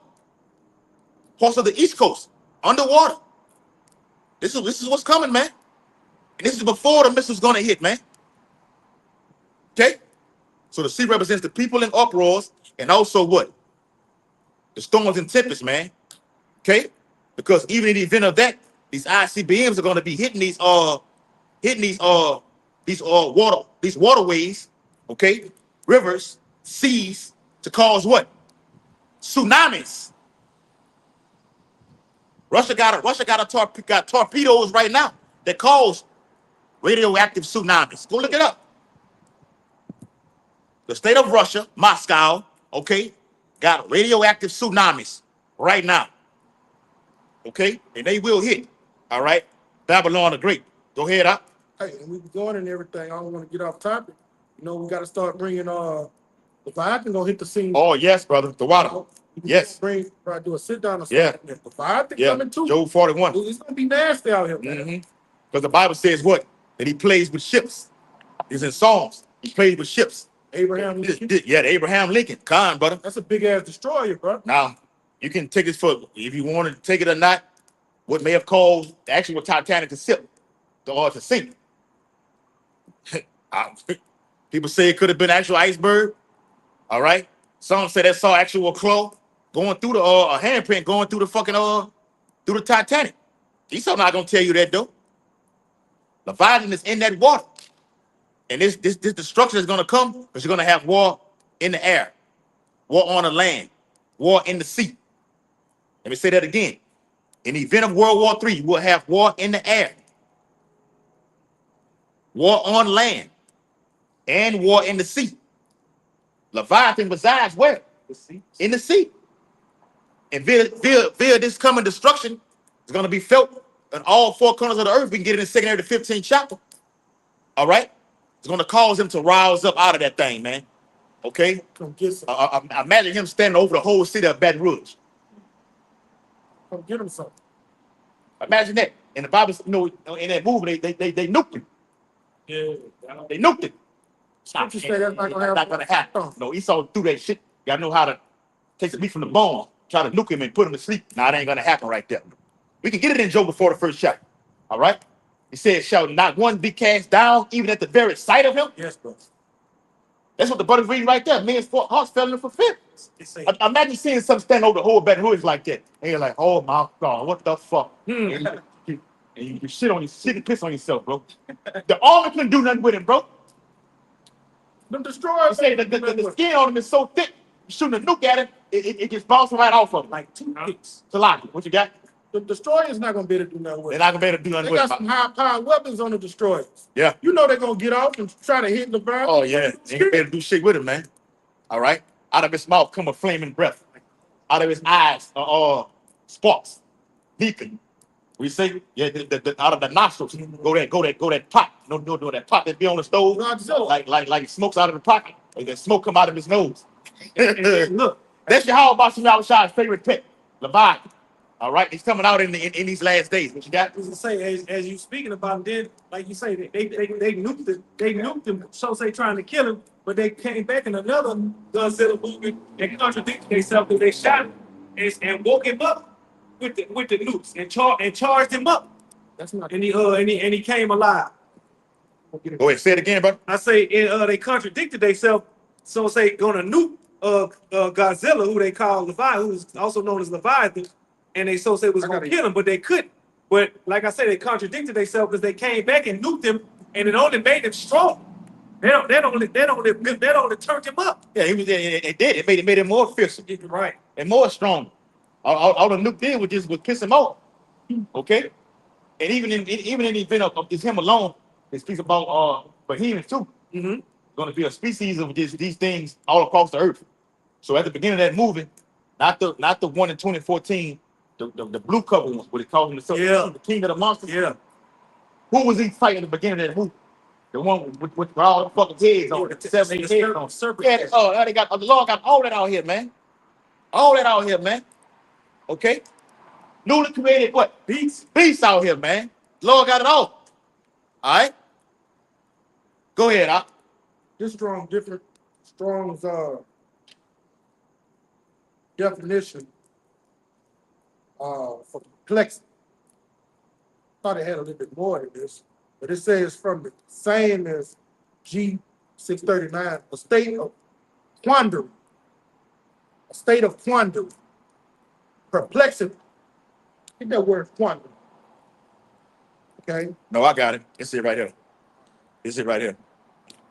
Parts of the East Coast underwater. This is what's coming, man. And this is before the missile's gonna hit, man. Okay? So the sea represents the people in uproars and also what? The storms and tempests, man. Okay? Because even in the event of that, these ICBMs are gonna be hitting these waterways, okay, rivers, seas, to cause what? Tsunamis. Russia got torpedoes right now that cause radioactive tsunamis. Go look it up. The state of Russia, Moscow, okay, got radioactive tsunamis right now. Okay, and they will hit. All right, Babylon the Great. Go ahead, up. Hey, and we be going and everything. I don't want to get off topic. You know, we got to start bringing the Leviathan gonna hit the scene. Oh yes, brother, the water. Yes. Probably do a sit down or something. Yeah. The Leviathan Yeah. coming too. Job 41. It's gonna be nasty out here, man. Because the Bible says what? That he plays with ships. It's in Psalms. He plays with ships. Abraham Lincoln. Yeah, the Abraham Lincoln. Con, brother. That's a big ass destroyer, bro. Now, you can take this for, if you want to take it or not, what may have caused the actual Titanic to sink, to sink. People say it could have been actual iceberg. All right. Some say they saw actual claw going through the a handprint going through the fucking through the Titanic. Esau not gonna tell you that though. Leviathan is in that water, and this destruction is gonna come because you're gonna have war in the air, war on the land, war in the sea. Let me say that again. In the event of World War III, you will have war in the air, war on land, and war in the sea. Leviathan resides where? The sea. In the sea. And via this coming destruction, it's going to be felt in all 4 corners of the earth. We can get it in 2nd to 15th chapter. All right? It's going to cause him to rouse up out of that thing, man. Okay? Come get some. Imagine him standing over the whole city of Baton Rouge. Come get him something. Imagine that. And the Bible, in that movie, they nuked him. Yeah. They nuked him. Scripture say that's not gonna happen. No, Esau do that shit. You gotta know how to take the meat from the bone, try to nuke him and put him to sleep. Nah, it ain't gonna happen right there. We can get it in Job before the first chapter. All right? He said, shall not one be cast down, even at the very sight of him? Yes, bro. That's what the brother's reading right there. Men's hearts fell in the fulfillment. Imagine seeing something stand over the whole Baton Rouge like that. And you're like, oh my God, what the fuck? And you shit and piss on yourself, bro. The army couldn't do nothing with him, bro. Them destroyers. Say the skin on him is so thick, you shooting a nuke at him, it just bouncing right off of him. Like 2 kicks. Salaki, what you got? The destroyers not gonna be able to do nothing with They're it. not gonna be able to do nothing They with got him. some high-powered weapons on the destroyers. Yeah. You know they're gonna get off and try to hit the ground. Oh yeah, they ain't able to do shit with him, man. All right. Out of his mouth come a flaming breath. Out of his eyes are sparks, leaping. We say, yeah, out of the nostrils go that pot. No, that pot that be on the stove. Godzilla. Like smokes out of the pocket. Like that smoke come out of his nose. And look, That's your how about Shah's favorite pet, Leviathan. All right, he's coming out in these last days. What you got? As I say, as you speaking about, then like you say, they nuked him. So say trying to kill him, but they came back in another Godzilla movie and contradicted themselves because they shot him and woke him up with the nukes and charged him up. that's not. And he came alive. Go ahead, say it again, bro. I say they contradicted themselves. So say gonna nuke Godzilla, who they call Leviathan, who's also known as Leviathan, and they so say was gonna kill him, but they couldn't. But like I said, they contradicted themselves because they came back and nuked him, and it only made him strong. They only turned him up. Yeah, he was there. It did. It made him more fierce Right. and more strong. All the nuke did would piss him off. Okay, and even in the event of just him alone, it speaks about behemoths too. Mm-hmm. Going to be a species of these things all across the earth. So at the beginning of that movie, not the one in 2014, the blue cover one, what it calls him the king of the monsters. Yeah. Who was he fighting at the beginning of that movie? The one with all the fucking heads on it, 7 8 heads on. Serpent. Yeah, they got the Lord got all that out here, man. All that out here, man. Okay. Newly created what? Beasts out here, man. Lord got it all. All right. Go ahead, This Strong's definition for complexity. Thought it had a little bit more than this, but it says from the same as G639, a state of quandary, perplexity. Get that word quandary. Okay. No, I got it. It's it right here. It's it right here.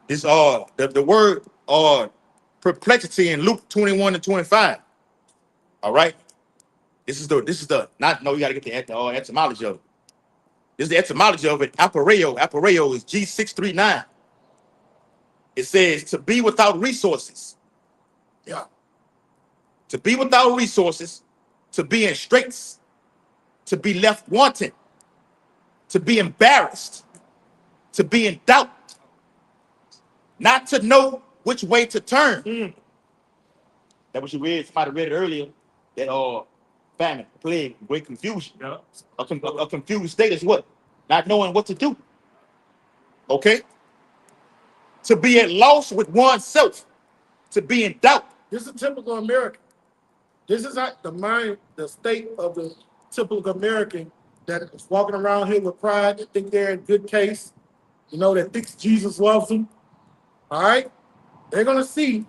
This the word perplexity in Luke 21 and 25. All right. This is the not no, you gotta get the etymology of it. This is the etymology of it. Aporeo. Aporeo is G639. It says to be without resources. Yeah. To be without resources, to be in straits, to be left wanting, to be embarrassed, to be in doubt, not to know which way to turn. That was you read. Somebody read it earlier. That famine, plague, great confusion. Yeah. A confused state is what? Not knowing what to do. Okay. To be at loss with oneself. To be in doubt. This is typical American. This is not the state of the typical American that is walking around here with pride, that think they're in good case, that thinks Jesus loves them. All right? They're going to see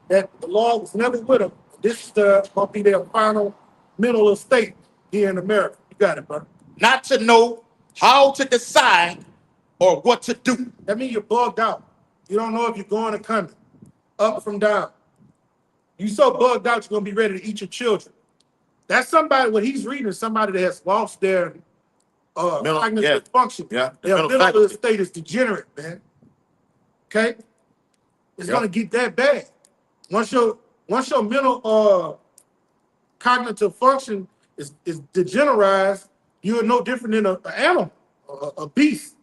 that the Lord was never with them. This is going to be their final mental state here in America. You got it, brother. Not to know how to decide or what to do. That means you're bugged out. You don't know if you're going or coming, up from down. You so bugged out, you're going to be ready to eat your children. That's somebody, what he's reading is somebody that has lost their cognitive function. Yeah. Their mental state is degenerate, man. Okay? It's going to get that bad. Once your mental cognitive function is degenerized, you're no different than an animal, a beast.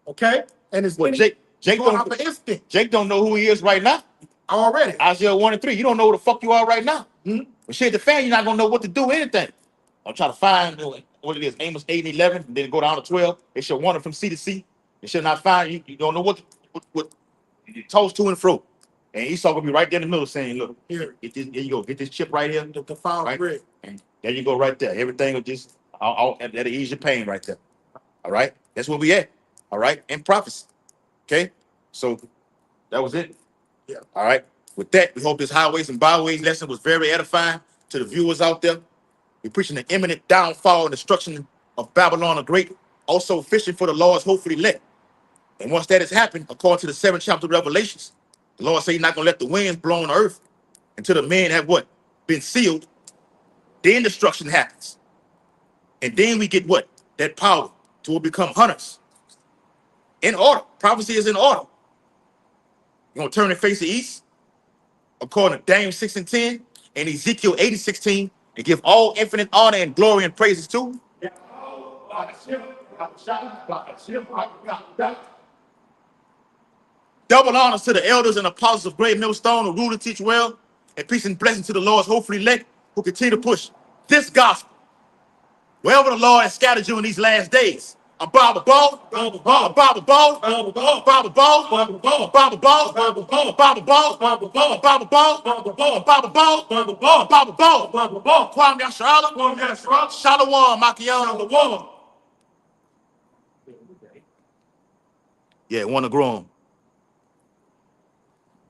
Okay? And it's Well, Jake going off don't the instinct Jake don't know who he is right now. already. Isaiah 1 and 3. You don't know who the fuck you are right now. Hmm? When shit the fan, you're not gonna know what to do, anything. I'm trying to find what it is, Amos 8 and 11, and then go down to 12. They shall wander from sea to sea. They shall not find you. You don't know what you toss to and fro. And Esau gonna be right there in the middle saying, look, Here, get this, here you go, get this chip right here. the foul Right? bread. And there you go right there. Everything will just that'll ease your pain right there. All right. That's where we at. All right. In prophecy. Okay. So that was it. Yeah. All right. With that, we hope this highways and byways lesson was very edifying to the viewers out there. We're preaching the imminent downfall and destruction of Babylon the Great, also fishing for the Lord's hopefully elect. And once that has happened, according to the 7th chapter of Revelations, the Lord said he's not going to let the winds blow on the earth until the men have what? Been sealed. Then destruction happens. And then we get what? That power to become hunters. In order. Prophecy is in order. You're going to turn and face the east, according to Daniel 6 and 10, and Ezekiel 8 and 16, and give all infinite honor and glory and praises to. Double honors to the elders and apostles of Great Millstone who rule and teach well, and peace and blessing to the Lord's hopefully elect who continue to push this gospel wherever the Lord has scattered you in these last days. I'm Bob Ball, Bob Ball, Bob Ball, Bob Ball, Bob Ball, Bob Ball, Bob Ball, Bob Ball, Bob Ball, Bob Ball, Bob Ball, Bob Ball, Bob Ball, Bob Ball, Bob Ball, Bob Ball, Kwame Yasharala, Kwame Yasharala, Shalom, Makion, Shalom. Yeah, want to grow 'em.